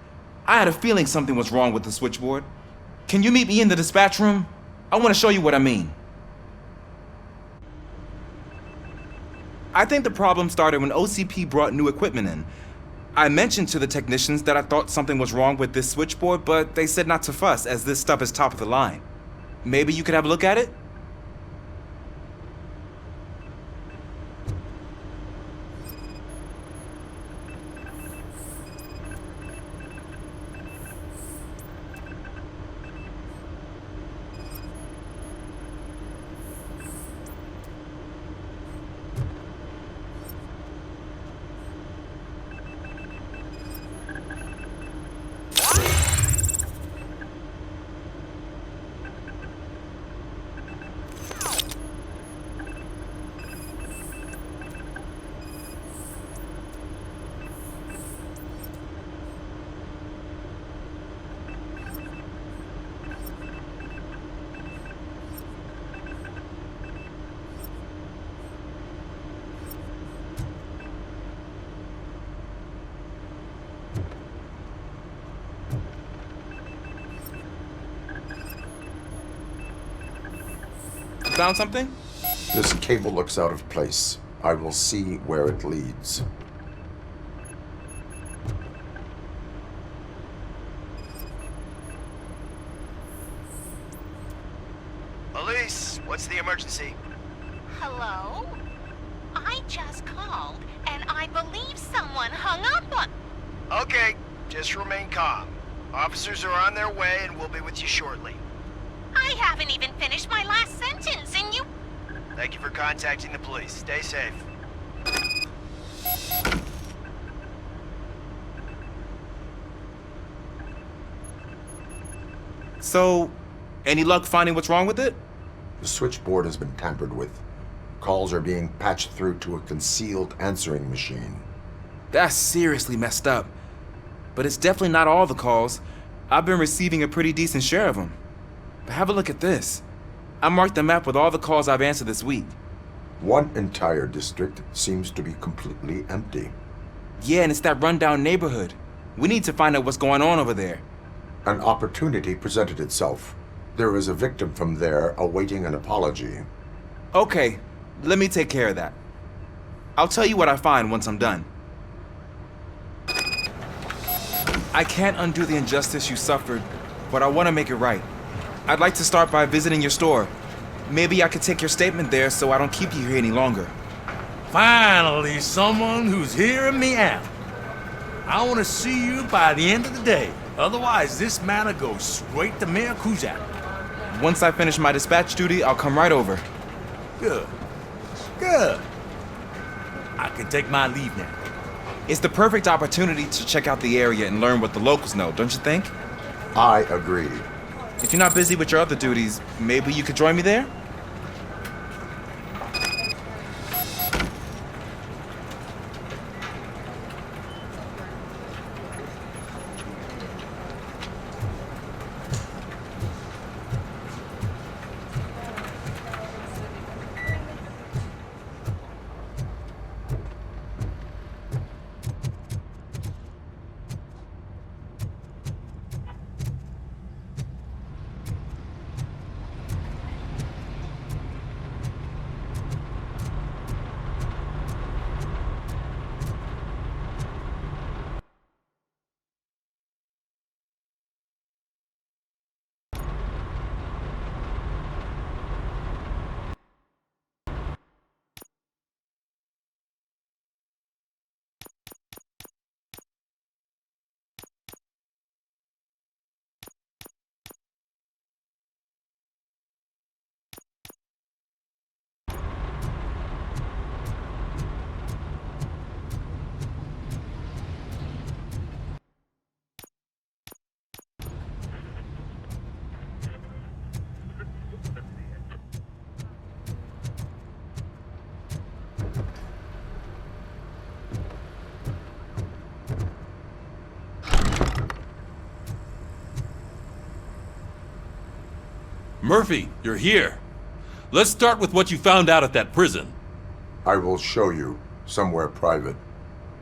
I had a feeling something was wrong with the switchboard. Can you meet me in the dispatch room? I want to show you what I mean. I think the problem started when OCP brought new equipment in. I mentioned to the technicians that I thought something was wrong with this switchboard, but they said not to fuss, as this stuff is top of the line. Maybe you could have a look at it? Found something? This cable looks out of place. I will see where it leads. Elise, what's the emergency? Hello? I just called, and I believe someone hung up on... Okay, just remain calm. Officers are on their way and we'll be with you shortly. I haven't even finished my last sentence, and you... Thank you for contacting the police. Stay safe. So, any luck finding what's wrong with it? The switchboard has been tampered with. Calls are being patched through to a concealed answering machine. That's seriously messed up. But it's definitely not all the calls. I've been receiving a pretty decent share of them. But have a look at this. I marked the map with all the calls I've answered this week. One entire district seems to be completely empty. Yeah, and it's that rundown neighborhood. We need to find out what's going on over there. An opportunity presented itself. There is a victim from there awaiting an apology. Okay, let me take care of that. I'll tell you what I find once I'm done. I can't undo the injustice you suffered, but I want to make it right. I'd like to start by visiting your store. Maybe I could take your statement there so I don't keep you here any longer. Finally, someone who's hearing me out. I want to see you by the end of the day. Otherwise, this matter goes straight to Mayor Kuzak. Once I finish my dispatch duty, I'll come right over. Good. Good. I can take my leave now. It's the perfect opportunity to check out the area and learn what the locals know, don't you think? I agree. If you're not busy with your other duties, maybe you could join me there? Murphy, you're here. Let's start with what you found out at that prison. I will show you, somewhere private.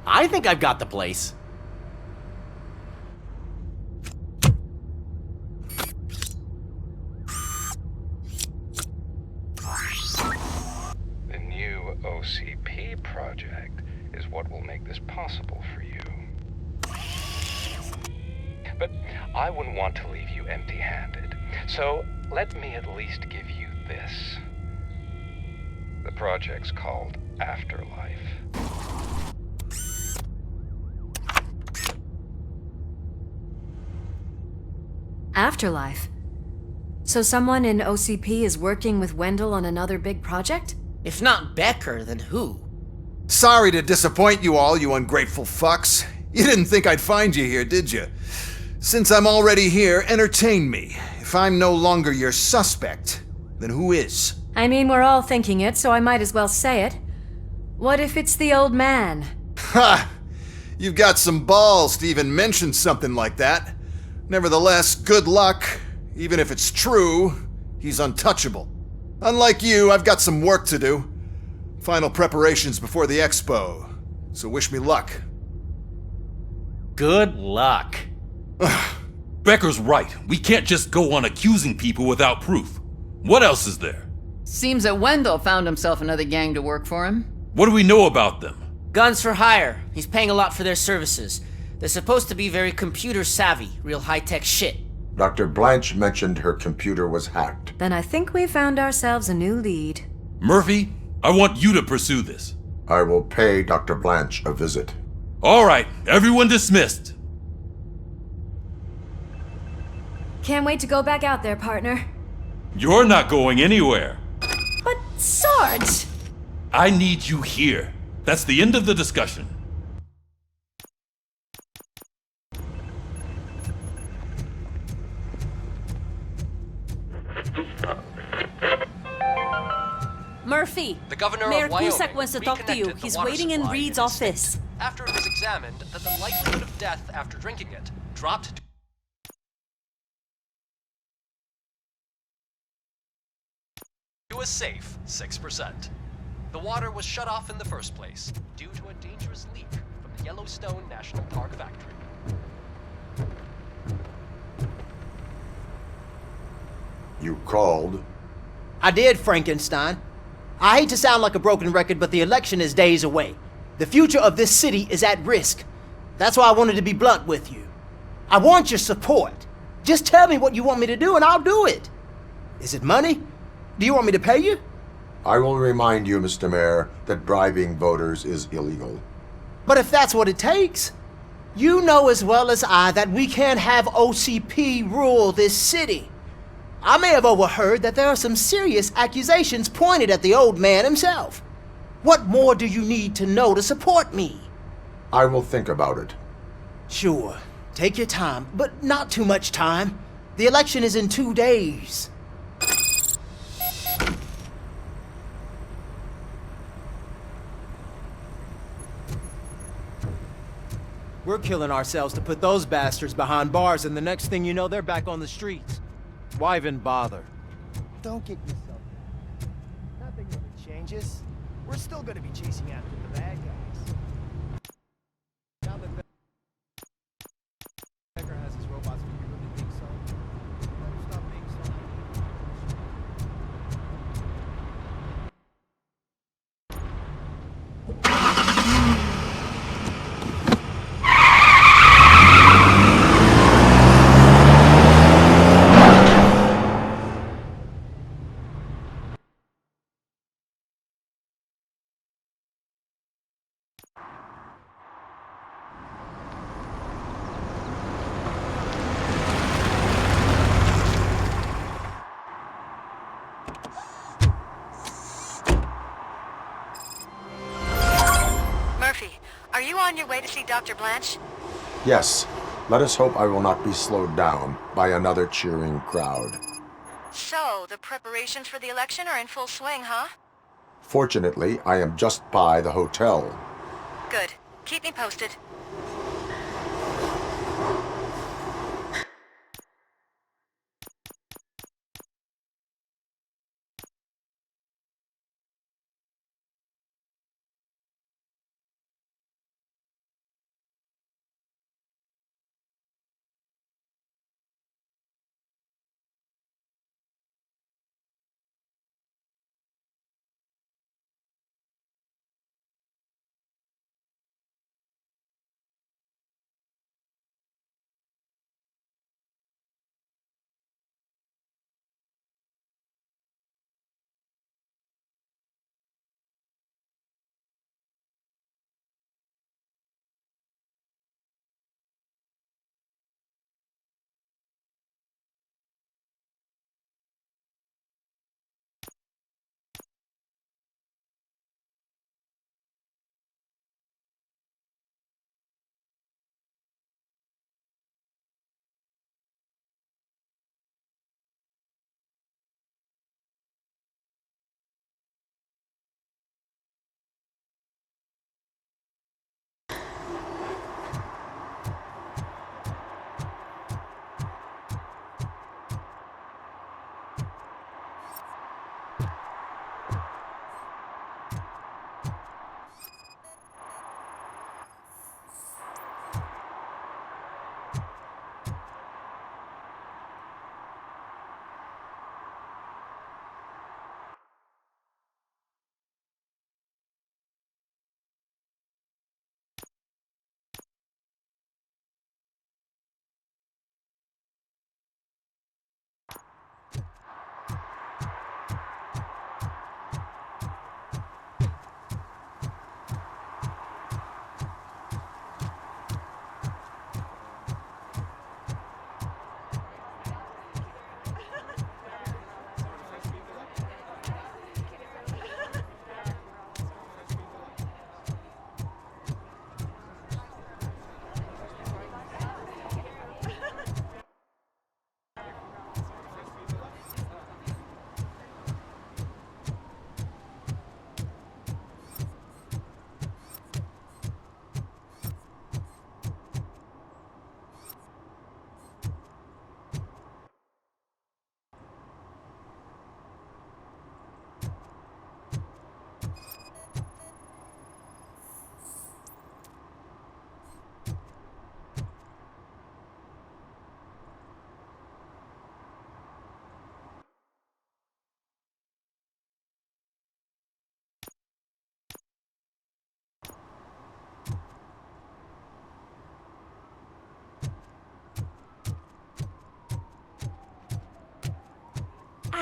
I think I've got the place. The new OCP project is what will make this possible for you. But I wouldn't want to leave you empty-handed. So let me at least give you this. The project's called Afterlife. Afterlife? So someone in OCP is working with Wendell on another big project? If not Becker, then who? Sorry to disappoint you all, you ungrateful fucks. You didn't think I'd find you here, did you? Since I'm already here, entertain me. If I'm no longer your suspect, then who is? I mean, we're all thinking it, so I might as well say it. What if it's the old man? Ha! You've got some balls to even mention something like that. Nevertheless, good luck. Even if it's true, he's untouchable. Unlike you, I've got some work to do. Final preparations before the expo. So wish me luck. Good luck. Becker's right. We can't just go on accusing people without proof. What else is there? Seems that Wendell found himself another gang to work for him. What do we know about them? Guns for hire. He's paying a lot for their services. They're supposed to be very computer savvy, real high-tech shit. Dr. Blanche mentioned her computer was hacked. Then I think we found ourselves a new lead. Murphy, I want you to pursue this. I will pay Dr. Blanche a visit. All right, everyone dismissed. Can't wait to go back out there, partner. You're not going anywhere. But, Sarge! I need you here. That's the end of the discussion. Murphy! The governor Mayor of Wyoming Cusack wants to talk to you. reconnected the He's water waiting in supply Reed's his office. state after it was examined that the likelihood of death after drinking it dropped to a safe 6%. The water was shut off in the first place due to a dangerous leak from the Yellowstone National Park factory. You called? I did, Frankenstein. I hate to sound like a broken record, but the election is days away. The future of this city is at risk. That's why I wanted to be blunt with you. I want your support. Just tell me what you want me to do and I'll do it. Is it money? Do you want me to pay you? I will remind you, Mr. Mayor, that bribing voters is illegal. But if that's what it takes, you know as well as I that we can't have OCP rule this city. I may have overheard that there are some serious accusations pointed at the old man himself. What more do you need to know to support me? I will think about it. Sure. Take your time, but not too much time. The election is in 2 days. We're killing ourselves to put those bastards behind bars, and the next thing you know, they're back on the streets. Why even bother? Don't get yourself down. Nothing really changes. We're still gonna be chasing after the bad guys. Now that Becker has his robots, do you really think so? Better stop being so naive. Murphy, are you on your way to see Dr. Blanche? Yes. Let us hope I will not be slowed down by another cheering crowd. So, the preparations for the election are in full swing, huh? Fortunately, I am just by the hotel. Good. Keep me posted.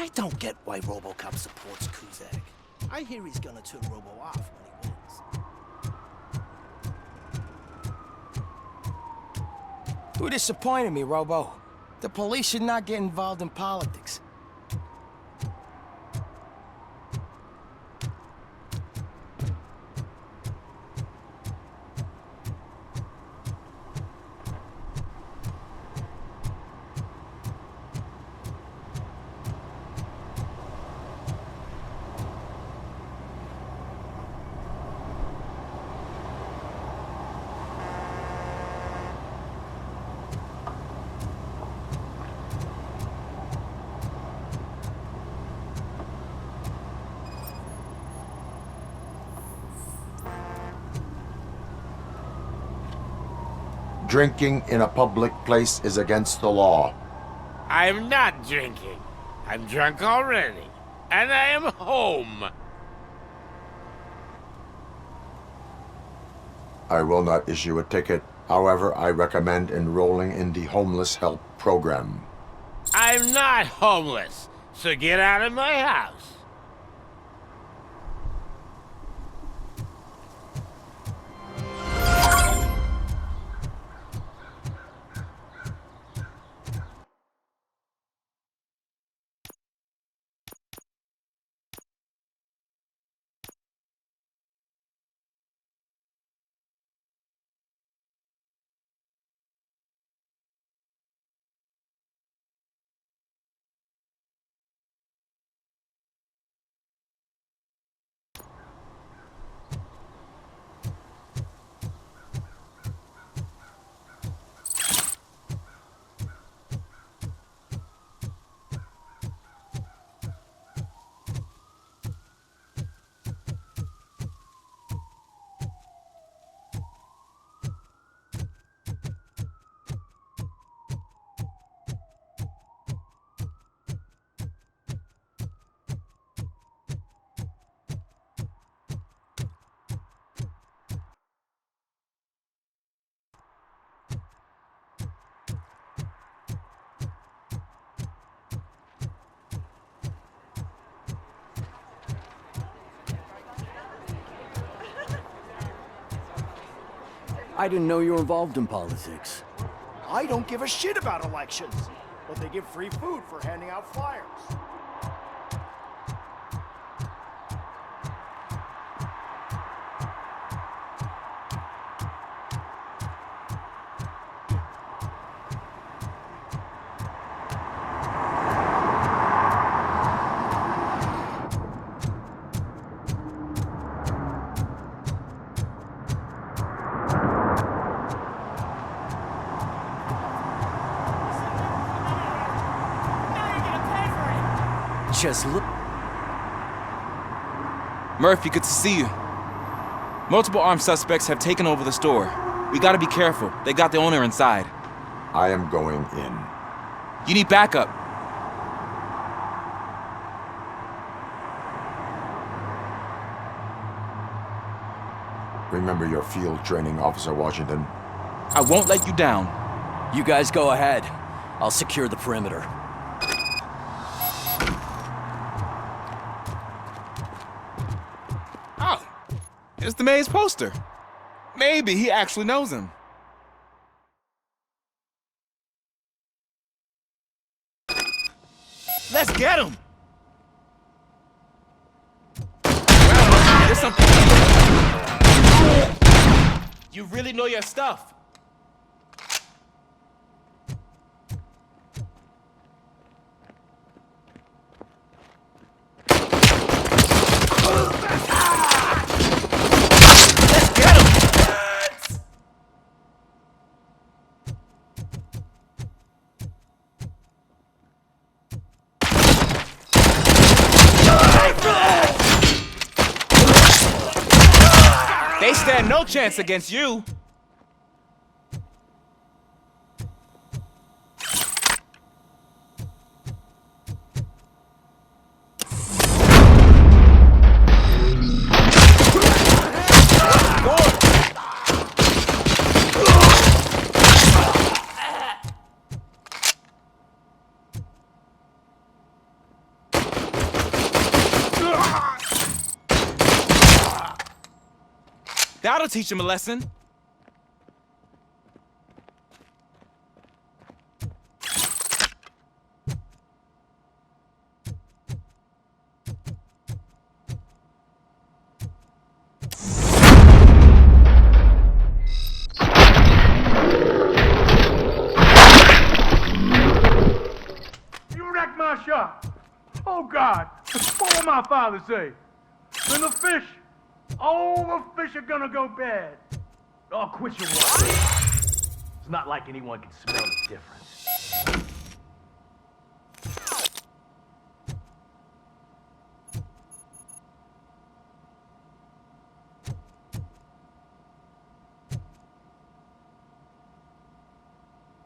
I don't get why Robocop supports Kuzak. I hear he's gonna turn Robo off when he wins. Who disappointed me, Robo? The police should not get involved in politics. Drinking in a public place is against the law. I'm not drinking. I'm drunk already. And I am home. I will not issue a ticket. However, I recommend enrolling in the homeless help program. I'm not homeless, so get out of my house. I didn't know you were involved in politics. I don't give a shit about elections, but they give free food for handing out flyers. Just look. Murphy, good to see you. Multiple armed suspects have taken over the store. We gotta be careful. They got the owner inside. I am going in. You need backup. Remember your field training, Officer Washington. I won't let you down. You guys go ahead. I'll secure the perimeter. Oh, it's the mayor's poster. Maybe he actually knows him. Let's get him! Well, there's something. You really know your stuff. They stand no chance against you. That'll teach him a lesson. You wrecked my shop. Oh, God. What will my father say? And the fish. Oh, the fish are gonna go bad. Oh, quit your whining. It's not like anyone can smell the difference.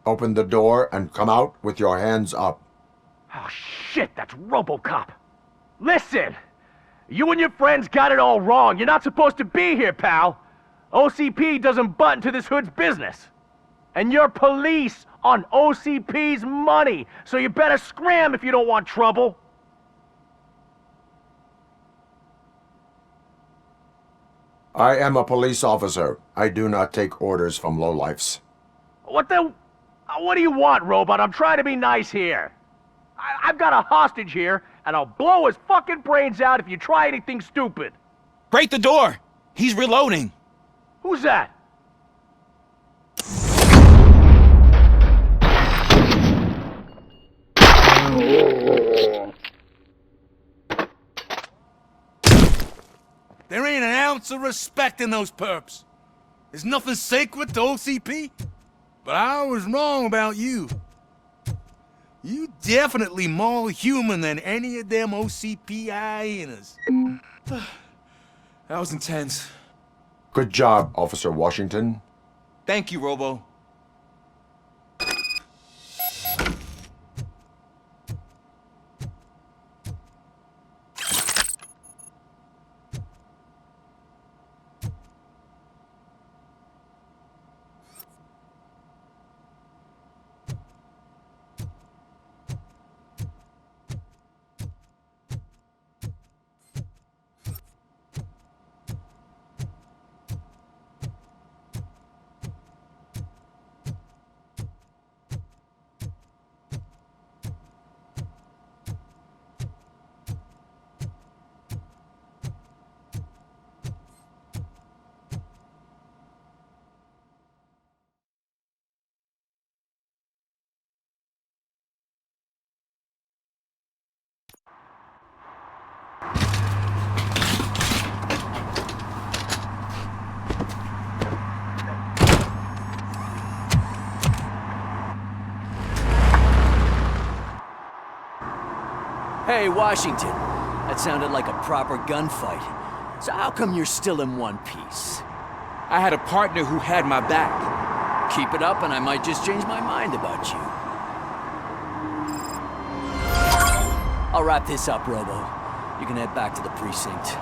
Open the door and come out with your hands up. Oh, shit, that's Robocop. Listen! You and your friends got it all wrong. You're not supposed to be here, pal. OCP doesn't butt into this hood's business. And you're police on OCP's money, so you better scram if you don't want trouble. I am a police officer. I do not take orders from lowlifes. What do you want, Robot? I'm trying to be nice here. I've got a hostage here, and I'll blow his fucking brains out if you try anything stupid. Break the door! He's reloading. Who's that? There ain't an ounce of respect in those perps. There's nothing sacred to OCP. But I was wrong about you. You definitely more human than any of them OCP hyenas. That was intense. Good job, Officer Washington. Thank you, Robo. Hey, Washington. That sounded like a proper gunfight. So how come you're still in one piece? I had a partner who had my back. Keep it up and I might just change my mind about you. I'll wrap this up, Robo. You can head back to the precinct.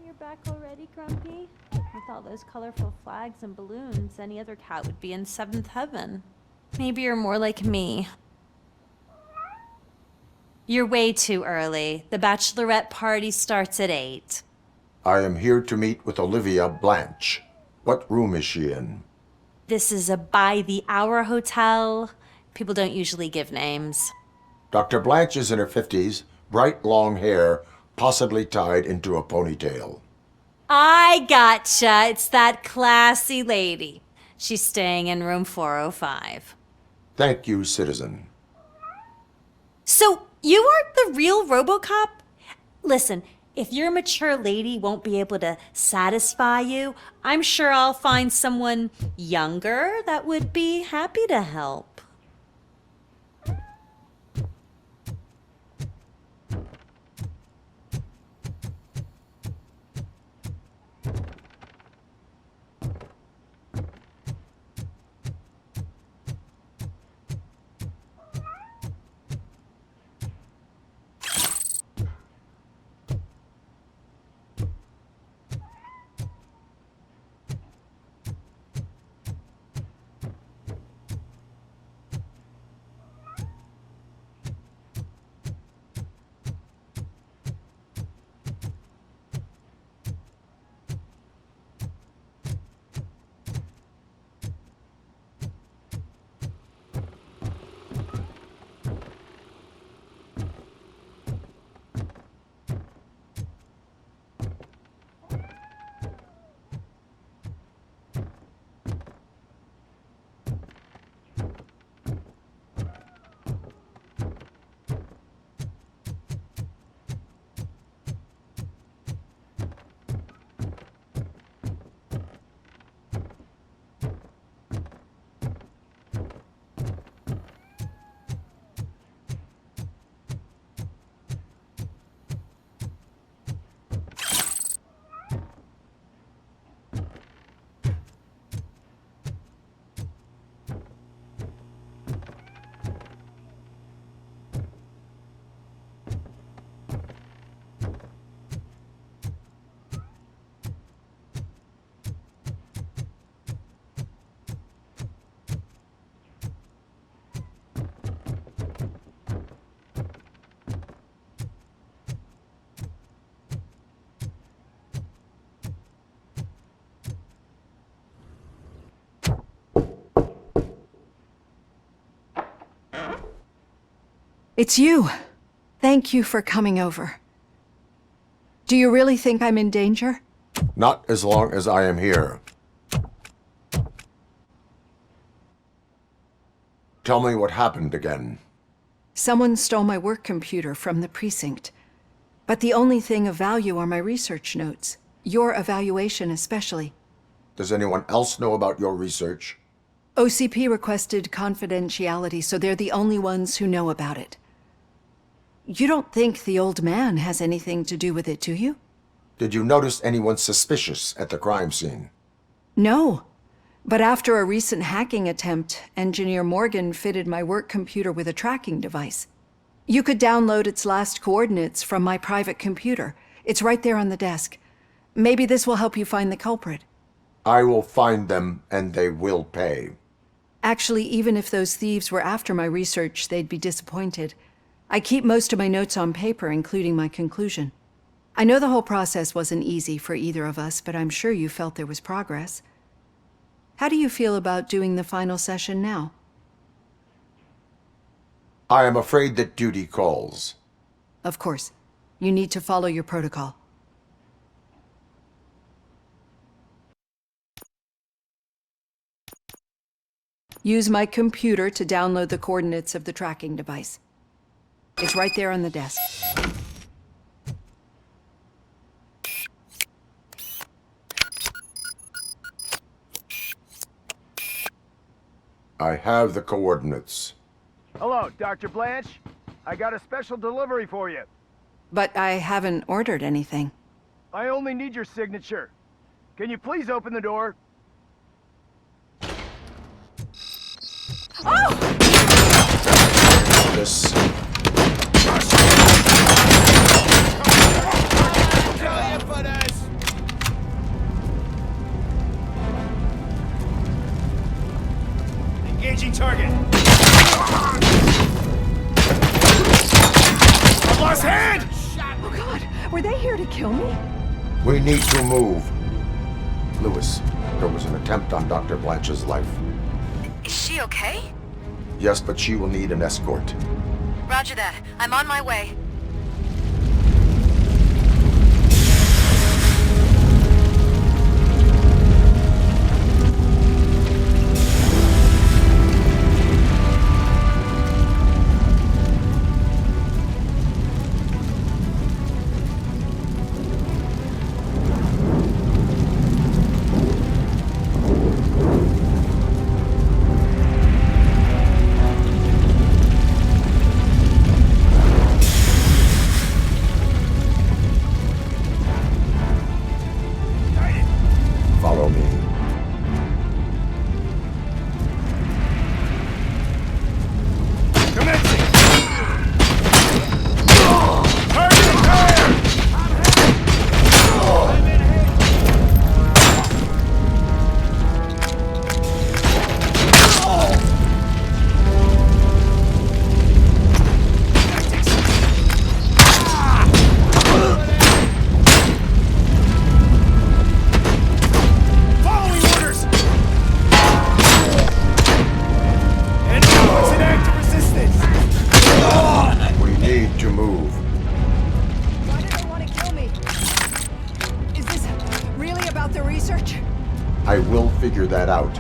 You're back already, Grumpy? With all those colorful flags and balloons, any other cat would be in seventh heaven. Maybe you're more like me. You're way too early. The bachelorette party starts at 8. I am here to meet with Olivia Blanche. What room is she in? This is a by-the-hour hotel. People don't usually give names. Dr. Blanche is in her 50s, bright long hair, possibly tied into a ponytail. I gotcha. It's that classy lady. She's staying in room 405. Thank you, citizen. So, you aren't the real Robocop? Listen, if your mature lady won't be able to satisfy you, I'm sure I'll find someone younger that would be happy to help. It's you. Thank you for coming over. Do you really think I'm in danger? Not as long as I am here. Tell me what happened again. Someone stole my work computer from the precinct. But the only thing of value are my research notes. Your evaluation especially. Does anyone else know about your research? OCP requested confidentiality, so they're the only ones who know about it. You don't think the old man has anything to do with it, do you? Did you notice anyone suspicious at the crime scene? No. But after a recent hacking attempt, Engineer Morgan fitted my work computer with a tracking device. You could download its last coordinates from my private computer. It's right there on the desk. Maybe this will help you find the culprit. I will find them, and they will pay. Actually, even if those thieves were after my research, they'd be disappointed. I keep most of my notes on paper, including my conclusion. I know the whole process wasn't easy for either of us, but I'm sure you felt there was progress. How do you feel about doing the final session now? I am afraid that duty calls. Of course. You need to follow your protocol. Use my computer to download the coordinates of the tracking device. It's right there on the desk. I have the coordinates. Hello, Dr. Blanche. I got a special delivery for you. But I haven't ordered anything. I only need your signature. Can you please open the door? Oh! This. Engaging target. I've lost hand! Oh God, were they here to kill me? We need to move. Lewis, there was an attempt on Dr. Blanche's life. Is she okay? Yes, but she will need an escort. Roger that. I'm on my way. figure that out.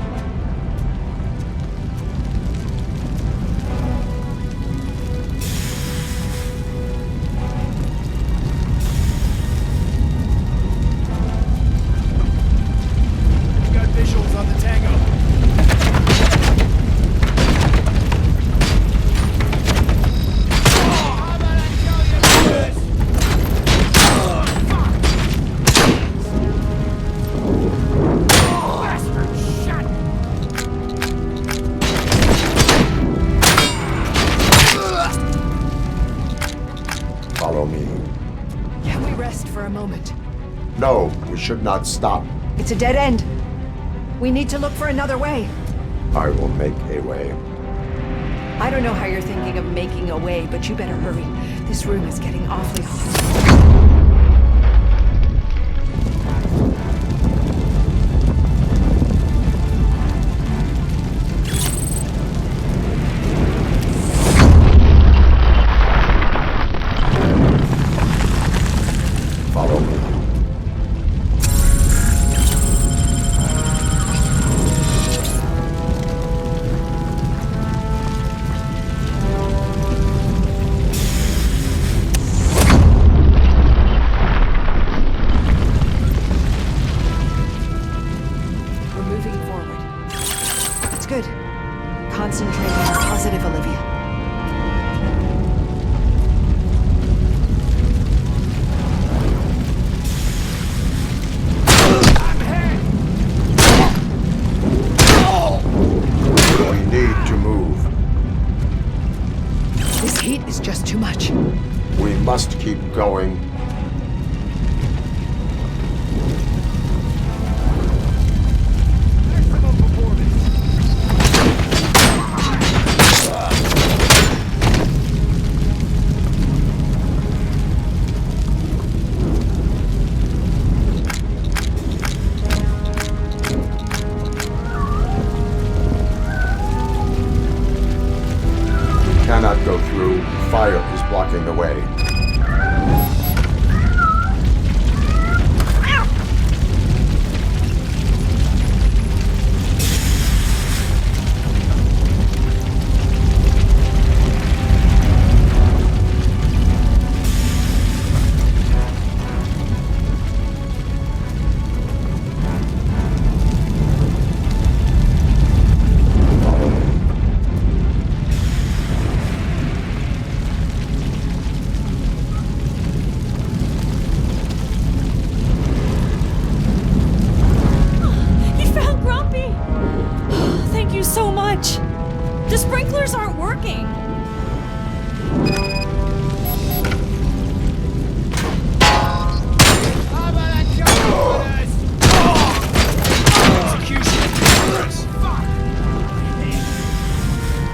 We got visuals on the Tango. Follow me. Can we rest for a moment? No, we should not stop. It's a dead end. We need to look for another way. I will make a way. I don't know how you're thinking of making a way, but you better hurry. This room is getting awfully hot. Follow me. We're moving forward. It's good. Concentrate on positive, Olivia. We need to move. This heat is just too much. We must keep going. We cannot go through. Fire is blocking the way. He found Grumpy! Thank you so much. The sprinklers aren't working.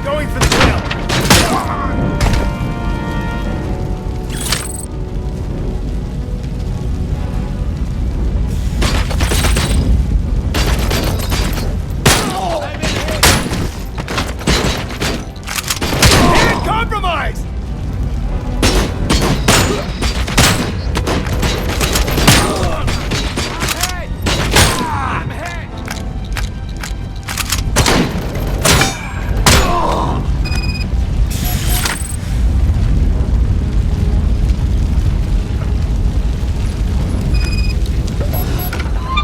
Going for the kill. Compromised! I'm hit!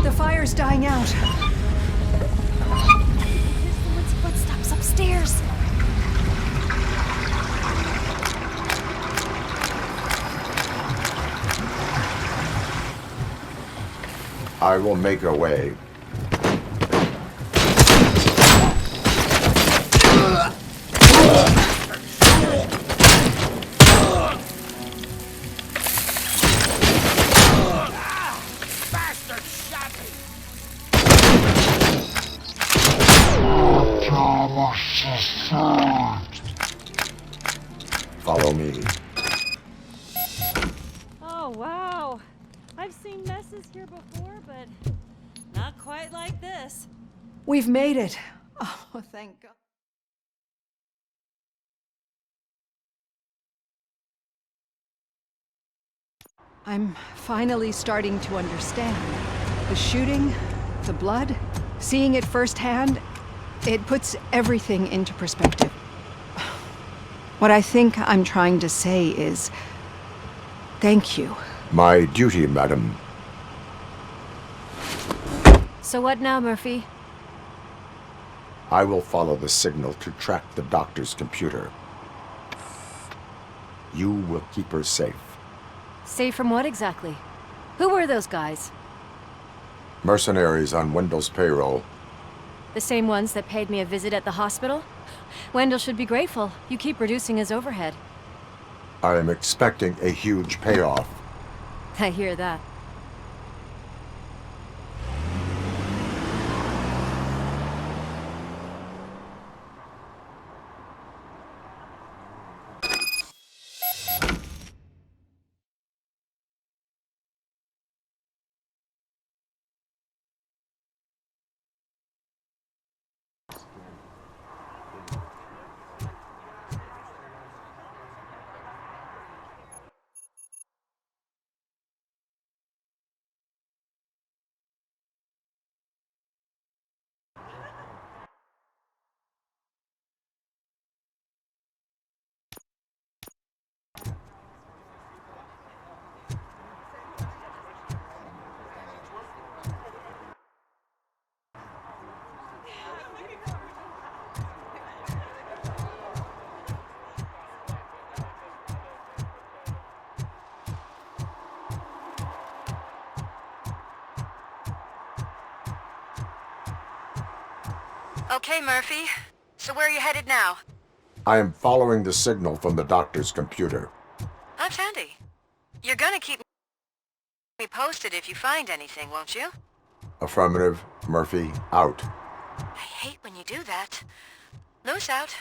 The fire's dying out. There's someone's footsteps upstairs. I will make a way. Bastard shot me! Follow me. Oh, wow. I've seen messes here before, but not quite like this. We've made it. Oh, thank God. I'm finally starting to understand. The shooting, the blood, Seeing it firsthand, it puts everything into perspective. What I think I'm trying to say is, thank you. My duty, madam. So what now, Murphy? I will follow the signal to track the doctor's computer. You will keep her safe. Safe from what exactly? Who were those guys? Mercenaries on Wendell's payroll. The same ones that paid me a visit at the hospital? Wendell should be grateful. You keep reducing his overhead. I am expecting a huge payoff. I hear that. Okay, Murphy. So where are you headed now? I am following the signal from the doctor's computer. That's handy. You're gonna keep me posted if you find anything, won't you? Affirmative. Murphy, out. I hate when you do that. Loose out.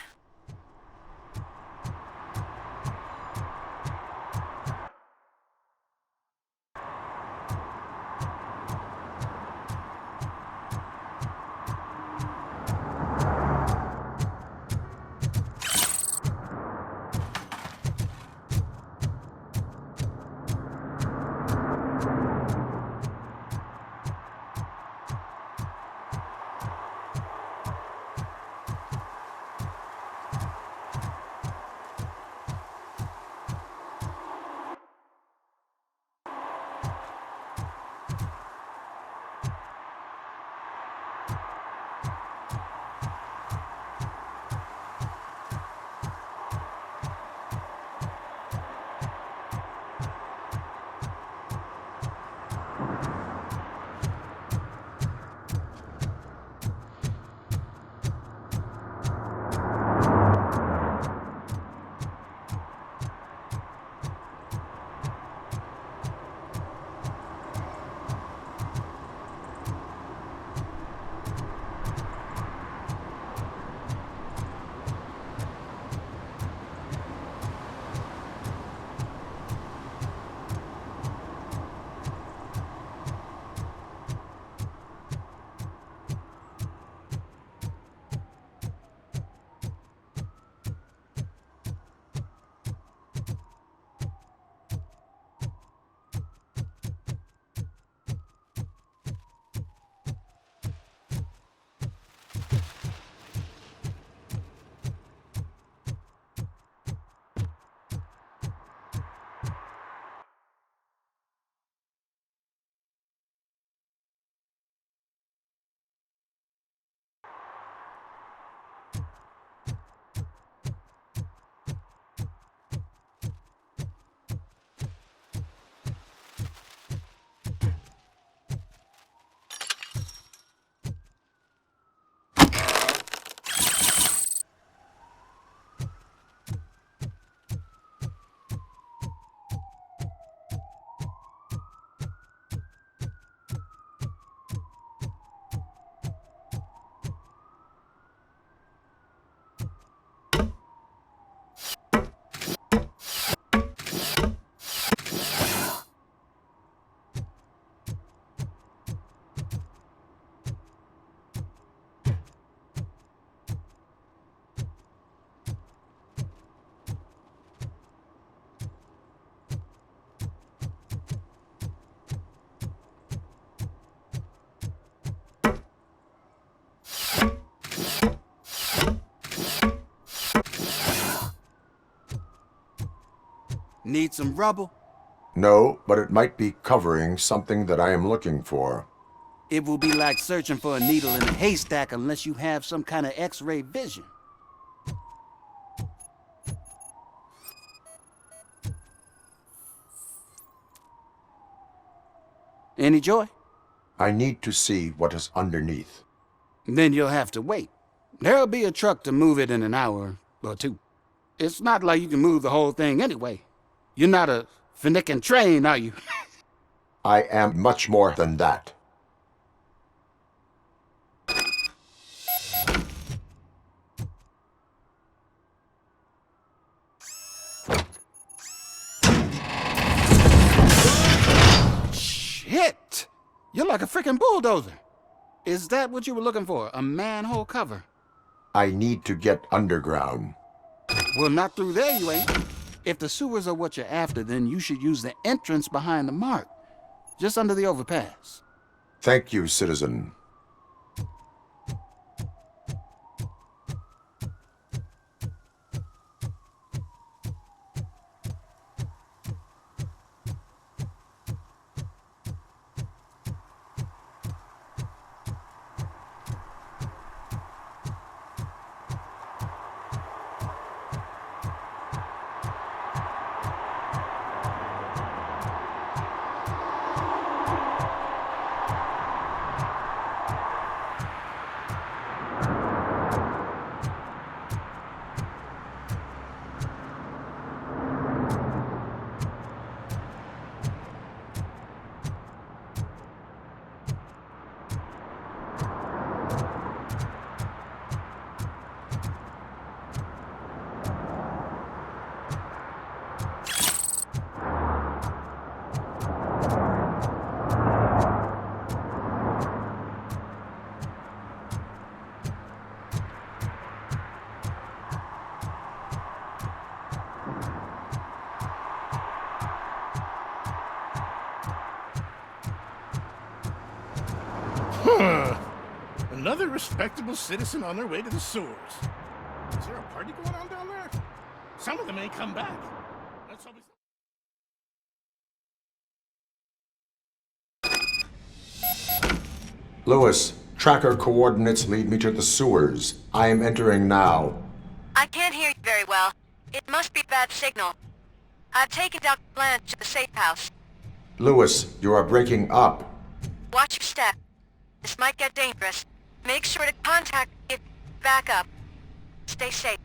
Need some rubble? No, but it might be covering something that I am looking for. It will be like searching for a needle in a haystack unless you have some kind of X-ray vision. Any joy? I need to see what is underneath. Then you'll have to wait. There'll be a truck to move it in an hour or two. It's not like you can move the whole thing anyway. You're not a finicking train, are you? I am much more than that. Shit! You're like a freaking bulldozer. Is that what you were looking for? A manhole cover? I need to get underground. Well, not through there, you ain't. If the sewers are what you're after, then you should use the entrance behind the mark. Just under the overpass. Thank you, citizen. Another respectable citizen on their way to the sewers. Is there a party going on down there? Some of them ain't come back. Let's hope it's... Lewis, tracker coordinates lead me to the sewers. I am entering now. I can't hear you very well. It must be a bad signal. I've taken Dr. Blanche to the safe house. Lewis, you are breaking up. Watch your step. This might get dangerous. Make sure to contact me if back up. Stay safe.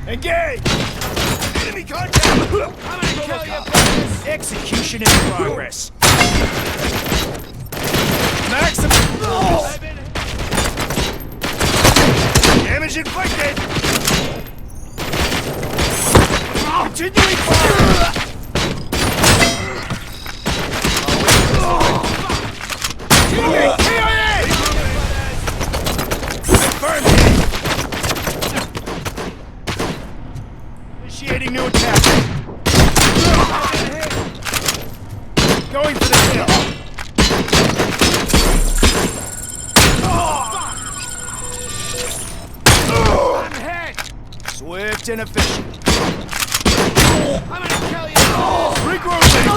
Engage! Enemy contact! I'm gonna kill you, boys! Execution in progress. Maximum! Damage inflicted! Continuing fire! KIA! Confirmed! Initiating new attack. Going for the kill! I'm hit! Swift and efficient. I'm gonna kill you! Regrouping!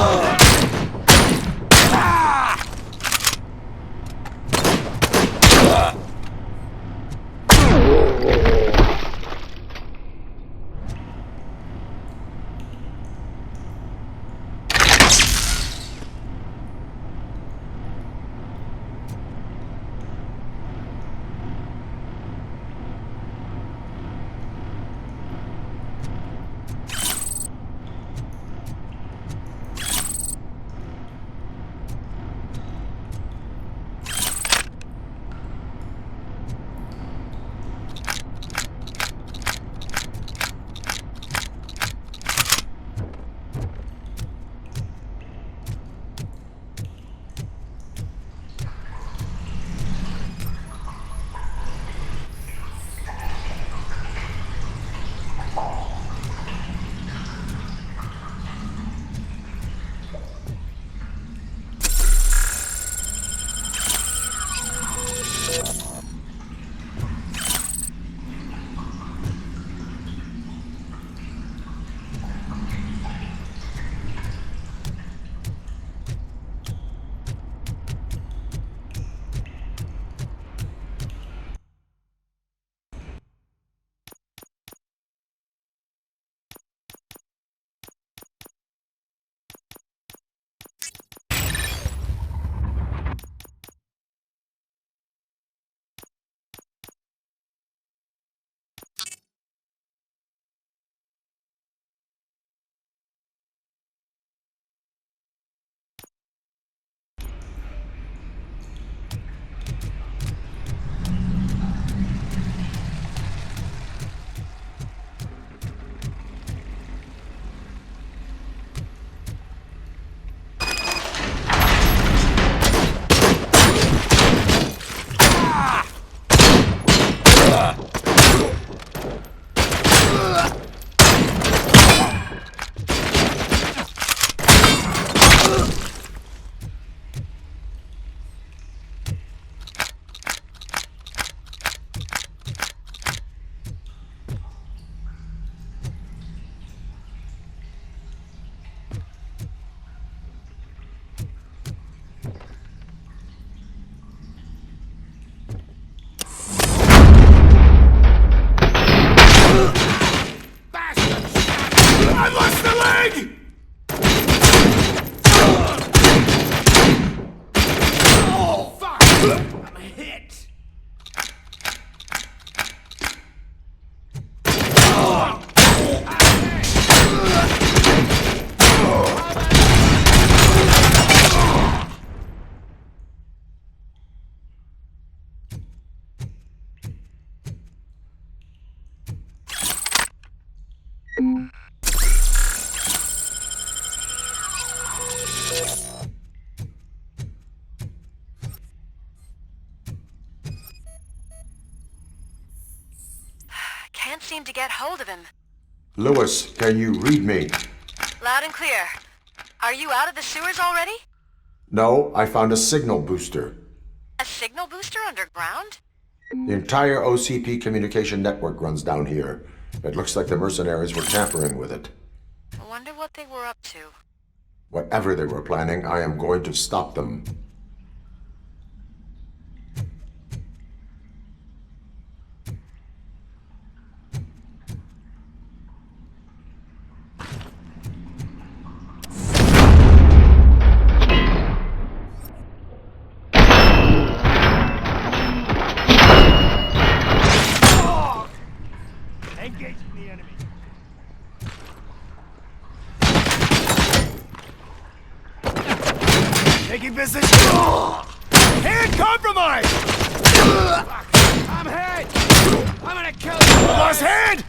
Can't seem to get hold of him. Lewis, can you read me? Loud and clear. Are you out of the sewers already? No, I found a signal booster. A signal booster underground? The entire OCP communication network runs down here. It looks like the mercenaries were tampering with it. I wonder what they were up to. Whatever they were planning, I am going to stop them. Engaging the enemy. Taking position. Hand compromised! I'm hit! I'm gonna kill you! Lost hand!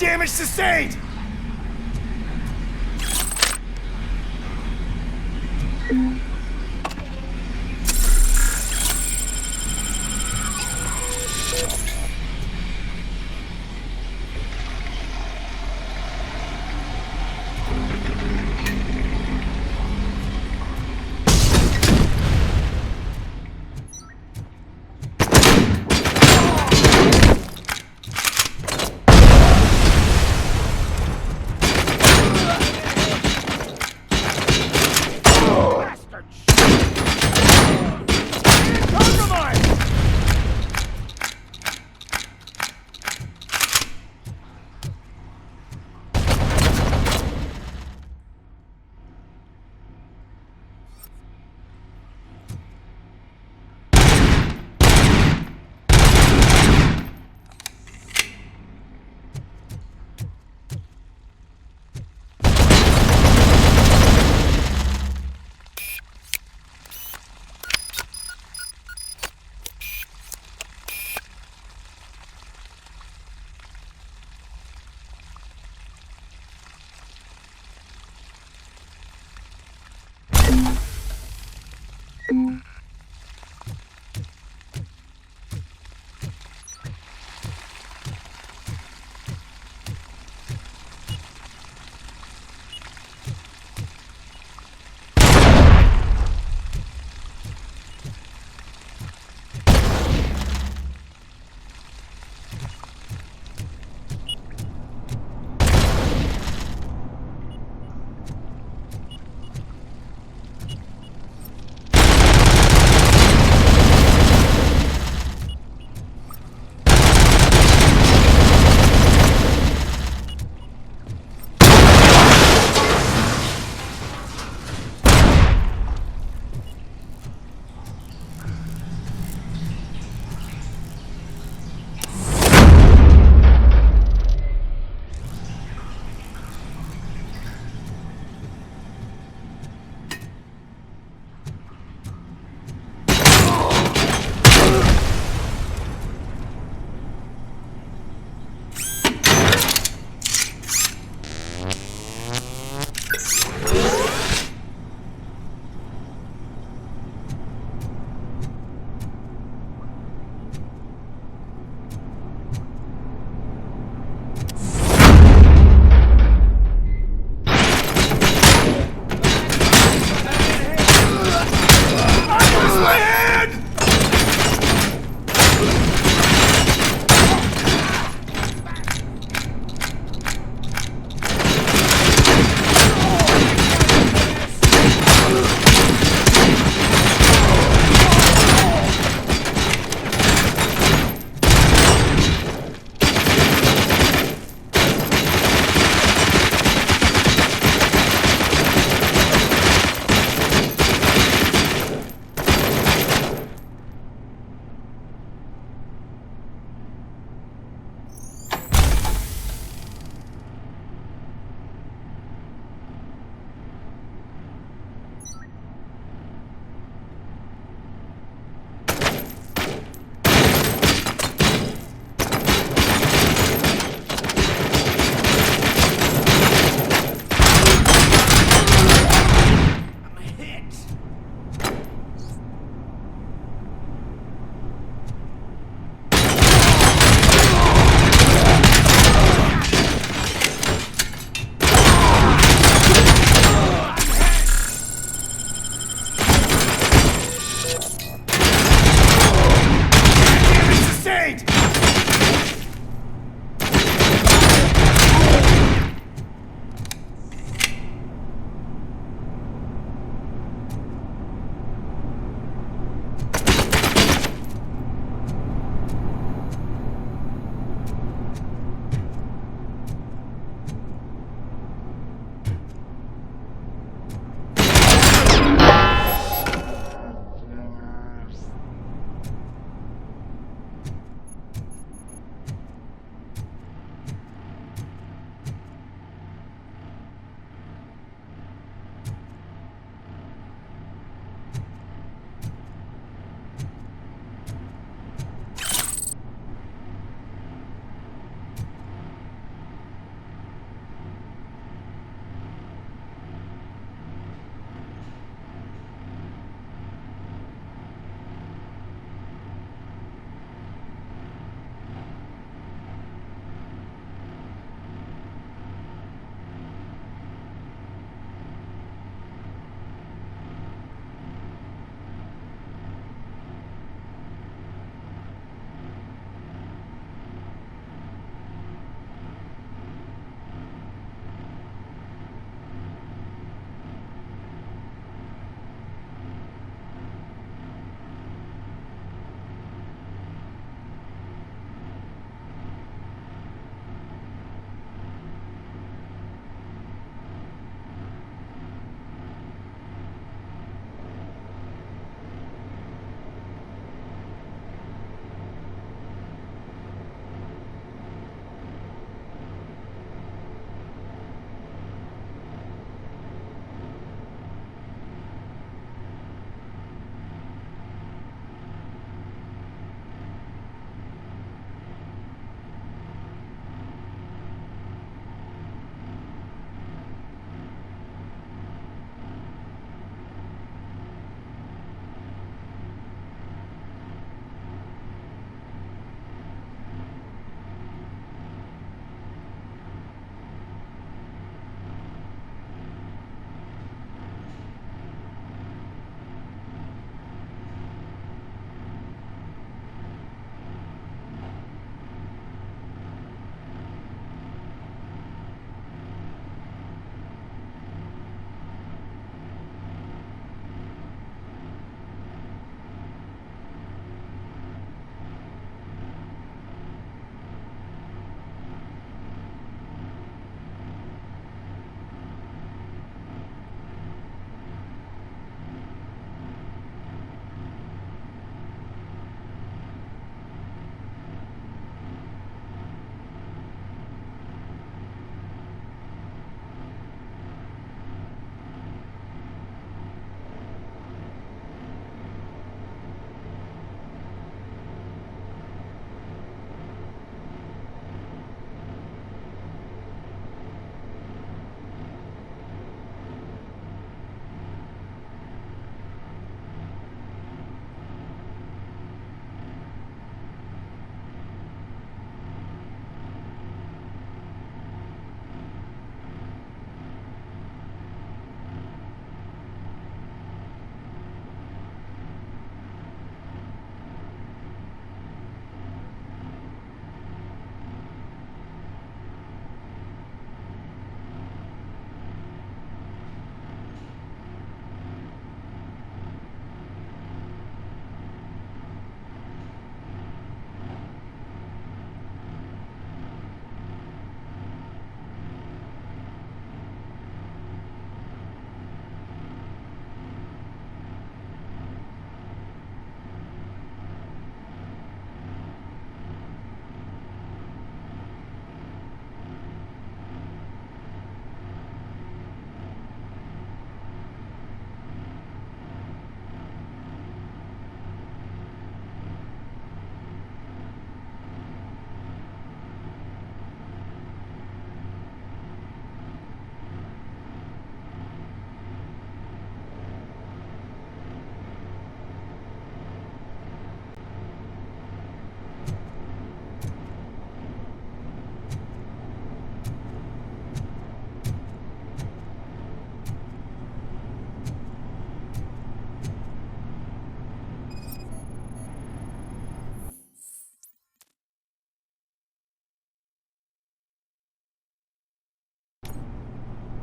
damage sustained!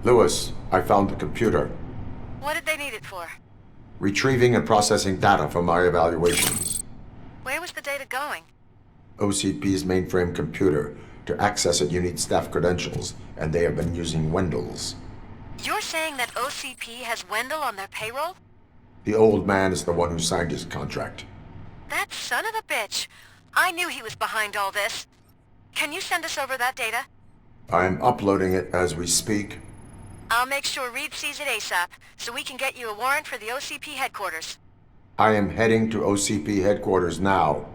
Lewis, I found the computer. What did they need it for? Retrieving and processing data from my evaluations. Where was the data going? OCP's mainframe computer. To access it, you need staff credentials, and they have been using Wendell's. You're saying that OCP has Wendell on their payroll? The old man is the one who signed his contract. That son of a bitch. I knew he was behind all this. Can you send us over that data? I'm uploading it as we speak. I'll make sure Reed sees it ASAP, so we can get you a warrant for the OCP headquarters. I am heading to OCP headquarters now.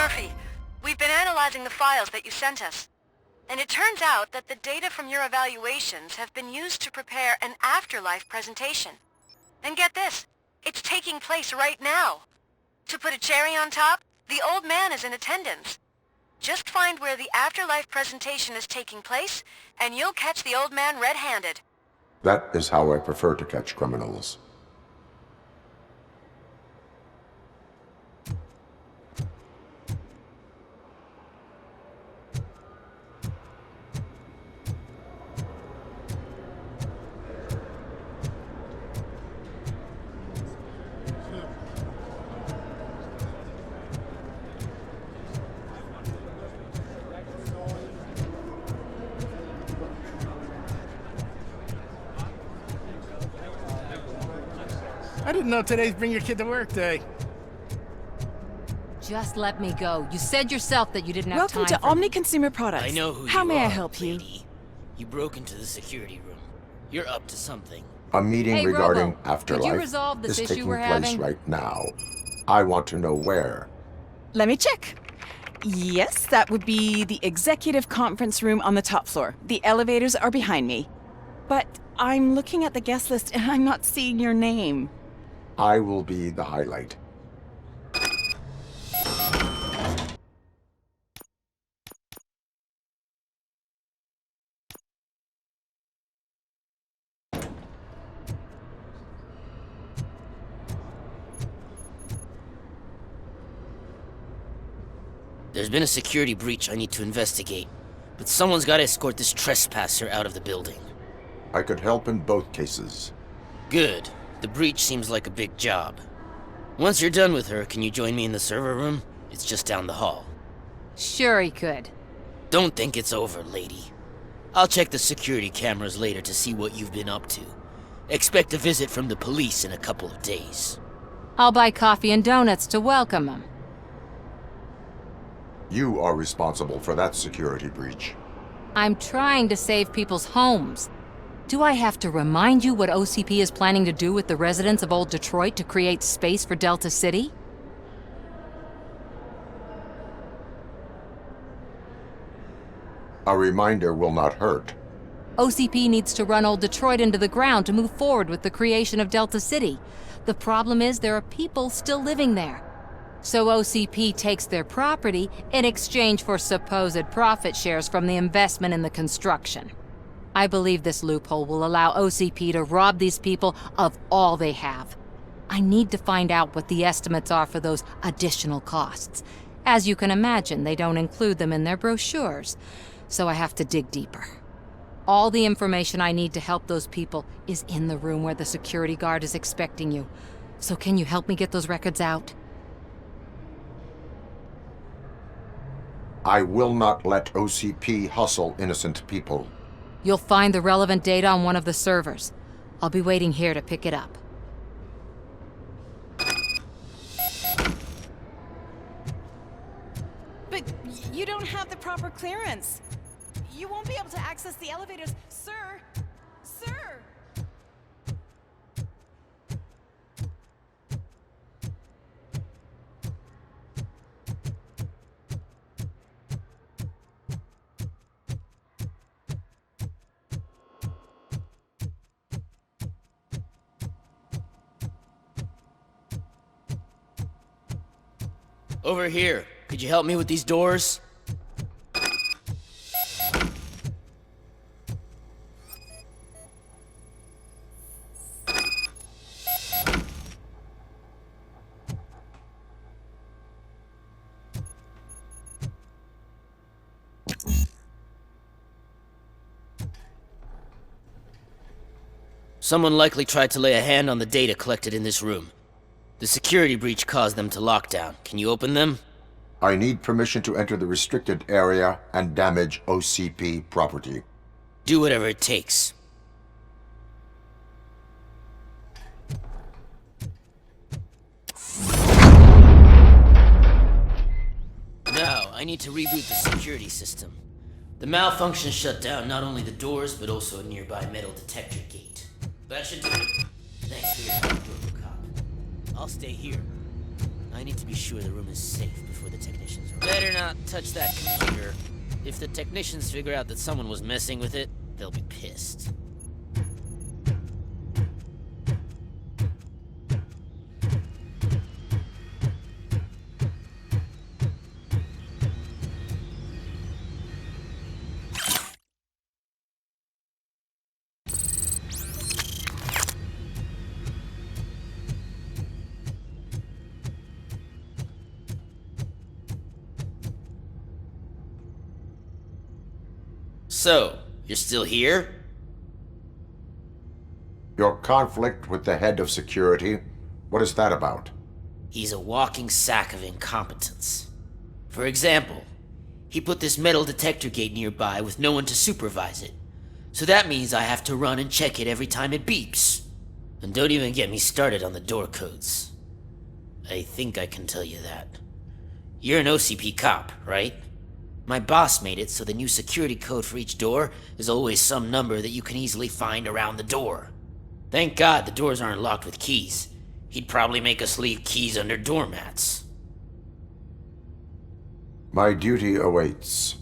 Murphy, we've been analyzing the files that you sent us. And it turns out that the data from your evaluations have been used to prepare an afterlife presentation. And get this, it's taking place right now. To put a cherry on top, the old man is in attendance. Just find where the afterlife presentation is taking place, and you'll catch the old man red-handed. That is how I prefer to catch criminals. I didn't know today's Bring Your Kid to Work Day. Just let me go. You said yourself that you didn't have Welcome time to Omni Consumer Products. I know who How you may I are, help you? lady. You broke into the security room. You're up to something. A meeting Hey, regarding Robo, afterlife could you resolve this is issue taking we're place having? right now. I want to know where. Let me check. Yes, that would be the executive conference room on the top floor. The elevators are behind me. But I'm looking at the guest list and I'm not seeing your name. I will be the highlight. There's been a security breach I need to investigate, but someone's got to escort this trespasser out of the building. I could help in both cases. Good. The breach seems like a big job. Once you're done with her, can you join me in the server room? It's just down the hall. Sure he could. Don't think it's over, lady. I'll check the security cameras later to see what you've been up to. Expect a visit from the police in a couple of days. I'll buy coffee and donuts to welcome him. You are responsible for that security breach. I'm trying to save people's homes. Do I have to remind you what OCP is planning to do with the residents of Old Detroit to create space for Delta City? A reminder will not hurt. OCP needs to run Old Detroit into the ground to move forward with the creation of Delta City. The problem is there are people still living there. So OCP takes their property in exchange for supposed profit shares from the investment in the construction. I believe this loophole will allow OCP to rob these people of all they have. I need to find out what the estimates are for those additional costs. As you can imagine, they don't include them in their brochures, so I have to dig deeper. All the information I need to help those people is in the room where the security guard is expecting you. So can you help me get those records out? I will not let OCP hustle innocent people. You'll find the relevant data on one of the servers. I'll be waiting here to pick it up. But you don't have the proper clearance. You won't be able to access the elevators, sir. Sir! Over here. Could you help me with these doors? Someone likely tried to lay a hand on the data collected in this room. The security breach caused them to lock down. Can you open them? I need permission to enter the restricted area and damage OCP property. Do whatever it takes. Now, I need to reboot the security system. The malfunction shut down not only the doors, but also a nearby metal detector gate. That should do it. Thanks for your help, Robocop. I'll stay here. I need to be sure the room is safe before the technicians arrive. Better not touch that computer. If the technicians figure out that someone was messing with it, they'll be pissed. So, you're still here? Your conflict with the head of security, what is that about? He's a walking sack of incompetence. For example, he put this metal detector gate nearby with no one to supervise it. So that means I have to run and check it every time it beeps. And don't even get me started on the door codes. I think I can tell you that. You're an OCP cop, right? My boss made it so the new security code for each door is always some number that you can easily find around the door. Thank God the doors aren't locked with keys. He'd probably make us leave keys under doormats. My duty awaits.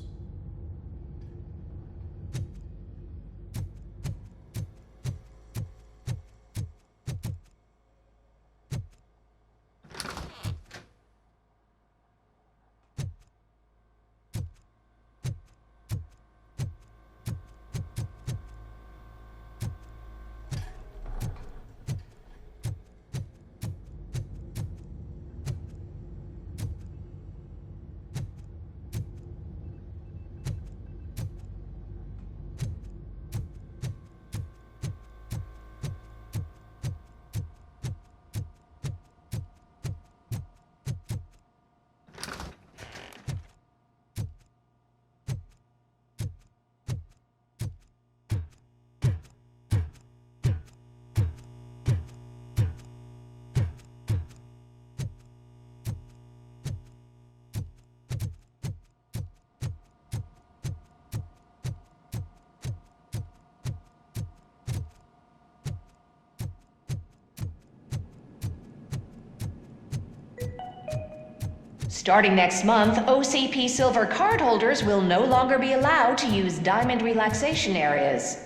Starting next month, OCP Silver cardholders will no longer be allowed to use diamond relaxation areas.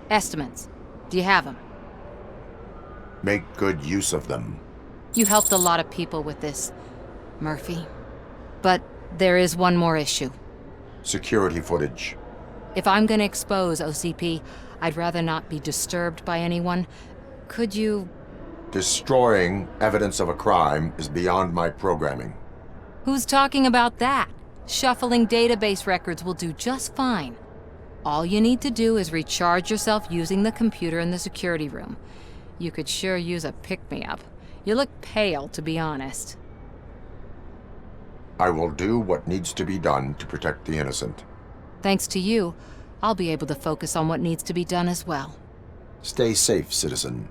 Estimates. Do you have them? Make good use of them. You helped a lot of people with this, Murphy. But there is one more issue. Security footage. If I'm gonna expose OCP, I'd rather not be disturbed by anyone. Could you... Destroying evidence of a crime is beyond my programming. Who's talking about that? Shuffling database records will do just fine. All you need to do is recharge yourself using the computer in the security room. You could sure use a pick-me-up. You look pale, to be honest. I will do what needs to be done to protect the innocent. Thanks to you, I'll be able to focus on what needs to be done as well. Stay safe, citizen.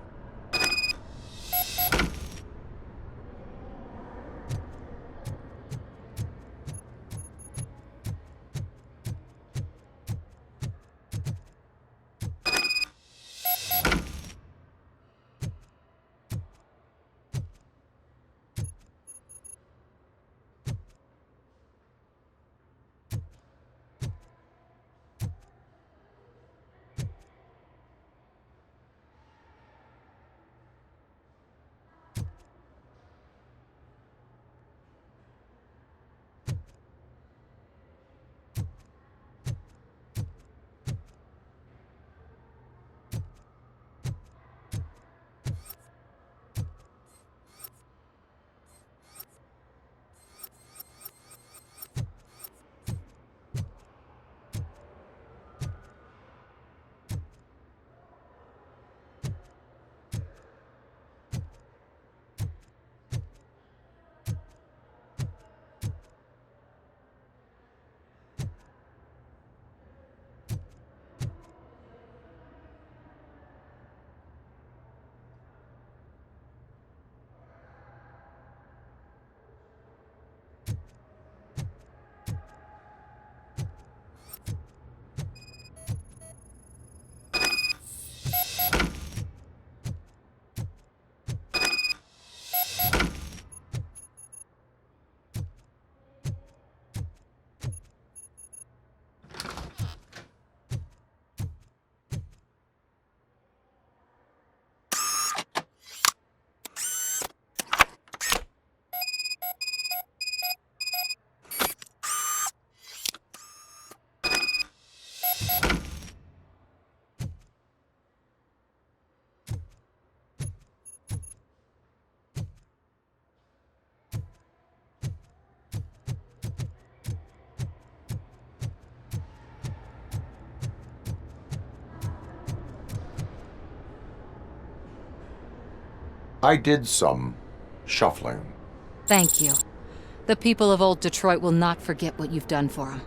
I did some shuffling. Thank you. The people of old Detroit will not forget what you've done for them.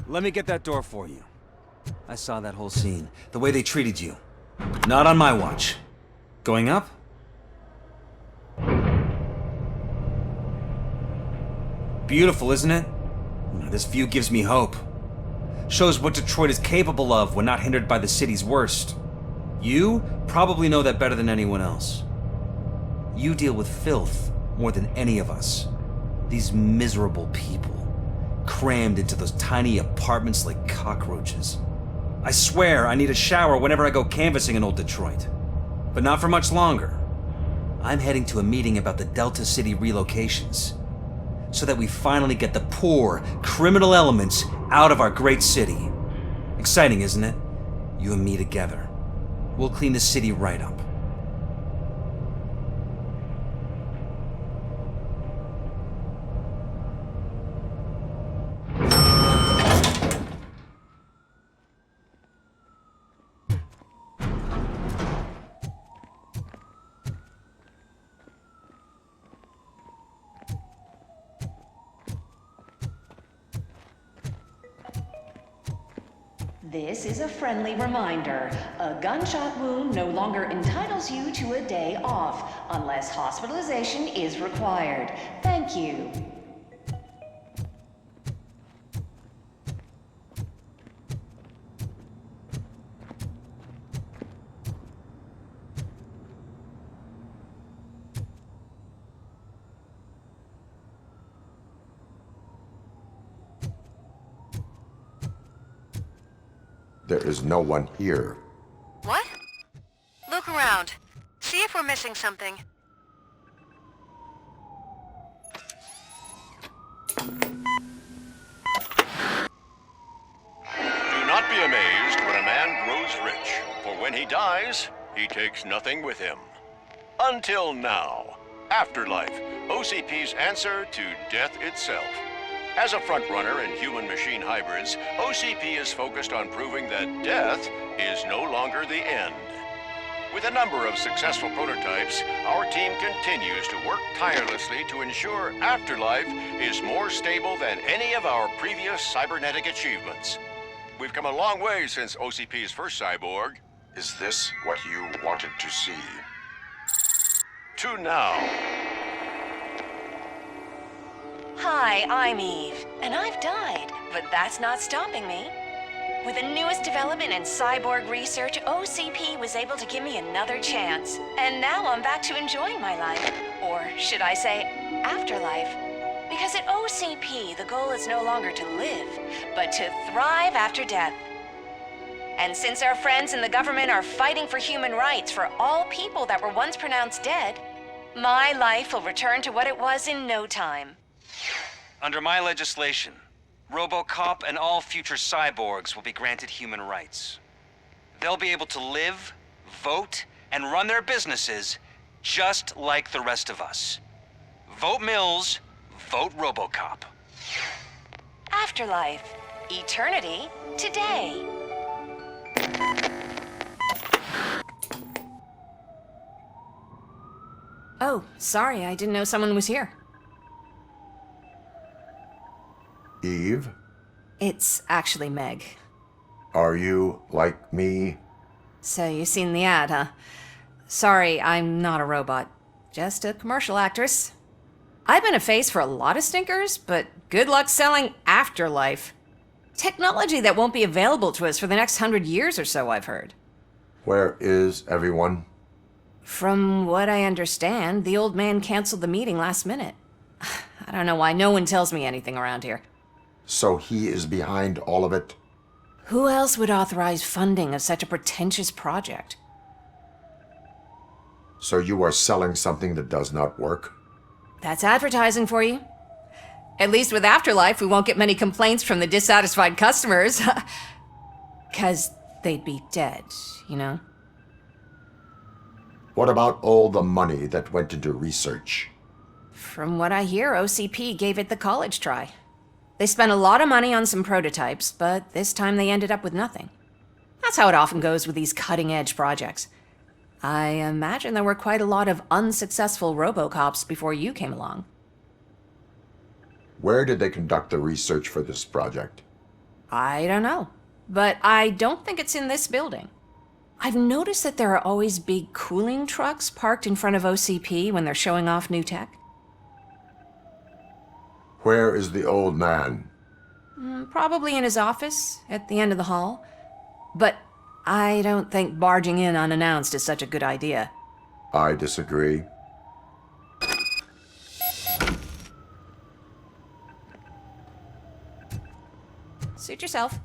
Let me get that door for you. I saw that whole scene. The way they treated you. Not on my watch. Going up? Beautiful, isn't it? This view gives me hope. Shows what Detroit is capable of when not hindered by the city's worst. You probably know that better than anyone else. You deal with filth more than any of us. These miserable people, crammed into those tiny apartments like cockroaches. I swear I need a shower whenever I go canvassing in old Detroit. But not for much longer. I'm heading to a meeting about the Delta City relocations, so that we finally get the poor, criminal elements out of our great city. Exciting, isn't it? You and me together. We'll clean the city right up. This is a friendly reminder. A gunshot wound no longer entitles you to a day off, unless hospitalization is required. Thank you. There is no one here. What? Look around. See if we're missing something. Do not be amazed when a man grows rich, for when he dies, he takes nothing with him. Until now. Afterlife, OCP's answer to death itself. As a frontrunner in human-machine hybrids, OCP is focused on proving that death is no longer the end. With a number of successful prototypes, our team continues to work tirelessly to ensure Afterlife is more stable than any of our previous cybernetic achievements. We've come a long way since OCP's first cyborg. Is this what you wanted to see? To now. Hi, I'm Eve, and I've died, but that's not stopping me. With the newest development in cyborg research, OCP was able to give me another chance. And now I'm back to enjoying my life. Or should I say, afterlife. Because at OCP, the goal is no longer to live, but to thrive after death. And since our friends in the government are fighting for human rights for all people that were once pronounced dead, my life will return to what it was in no time. Under my legislation, Robocop and all future cyborgs will be granted human rights. They'll be able to live, vote, and run their businesses just like the rest of us. Vote Mills, vote Robocop. Afterlife. Eternity. Today. Oh, sorry, I didn't know someone was here. Eve? It's actually Meg. Are you like me? So you've seen the ad, huh? Sorry, I'm not a robot. Just a commercial actress. I've been a face for a lot of stinkers, but good luck selling Afterlife. Technology that won't be available to us for the next 100 years or so, I've heard. Where is everyone? From what I understand, the old man canceled the meeting last minute. I don't know why no one tells me anything around here. So he is behind all of it? Who else would authorize funding of such a pretentious project? So you are selling something that does not work? That's advertising for you. At least with Afterlife, we won't get many complaints from the dissatisfied customers. 'Cause they'd be dead, you know? What about all the money that went into research? From what I hear, OCP gave it the college try. They spent a lot of money on some prototypes, but this time they ended up with nothing. That's how it often goes with these cutting-edge projects. I imagine there were quite a lot of unsuccessful Robocops before you came along. Where did they conduct the research for this project? I don't know. but I don't think it's in this building. I've noticed that there are always big cooling trucks parked in front of OCP when they're showing off new tech. Where is the old man? Probably in his office, at the end of the hall. But I don't think barging in unannounced is such a good idea. I disagree. Suit yourself.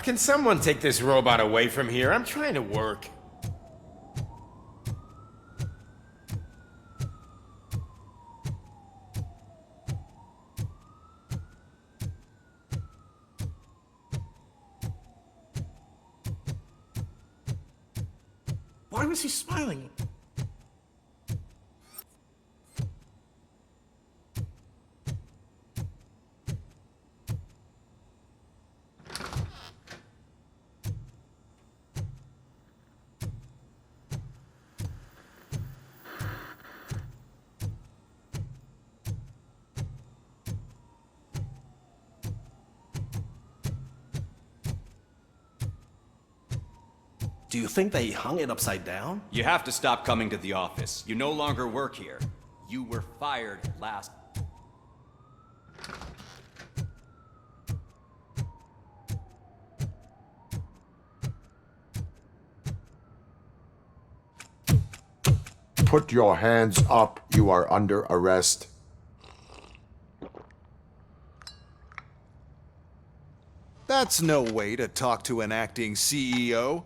Can someone take this robot away from here? I'm trying to work. Why was he smiling? Do you think they hung it upside down? You have to stop coming to the office. You no longer work here. You were fired last... Put your hands up. You are under arrest. That's no way to talk to an acting CEO.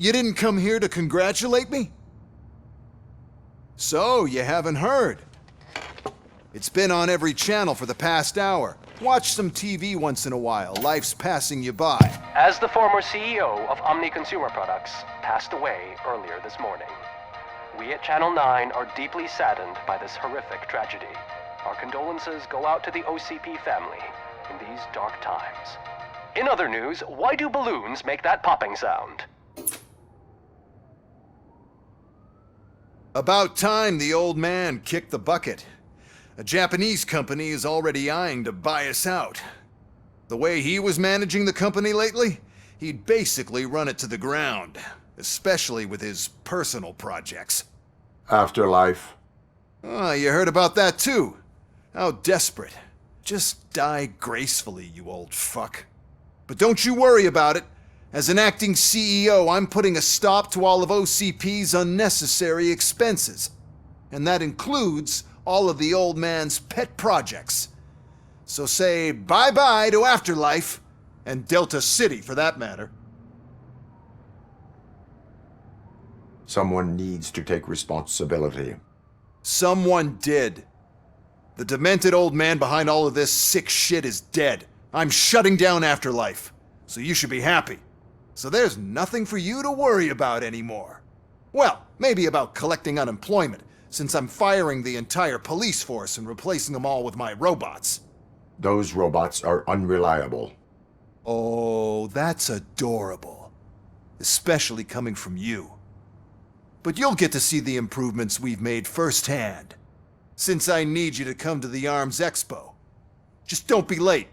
You didn't come here to congratulate me? So, you haven't heard. It's been on every channel for the past hour. Watch some TV once in a while. Life's passing you by. As the former CEO of Omni Consumer Products passed away earlier this morning, we at Channel 9 are deeply saddened by this horrific tragedy. Our condolences go out to the OCP family in these dark times. In other news, why do balloons make that popping sound? About time the old man kicked the bucket. A Japanese company is already eyeing to buy us out. The way he was managing the company lately, he'd basically run it to the ground, especially with his personal projects. Afterlife. Oh, you heard about that too? How desperate. Just die gracefully, you old fuck. But don't you worry about it. As an acting CEO, I'm putting a stop to all of OCP's unnecessary expenses. And that includes all of the old man's pet projects. So say bye-bye to Afterlife, and Delta City for that matter. Someone needs to take responsibility. Someone did. The demented old man behind all of this sick shit is dead. I'm shutting down Afterlife, so you should be happy. So there's nothing for you to worry about anymore. Well, maybe about collecting unemployment, since I'm firing the entire police force and replacing them all with my robots. Those robots are unreliable. Oh, that's adorable. Especially coming from you. But you'll get to see the improvements we've made firsthand, since I need you to come to the ARMS Expo. Just don't be late.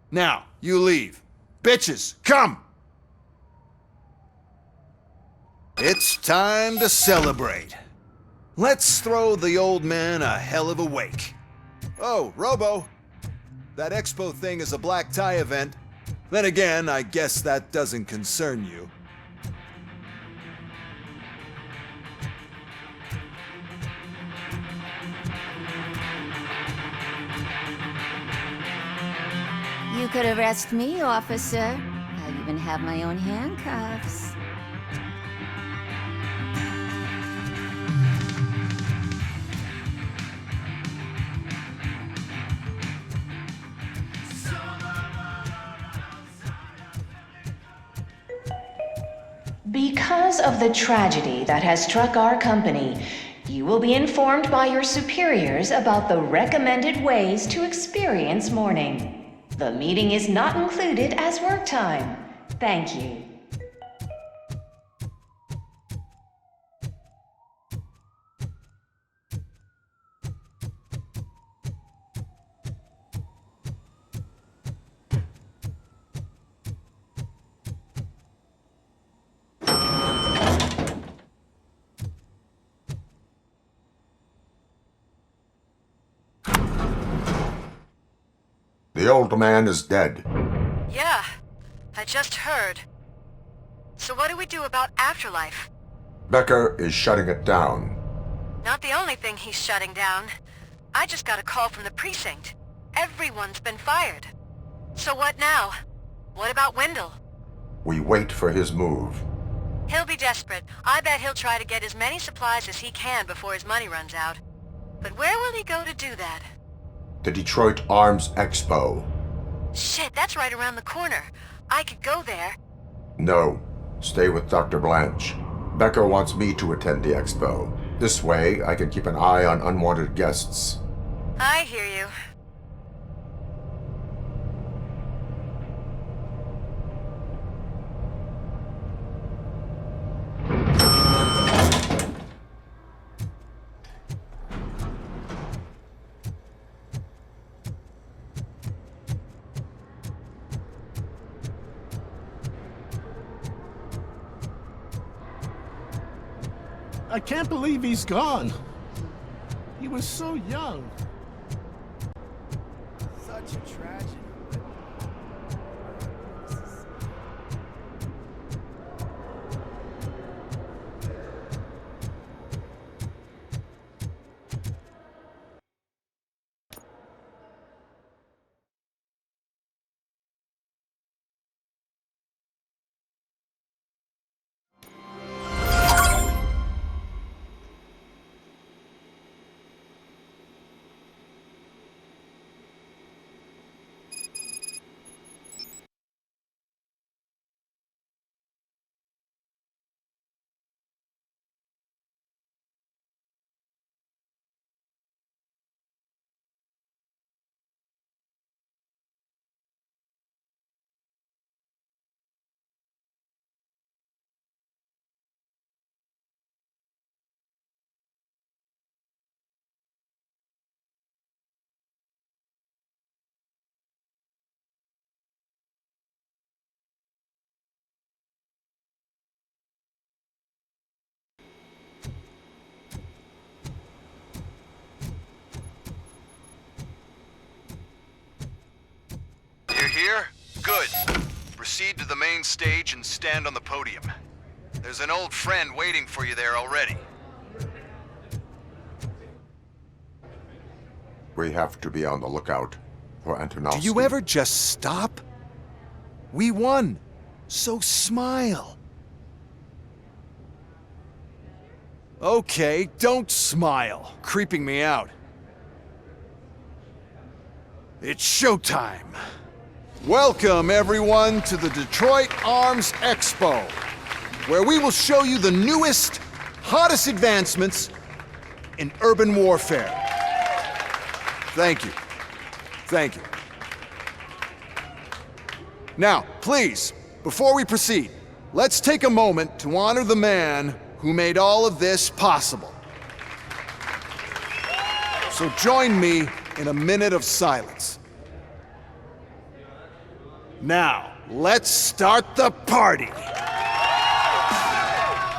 Now, you leave. Bitches, come! It's time to celebrate. Let's throw the old man a hell of a wake. Oh, Robo, that Expo thing is a black tie event. Then again, I guess that doesn't concern you. You could arrest me, officer. I even have my own handcuffs. Because of the tragedy that has struck our company, you will be informed by your superiors about the recommended ways to experience mourning. The meeting is not included as work time. Thank you. The old man is dead. Yeah, I just heard. So what do we do about Afterlife? Becker is shutting it down. Not the only thing he's shutting down. I just got a call from the precinct. Everyone's been fired. So what now? What about Wendell? We wait for his move. He'll be desperate. I bet he'll try to get as many supplies as he can before his money runs out. But where will he go to do that? The Detroit Arms Expo. Shit, that's right around the corner. I could go there. No, stay with Dr. Blanche. Becker wants me to attend the expo. This way, I can keep an eye on unwanted guests. I hear you. I can't believe he's gone. He was so young. Such a tragedy. You're here? Good. Proceed to the main stage and stand on the podium. There's an old friend waiting for you there already. We have to be on the lookout for Antonovsky. Do you ever just stop? We won, so smile. Okay, don't smile. Creeping me out. It's showtime. Welcome, everyone, to the Detroit Arms Expo, where we will show you the newest, hottest advancements in urban warfare. Thank you. Thank you. Now, please, before we proceed, let's take a moment to honor the man who made all of this possible. So join me in a minute of silence. Now, let's start the party.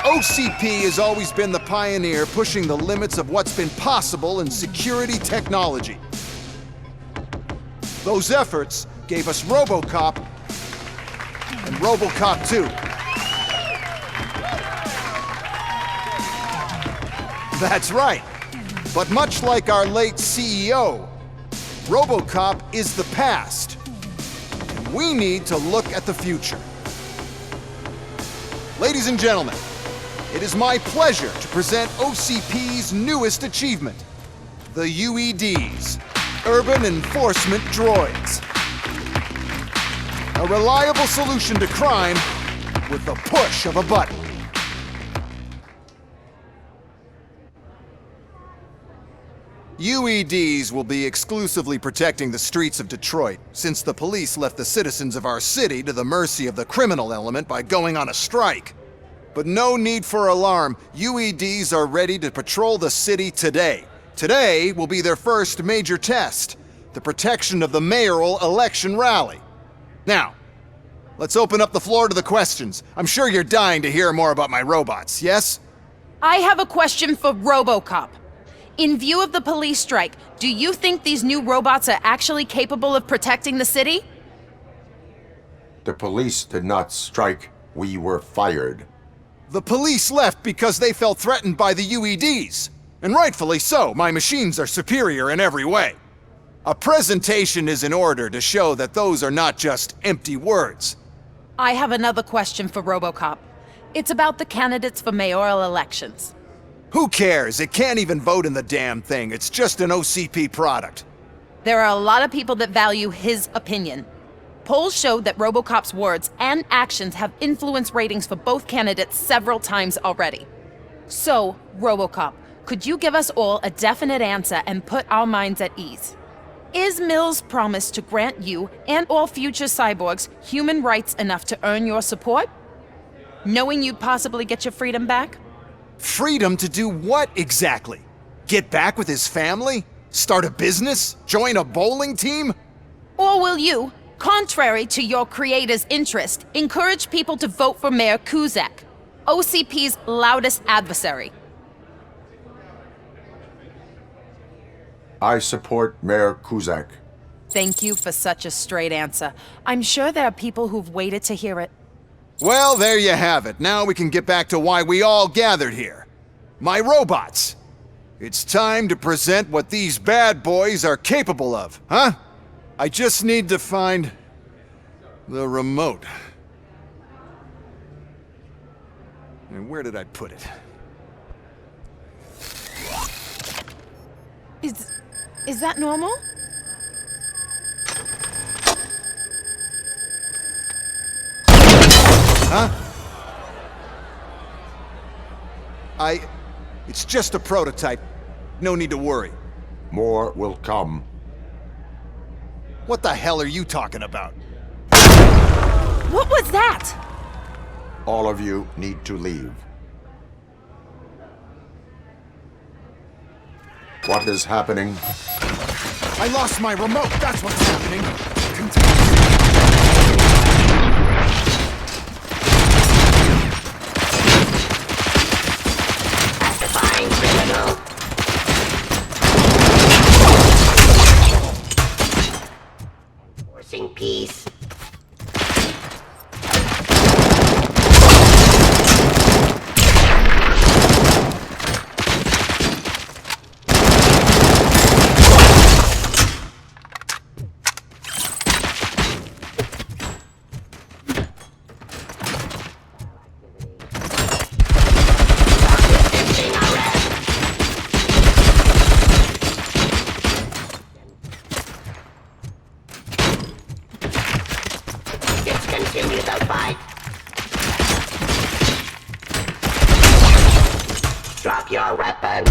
OCP has always been the pioneer pushing the limits of what's been possible in security technology. Those efforts gave us Robocop and Robocop 2. That's right. But much like our late CEO, Robocop is the past. We need to look at the future. Ladies and gentlemen, it is my pleasure to present OCP's newest achievement, the UEDs, Urban Enforcement Droids. A reliable solution to crime with the push of a button. UEDs will be exclusively protecting the streets of Detroit, since the police left the citizens of our city to the mercy of the criminal element by going on a strike. But no need for alarm, UEDs are ready to patrol the city today. Today will be their first major test, the protection of the mayoral election rally. Now, let's open up the floor to the questions. I'm sure you're dying to hear more about my robots, yes? I have a question for Robocop. In view of the police strike, do you think these new robots are actually capable of protecting the city? The police did not strike. We were fired. The police left because they felt threatened by the UEDs. And rightfully so, my machines are superior in every way. A presentation is in order to show that those are not just empty words. I have another question for Robocop. It's about the candidates for mayoral elections. Who cares? It can't even vote in the damn thing. It's just an OCP product. There are a lot of people that value his opinion. Polls show that Robocop's words and actions have influenced ratings for both candidates several times already. So, Robocop, could you give us all a definite answer and put our minds at ease? Is Mills' promise to grant you and all future cyborgs human rights enough to earn your support? Knowing you'd possibly get your freedom back? Freedom to do what exactly? Get back with his family? Start a business? Join a bowling team? Or will you, contrary to your creator's interest, encourage people to vote for Mayor Kuzak, OCP's loudest adversary? I support Mayor Kuzak. Thank you for such a straight answer. I'm sure there are people who've waited to hear it. Well, there you have it. Now we can get back to why we all gathered here. My robots. It's time to present what these bad boys are capable of, huh? I just need to find the remote. And where did I put it? Is that normal? Huh? It's just a prototype. No need to worry. More will come. What the hell are you talking about? What was that? All of you need to leave. What is happening? I lost my remote, that's what's happening. Pacifying criminal. Forcing peace. fight. Drop your weapon.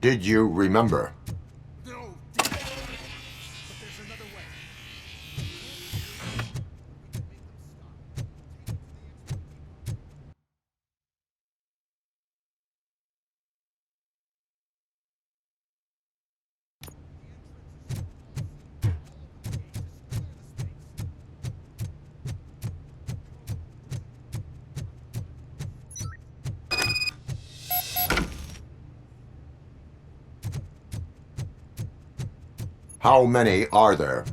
Did you remember? How many are there?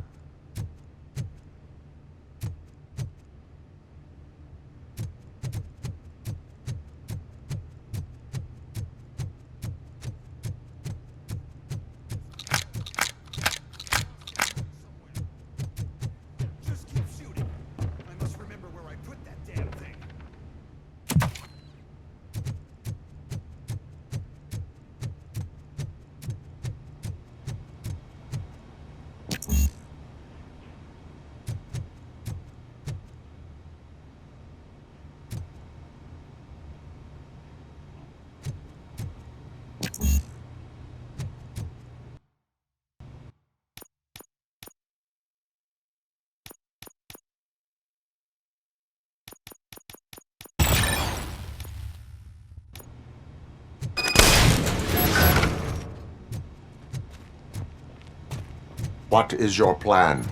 What is your plan?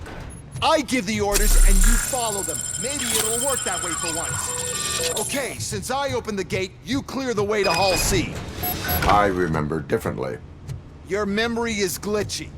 I give the orders and you follow them. Maybe it'll work that way for once. Okay, since I opened the gate, you clear the way to Hall C. I remember differently. Your memory is glitchy.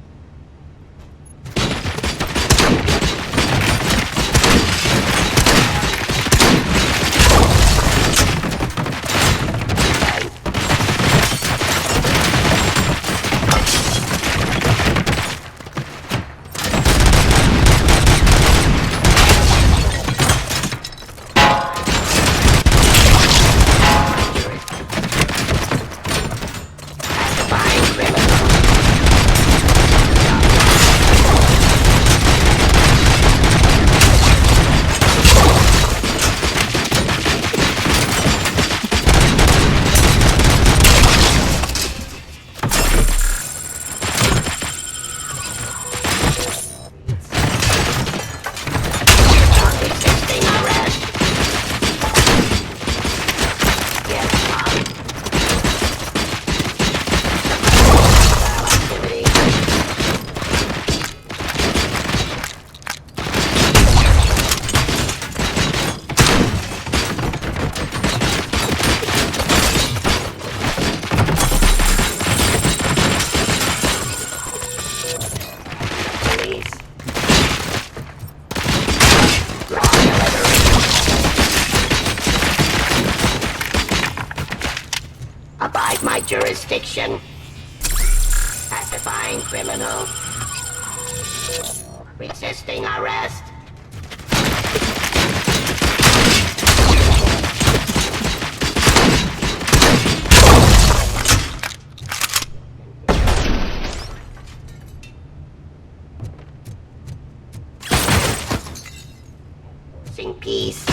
Abide my jurisdiction. Pacifying criminal. Resisting arrest. Sing peace.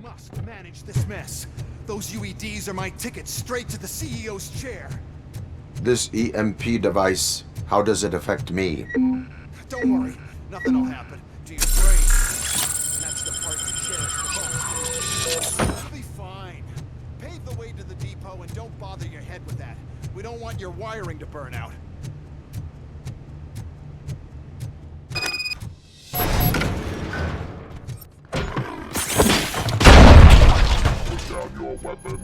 Must manage this mess. Those UEDs are my ticket straight to the CEO's chair. This EMP device, how does it affect me? Don't worry, nothing will happen to your brain. And that's the part you cherish the most. You'll be fine. Pave the way to the depot and don't bother your head with that. We don't want your wiring to burn out. Down your weapon.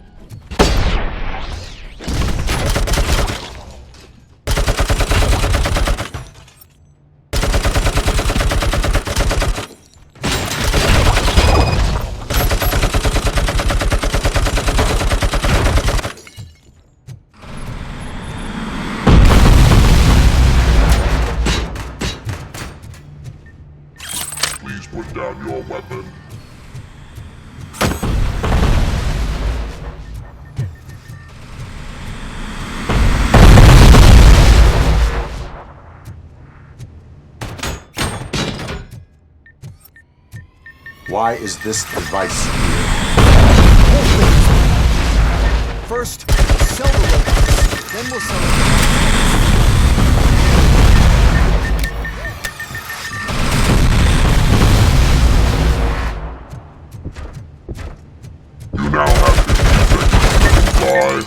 Please put down your weapon. Why is this device here? First, sell the robots, then we'll sell the You now have 50 seconds to comply.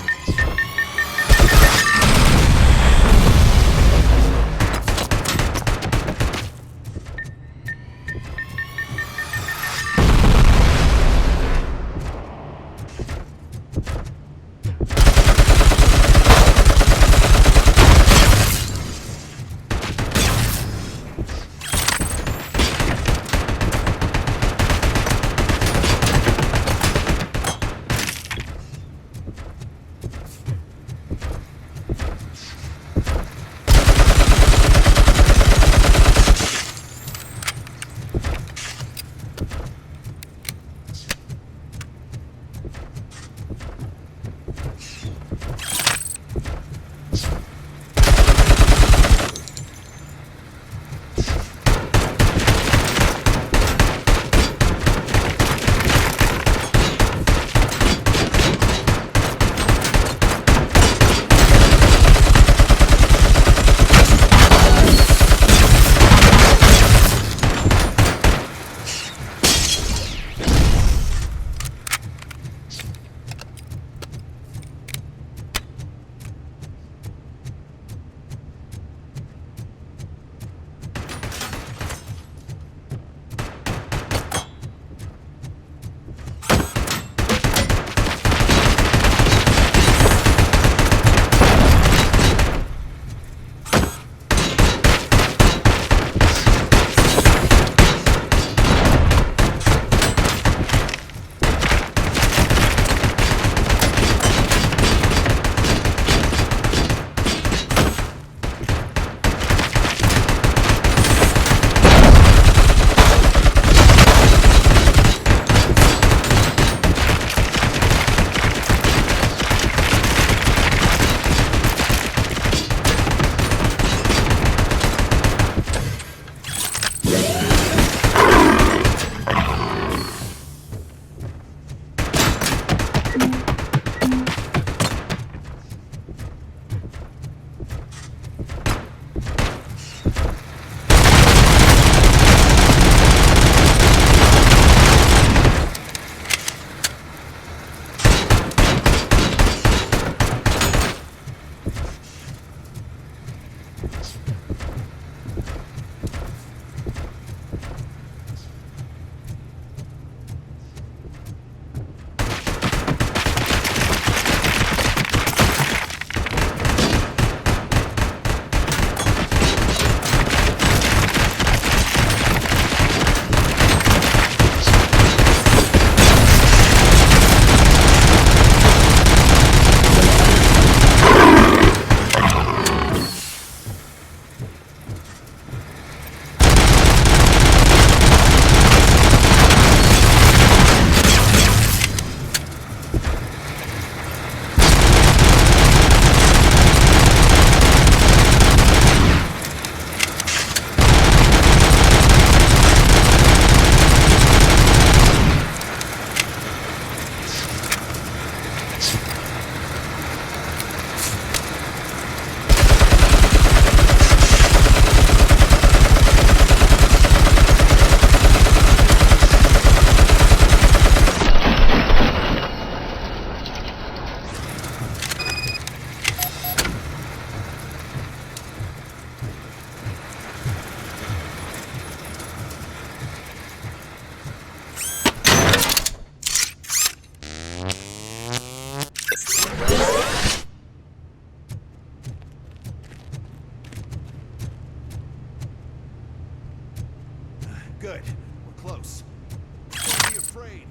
afraid.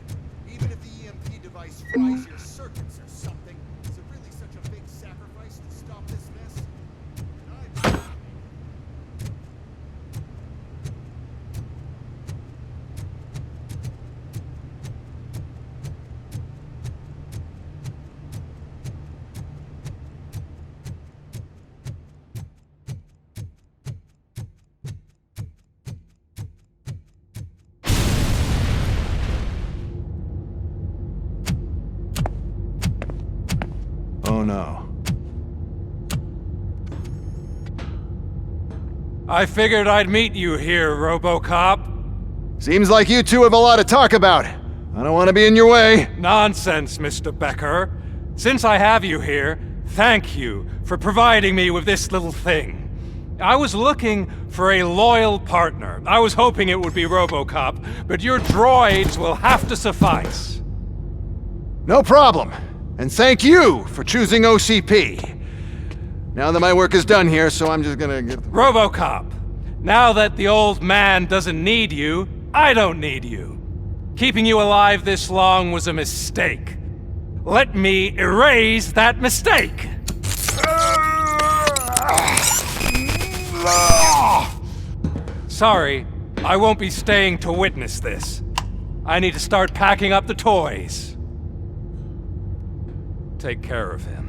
Even if the EMP device fries your circuits or something, is it really such a big sacrifice to stop this mess? Oh no. I figured I'd meet you here, Robocop. Seems like you two have a lot to talk about. I don't want to be in your way. Nonsense, Mr. Becker. Since I have you here, thank you for providing me with this little thing. I was looking for a loyal partner. I was hoping it would be Robocop, but your droids will have to suffice. No problem. And thank you for choosing OCP. Now that my work is done here, so I'm just gonna get... Robocop, now that the old man doesn't need you, I don't need you. Keeping you alive this long was a mistake. Let me erase that mistake! Sorry, I won't be staying to witness this. I need to start packing up the toys. Take care of him.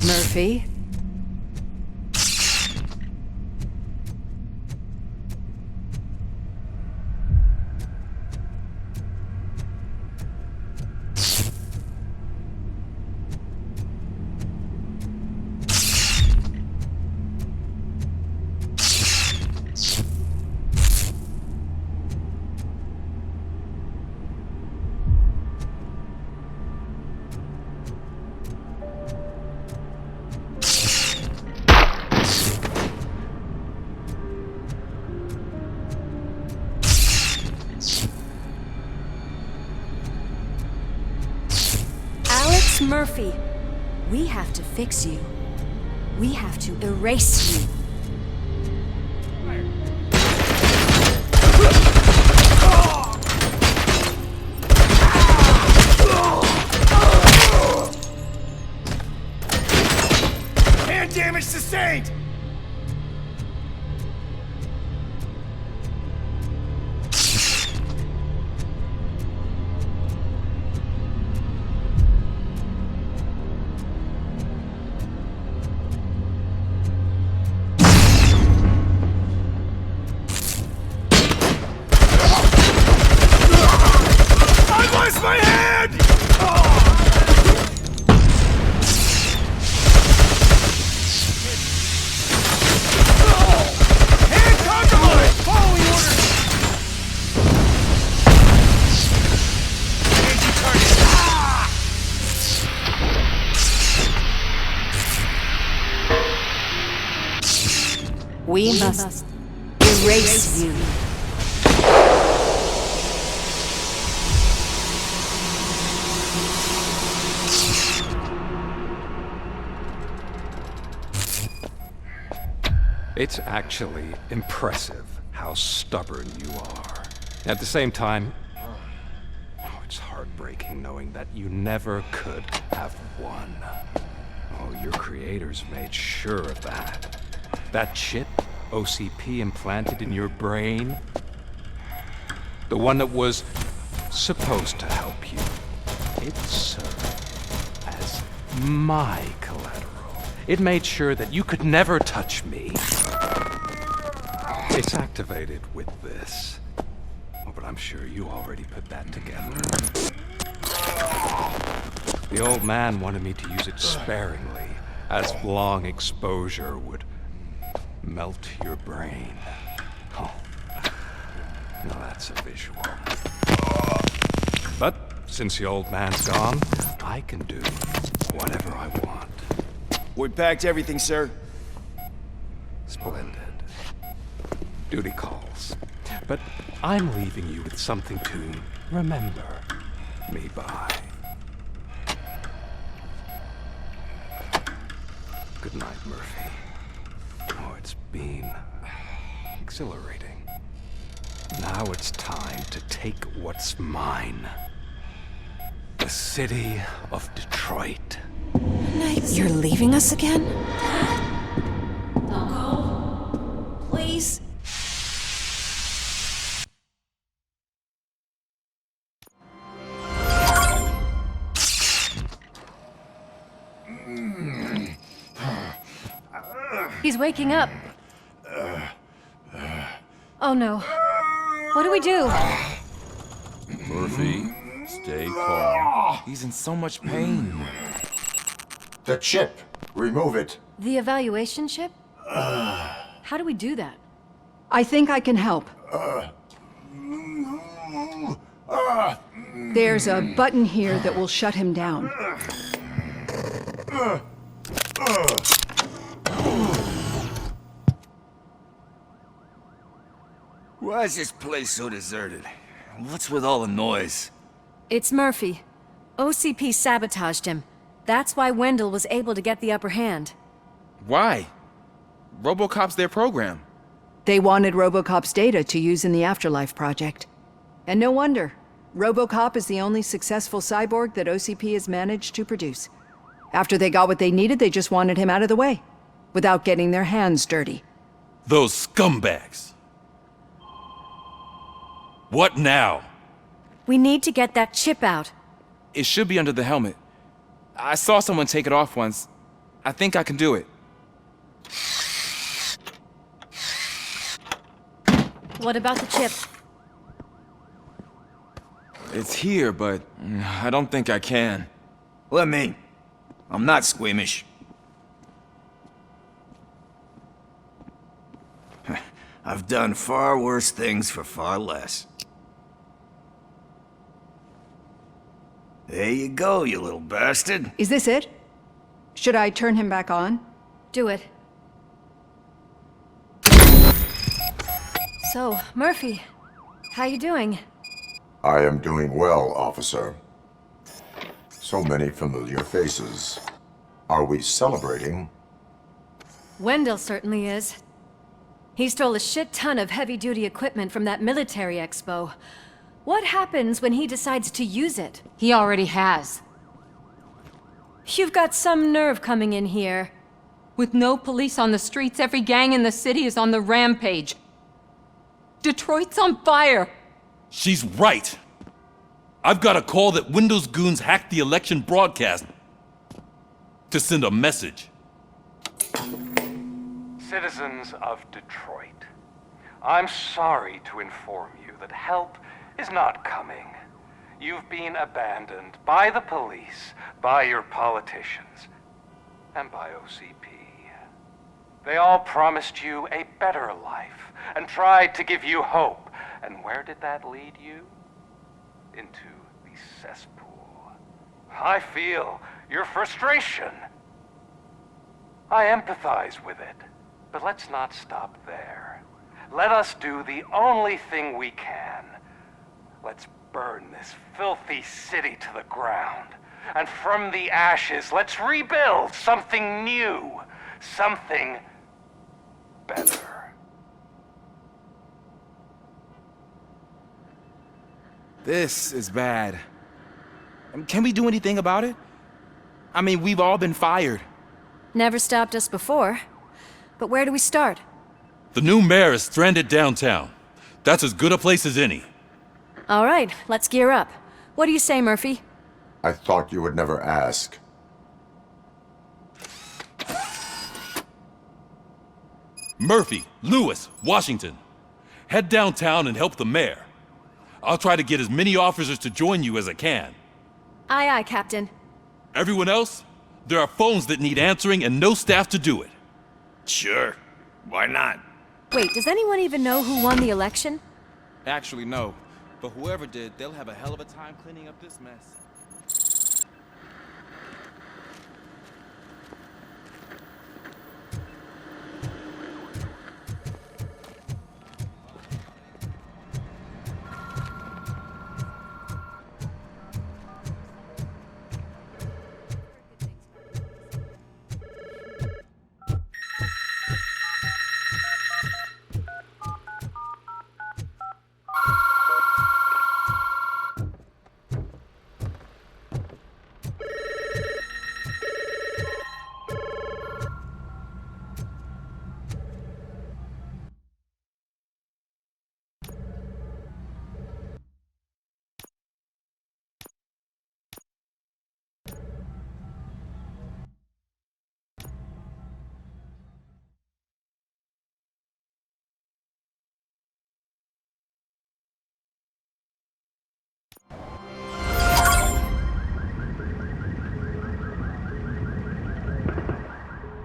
Murphy? Murphy, we have to fix you. We have to erase you. 1 damage sustained! We must erase you. It's actually impressive how stubborn you are. At the same time, it's heartbreaking knowing that you never could have won. Oh, your creators made sure of that. That chip OCP implanted in your brain, the one that was supposed to help you, it served as my collateral. It made sure that you could never touch me. It's activated with this. Oh, but I'm sure you already put that together. The old man wanted me to use it sparingly, as long exposure would melt your brain. Oh, now that's a visual. But since the old man's gone, I can do whatever I want. We packed everything, sir. Splendid. Duty calls. But I'm leaving you with something to remember me by. Good night, Murphy. Oh, it's been exhilarating. Now it's time to take what's mine. The city of Detroit. You're leaving us again? Don't go. Please. He's waking up. Oh no. What do we do? Murphy, stay calm. He's in so much pain. The chip. Remove it. The evaluation chip? How do we do that? I think I can help. There's a button here that will shut him down. Why is this place so deserted? What's with all the noise? It's Murphy. OCP sabotaged him. That's why Wendell was able to get the upper hand. Why? Robocop's their program. They wanted Robocop's data to use in the Afterlife project. And no wonder. Robocop is the only successful cyborg that OCP has managed to produce. After they got what they needed, they just wanted him out of the way, without getting their hands dirty. Those scumbags. What now? We need to get that chip out. It should be under the helmet. I saw someone take it off once. I think I can do it. What about the chip? It's here, but I don't think I can. Let me. I'm not squeamish. I've done far worse things for far less. There you go, you little bastard. Is this it? Should I turn him back on? Do it. So, Murphy, how you doing? I am doing well, officer. So many familiar faces. Are we celebrating? Wendell certainly is. He stole a shit ton of heavy-duty equipment from that military expo. What happens when he decides to use it? He already has. You've got some nerve coming in here. With no police on the streets, every gang in the city is on the rampage. Detroit's on fire! She's right! I've got a call that Windows goons hacked the election broadcast to send a message. Citizens of Detroit, I'm sorry to inform you that help is not coming. You've been abandoned by the police, by your politicians, and by OCP. They all promised you a better life and tried to give you hope. And where did that lead you? Into the cesspool. I feel your frustration. I empathize with it, but let's not stop there. Let us do the only thing we can. Let's burn this filthy city to the ground. And from the ashes, let's rebuild something new, something better. This is bad. Can we do anything about it? I mean, we've all been fired. Never stopped us before. But where do we start? The new mayor is stranded downtown. That's as good a place as any. All right, let's gear up. What do you say, Murphy? I thought you would never ask. Murphy, Lewis, Washington. Head downtown and help the mayor. I'll try to get as many officers to join you as I can. Aye, aye, Captain. Everyone else? There are phones that need answering and no staff to do it. Sure. Why not? Wait, does anyone even know who won the election? Actually, no. But whoever did, they'll have a hell of a time cleaning up this mess.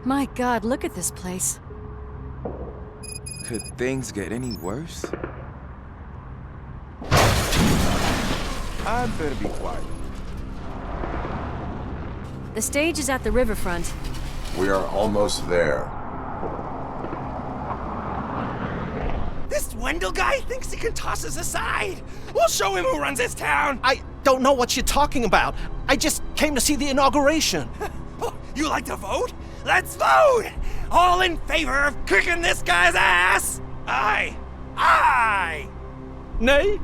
My God, look at this place. Could things get any worse? I'd better be quiet. The stage is at the riverfront. We are almost there. This Wendell guy thinks he can toss us aside. We'll show him who runs this town. I don't know what you're talking about. I just came to see the inauguration. Oh, you like to vote? Let's vote! All in favor of kicking this guy's ass? Aye. Aye! Nay?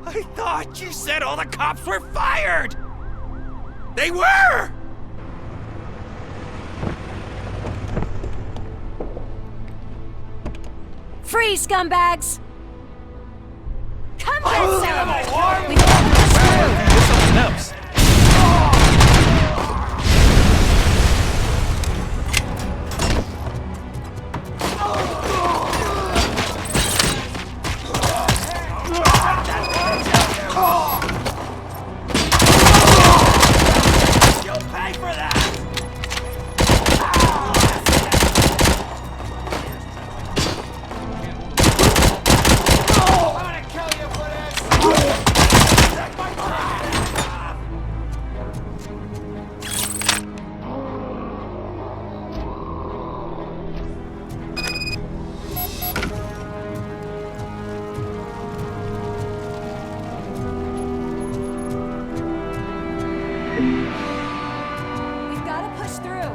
I thought you said all the cops were fired! They were! Free, scumbags! Come get some! We Something else. You'll pay for that! I'm gonna kill you for this! Take my crap! We've got to push through.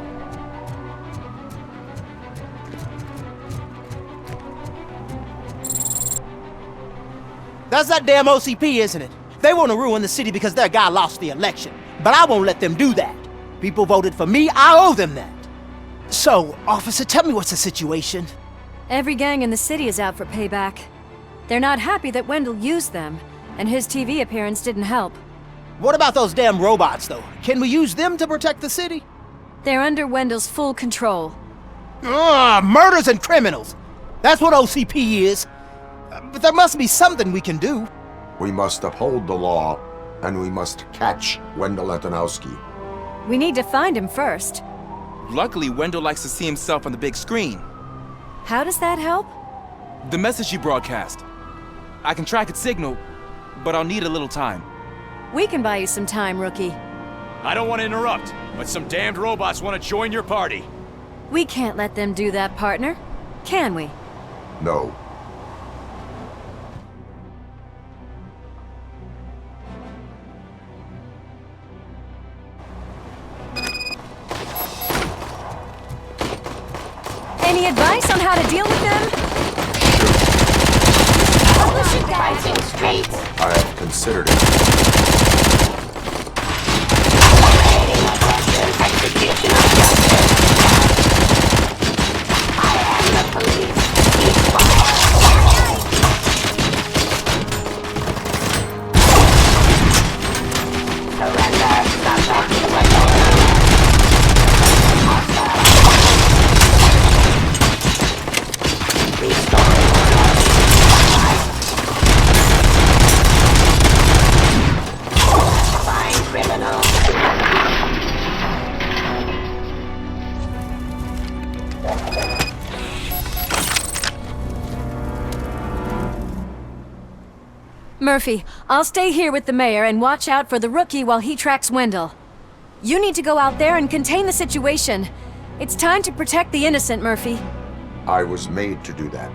That's that damn OCP, isn't it? They want to ruin the city because their guy lost the election. But I won't let them do that. People voted for me, I owe them that. So, officer, tell me what's the situation. Every gang in the city is out for payback. They're not happy that Wendell used them, and his TV appearance didn't help. What about those damn robots, though? Can we use them to protect the city? They're under Wendell's full control. Murders and criminals. That's what OCP is. But there must be something we can do. We must uphold the law, and we must catch Wendell Antonowski. We need to find him first. Luckily, Wendell likes to see himself on the big screen. How does that help? The message you broadcast. I can track its signal, but I'll need a little time. We can buy you some time, rookie. I don't want to interrupt, but some damned robots want to join your party. We can't let them do that, partner. Can we? No. Any advice on how to deal with them? Rising streets. I have considered it. Execution of justice. I am the police. Surrender. Stop talking to us. Fine criminal. Murphy, I'll stay here with the mayor and watch out for the rookie while he tracks Wendell. You need to go out there and contain the situation. It's time to protect the innocent, Murphy. I was made to do that.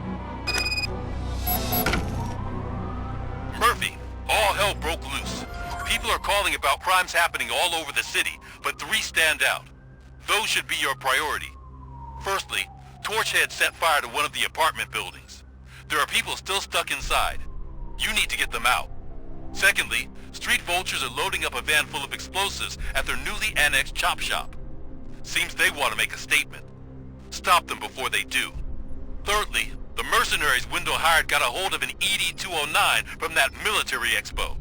Murphy, all hell broke loose. People are calling about crimes happening all over the city, but 3 stand out. Those should be your priority. Firstly, Torchhead set fire to one of the apartment buildings. There are people still stuck inside. You need to get them out. Secondly, street vultures are loading up a van full of explosives at their newly annexed chop shop. Seems they want to make a statement. Stop them before they do. Thirdly, the mercenaries Wendell hired got a hold of an ED-209 from that military expo.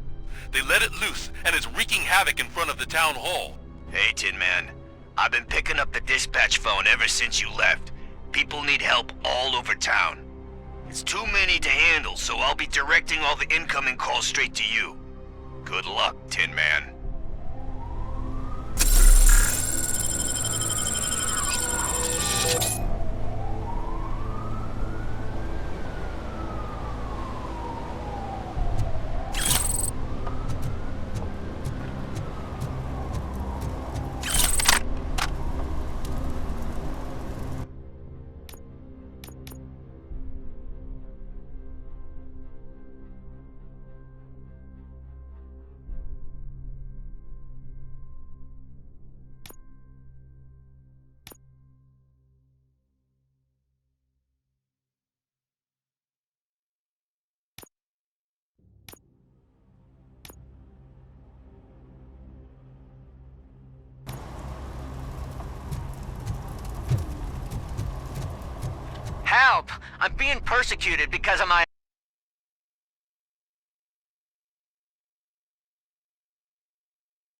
They let it loose and is wreaking havoc in front of the town hall. Hey, Tin Man. I've been picking up the dispatch phone ever since you left. People need help all over town. It's too many to handle, so I'll be directing all the incoming calls straight to you. Good luck, Tin Man. Help! I'm being persecuted because of my